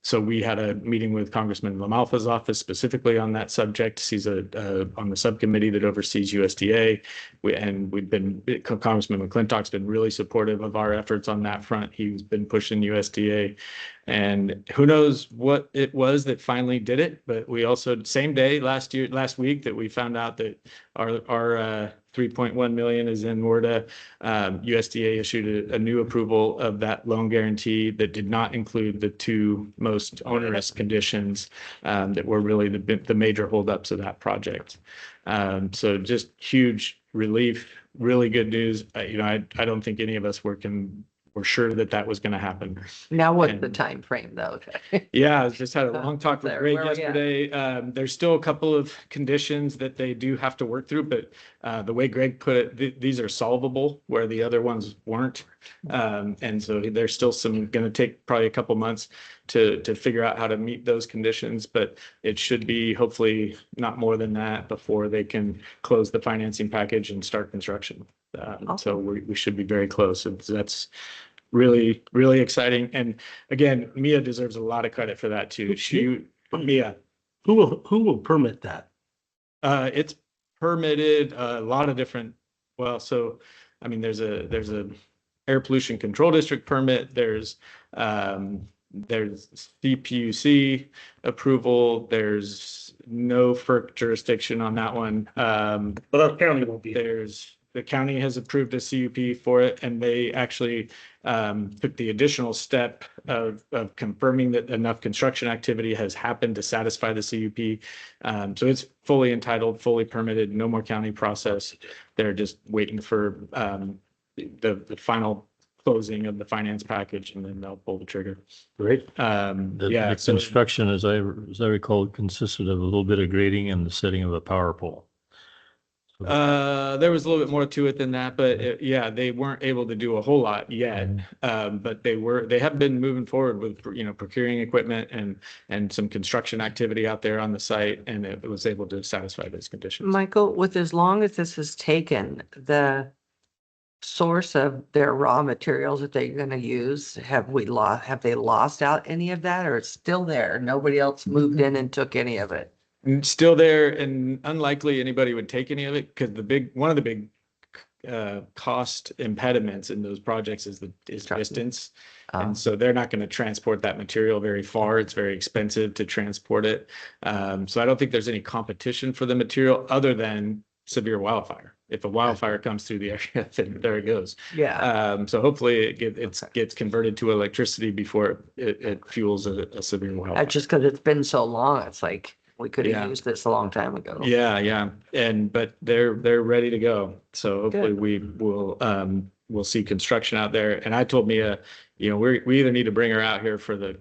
so we had a meeting with Congressman LaMalfa's office specifically on that subject. He's on the subcommittee that oversees USDA. Congressman McClintock's been really supportive of our efforts on that front. He's been pushing USDA. And who knows what it was that finally did it, but we also, same day last week that we found out that our 3.1 million is in WRDA, USDA issued a new approval of that loan guarantee that did not include the two most onerous conditions that were really the major holdups of that project. So just huge relief, really good news. I don't think any of us were sure that was going to happen. Now what's the And- time frame though? Yeah, I just had a long talk with There, Greg where we at? yesterday. There's still a couple of conditions that they do have to work through, but the way Greg put it, these are solvable where the other ones weren't. And so there's still going to take probably a couple months to figure out how to meet those conditions, but it should be hopefully not more than that before they can close the financing package and start construction. So we should be very close. And that's really, really exciting. And again, Mia deserves a lot of credit for that too. Mia, Who will permit that? it's permitted a lot of different, so, I mean, there's a air pollution control district permit. There's CPUC approval. There's no FERC jurisdiction on that one. But our county won't be. The county has approved a CUP for it, and they actually took the additional step of confirming that enough construction activity has happened to satisfy the CUP. So it's fully entitled, fully permitted, no more county process. They're just waiting for the final closing of the finance package, and then they'll pull the trigger. Great. The construction, as I recall, consisted of a little bit of grading and the setting of a power pole. There was a little bit more to it than that, but they weren't able to do a whole lot yet. But they have been moving forward with, procuring equipment and some construction activity out there on the site, and it was able to satisfy those conditions. Michael, with as long as this has taken, the source of their raw materials that they're going to use, have they lost out any of that, or it's still there? Nobody else moved in and took any of it? It's still there, and unlikely anybody would take any of it, because one of the big cost impediments in those projects is distance. And so they're not going to transport that material very far. It's very expensive to transport it. So I don't think there's any competition for the material other than severe wildfire. If a wildfire comes through the area, then there it goes. Yeah. So hopefully it gets converted to electricity before it fuels a severe wildfire. That's just because it's been so long. It's like, we could have used this a long time ago. Yeah. But they're ready to go. So hopefully we'll see construction out there. And I told Mia, we either need to bring her out here for the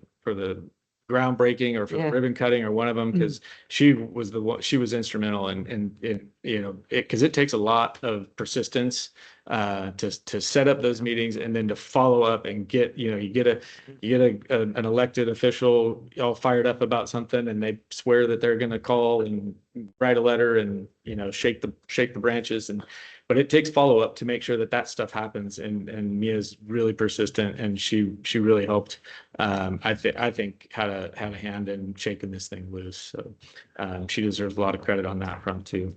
groundbreaking or for the ribbon cutting, or one of them, because she was instrumental in because it takes a lot of persistence to set up those meetings, and then to follow up and get an elected official all fired up about something, and they swear that they're going to call and write a letter and shake the branches, but it takes follow up to make sure that stuff happens. And Mia's really persistent, and she really helped. I think had a hand in shaking this thing loose. So she deserves a lot of credit on that front too.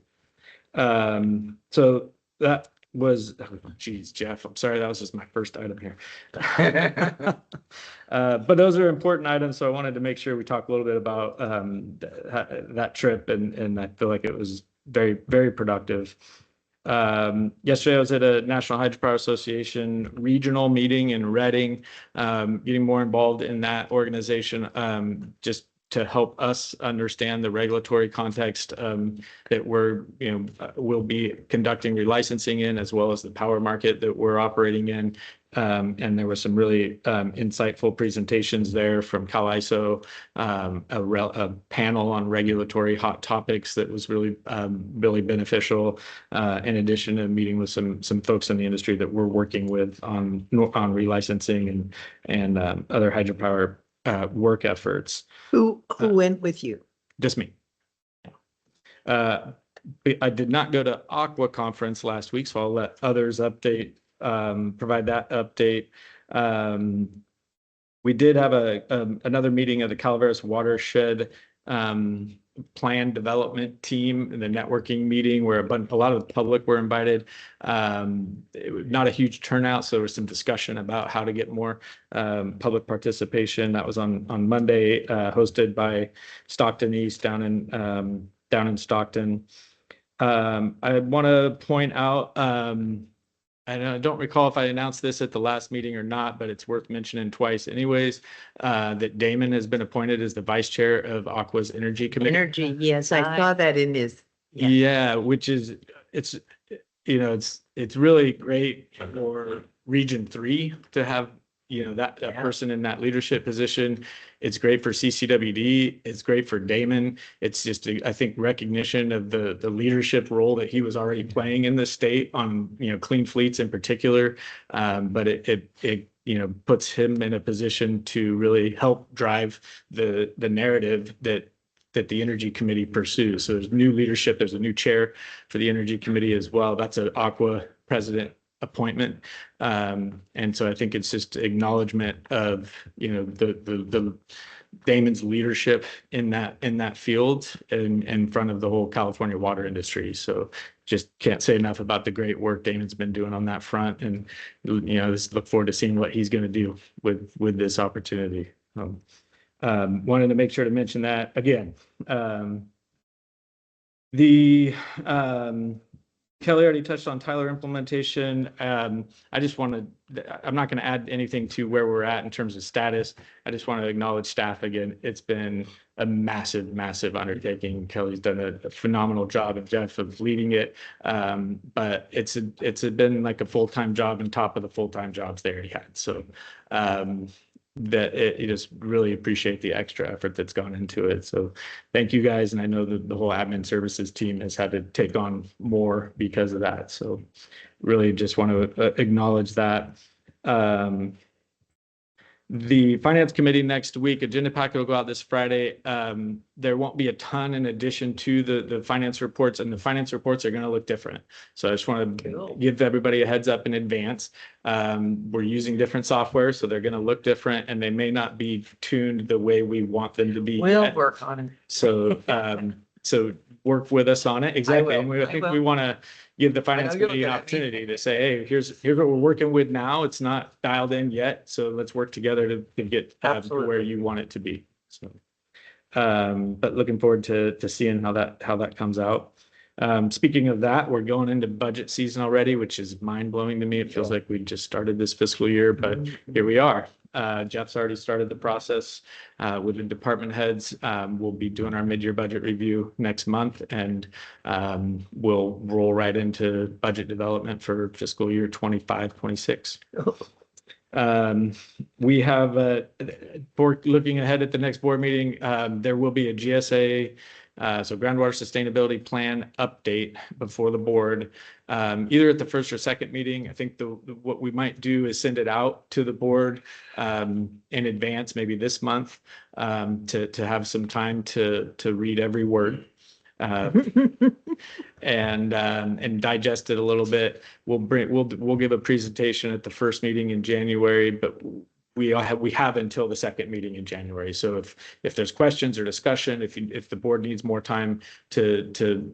So that was, geez, Jeff, I'm sorry, that was just my first item here. But those are important items, so I wanted to make sure we talk a little bit about that trip, and I feel like it was very, very productive. Yesterday I was at a National Hydropower Association regional meeting in Reading, getting more involved in that organization, just to help us understand the regulatory context that we'll be conducting relicensing in, as well as the power market that we're operating in. And there were some really insightful presentations there from CalISO, a panel on regulatory hot topics that was really beneficial, in addition to meeting with some folks in the industry that we're working with on relicensing and other hydropower work efforts. Who went with you? Just me. I did not go to ACWA conference last week, so I'll let others provide that update. We did have another meeting of the Calaveras Watershed Plan Development Team, the networking meeting where a lot of the public were invited. It was not a huge turnout, so there was some discussion about how to get more public participation. That was on Monday, hosted by Stockton East down in Stockton. I want to point out, and I don't recall if I announced this at the last meeting or not, but it's worth mentioning twice anyways, that Damon has been appointed as the vice chair of ACWA's Energy Committee. Energy, yes, I saw that in his. Yeah, which is, it's really great for Region 3 to have, that person in that leadership position. It's great for CCWD. It's great for Damon. It's just, I think, recognition of the leadership role that he was already playing in the state on, clean fleets in particular. But it puts him in a position to really help drive the narrative that the Energy Committee pursues. So there's new leadership. There's a new chair for the Energy Committee as well. That's an ACWA president appointment. And so I think it's just acknowledgement of, the Damon's leadership in that field and in front of the whole California water industry. So just can't say enough about the great work Damon's been doing on that front. And, just look forward to seeing what he's going to do with this opportunity. Wanted to make sure to mention that again. Kelly already touched on Tyler implementation. I'm not going to add anything to where we're at in terms of status. I just want to acknowledge staff again. It's been a massive, massive undertaking. Kelly's done a phenomenal job, and Jeff of leading it. But it's been like a full-time job on top of the full-time jobs they already had. So that you just really appreciate the extra effort that's gone into it. So thank you guys. And I know that the whole admin services team has had to take on more because of that. So really just want to acknowledge that. The Finance Committee next week, agenda packet will go out this Friday. There won't be a ton in addition to the finance reports, and the finance reports are going to look different. So I just want to give everybody a heads up in advance. We're using different software, so they're going to look different, and they may not be tuned the way we want them to be. We'll work on it. So, so work with us on it. Exactly. And I think we want to give the finance committee an opportunity to say, hey, here's what we're working with now. It's not dialed in yet. So let's work together to get to where you want it to be. So, but looking forward to seeing how that comes out. Speaking of that, we're going into budget season already, which is mind blowing to me. It feels like we just started this fiscal year, but here we are. Jeff's already started the process with the department heads. We'll be doing our mid-year budget review next month, and we'll roll right into budget development for fiscal year 25-26. We have, looking ahead at the next board meeting, there will be a GSA, so groundwater sustainability plan update before the board, either at the first or second meeting. I think what we might do is send it out to the board in advance, maybe this month, to have some time to read every word. And digest it a little bit. We'll give a presentation at the first meeting in January, but we have until the second meeting in January. So if there's questions or discussion, if the board needs more time to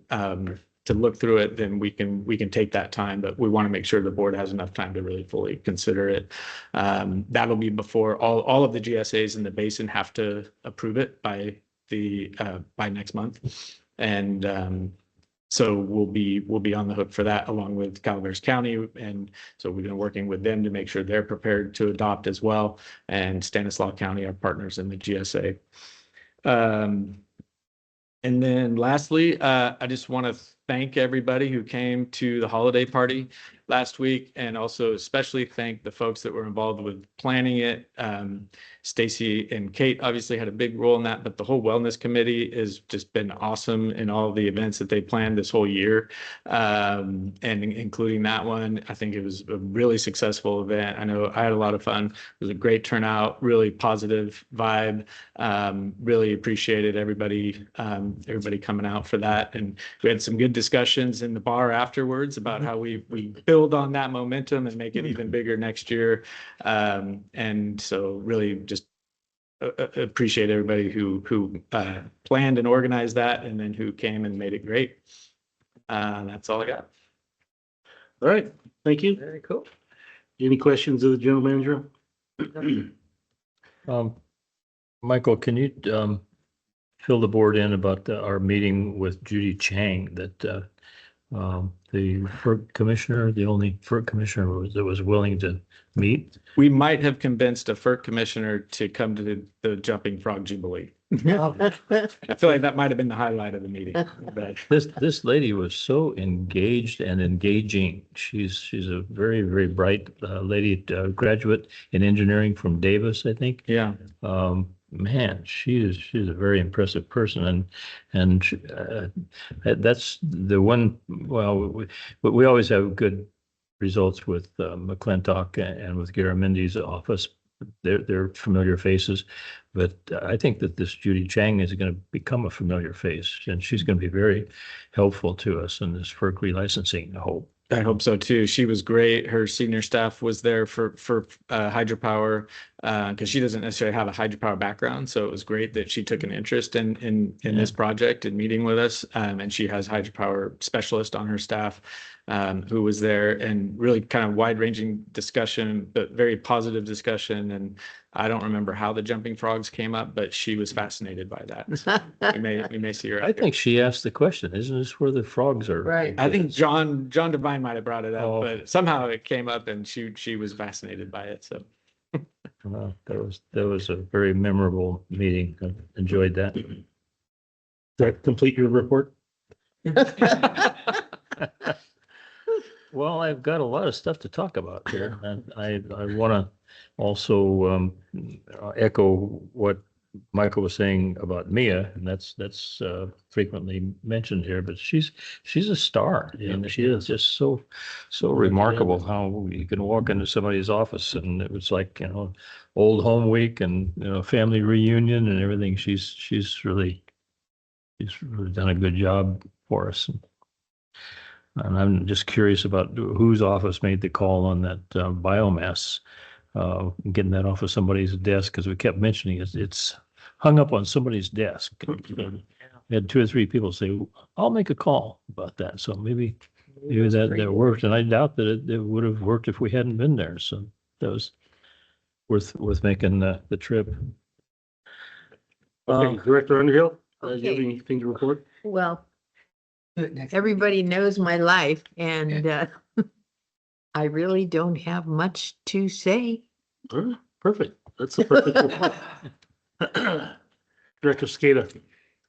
look through it, then we can take that time, but we want to make sure the board has enough time to really fully consider it. That'll be before all of the GSAs in the basin have to approve it by next month. And so we'll be on the hook for that along with Calaveras County. And so we've been working with them to make sure they're prepared to adopt as well. And Stanislaus County, our partners in the GSA. And then lastly, I just want to thank everybody who came to the holiday party. last week, and also especially thank the folks that were involved with planning it. Stacy and Kate obviously had a big role in that, but the whole wellness committee has just been awesome in all the events that they planned this whole year, and including that one. I think it was a really successful event. I know I had a lot of fun. It was a great turnout, really positive vibe. Really appreciated everybody coming out for that, and we had some good discussions in the bar afterwards about how we build on that momentum and make it even bigger next year. And so really just appreciate everybody who planned and organized that, and then who came and made it great. That's all I got. All right, thank you. Very cool. Any questions of the general manager? Michael, can you fill the board in about our meeting with Judy Chang, that the FERC commissioner, the only FERC commissioner that was willing to meet? We might have convinced a FERC commissioner to come to the Jumping Frog Jubilee. I feel like that might have been the highlight of the meeting. But This lady was so engaged and engaging. She's a very, very bright lady, graduate in engineering from Davis, I think. yeah, Man, she's a very impressive person, and that's the one. Well, we always have good results with McClintock and with Garamendi's office. They're familiar faces, but I think that this Judy Chang is going to become a familiar face, and she's going to be very helpful to us in this FERC relicensing, I I hope so too. She was great. Her senior staff was there for hydropower, because she doesn't necessarily have a hydropower background. So it was great that she took an interest in this project and meeting with us. And she has hydropower specialist on her staff, who was there, and really kind of wide ranging discussion, but very positive discussion. And I don't remember how the jumping frogs came up, but she was fascinated by that. We may see her. I think she asked the question, isn't this where the frogs are? Right. I think John Devine might have brought it up, Oh. but somehow it came up, and she was fascinated by it. So That was a very memorable meeting. I enjoyed that. Does that complete your report? Well, I've got a lot of stuff to talk about here, and I want to also echo what Michael was saying about Mia, and that's frequently mentioned here. But she's a star. Yeah, and she is. just so remarkable how you can walk into somebody's office and it was like, old home week and family reunion and everything. She's really done a good job for us. And I'm just curious about whose office made the call on that biomass, getting that off of somebody's desk, because we kept mentioning it's hung up on somebody's desk. We had 2 or 3 people say, I'll make a call about that. So maybe that worked. And I doubt that it would have worked if we hadn't been there. So that was worth making the trip. Okay, Director Underhill, do you have Okay. anything to report? Well, everybody knows my life, and I really don't have much to say. All right, perfect. That's the perfect report. Director Skata.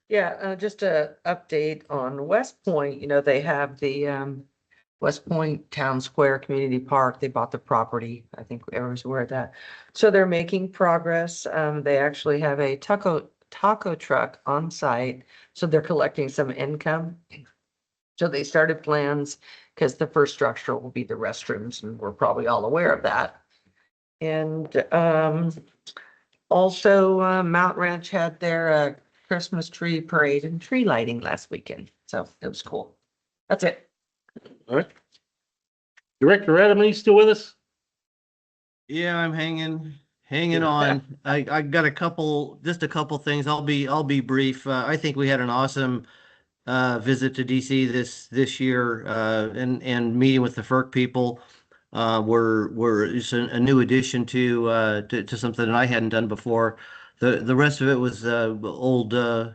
Yeah, just a update on West Point. They have the West Point Town Square Community Park. They bought the property. I think everyone's aware of that. So they're making progress. They actually have a taco truck on site. So they're collecting some income. So they started plans, because the first structure will be the restrooms, and we're probably all aware of that. And also Mount Ranch had their Christmas tree parade and tree lighting last weekend. So it was cool. That's it. All right. Director Adam, are you still with us? Yeah, I'm hanging on. I got just a couple things. I'll be brief. I think we had an awesome visit to DC this year, and meeting with the FERC people. It's a new addition to something that I hadn't done before. The rest of it was old, going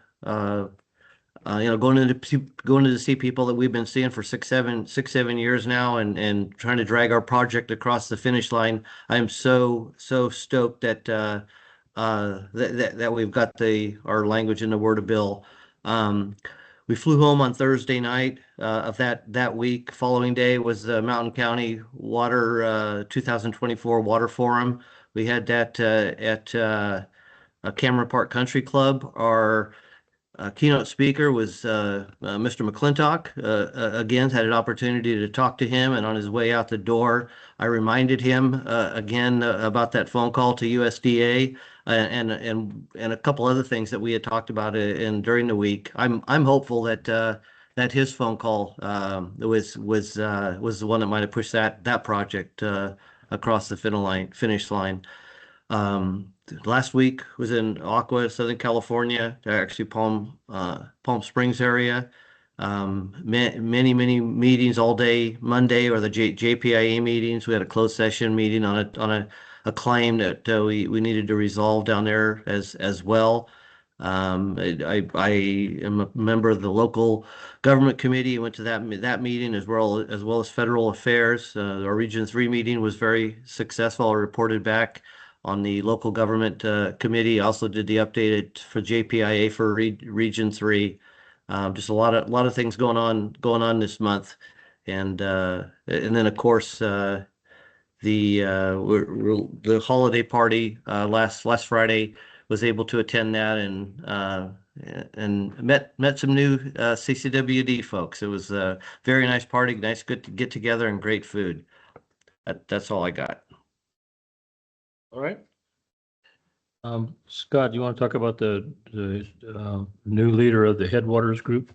to see people that we've been seeing for 6-7 years now, and trying to drag our project across the finish line. I am so stoked that that we've got our language in the Word of Bill. we flew home on Thursday night of that week. Following day was the Mountain County Water 2024 Water Forum. We had that at Cameron Park Country Club. Our keynote speaker was Mr. McClintock. Again, had an opportunity to talk to him, and on his way out the door, I reminded him again about that phone call to USDA and a couple other things that we had talked about during the week. I'm hopeful that that his phone call was the one that might have pushed that project across the finish line. Last week was in ACWA, Southern California, actually Palm Springs area. Many meetings all day Monday, or the JPIA meetings. We had a closed session meeting on a claim that we needed to resolve down there as well. I am a member of the local government committee. Went to that meeting as well as federal affairs. Our Region 3 meeting was very successful. I reported back on the local government committee. Also did the updated for JPIA for Region 3. Just a lot of things going on this month, and then of course the holiday party last Friday. Was able to attend that and met some new CCWD folks. It was a very nice party, nice good to get together, and great food. That's all I got. All right. Scott, you want to talk about the new leader of the Headwaters Group?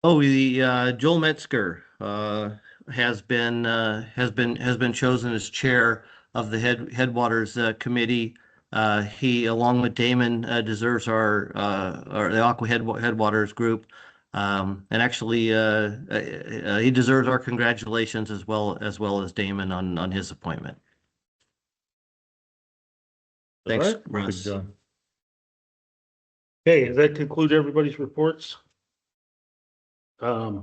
Oh, the Joel Metzger has been chosen as chair of the Headwaters Committee. He, along with Damon, deserves our the ACWA Headwaters Group, and actually he deserves our congratulations as well as Damon on his appointment. Thanks, All right. Russ. Good job. Okay, does that conclude everybody's reports? I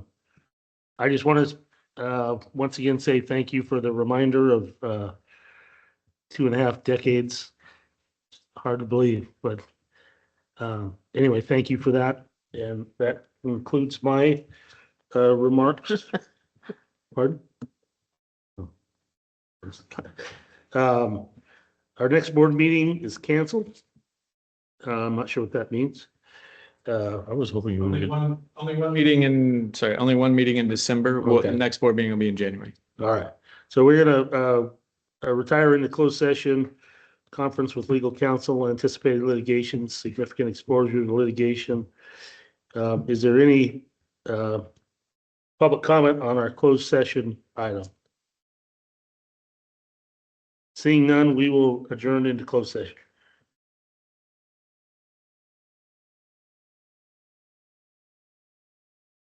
just want to once again say thank you for the reminder of 2.5 decades. Hard to believe, but anyway, thank you for that. And that concludes my remarks. Pardon? Our next board meeting is canceled. I'm not sure what that means. I was hoping you would. Only one meeting in December. Well, Okay. the next board meeting will be in January. All right. So we're gonna retire into closed session, conference with legal counsel, anticipated litigation, significant exposure to litigation. Is there any public comment on our closed session item? Seeing none, we will adjourn into closed session.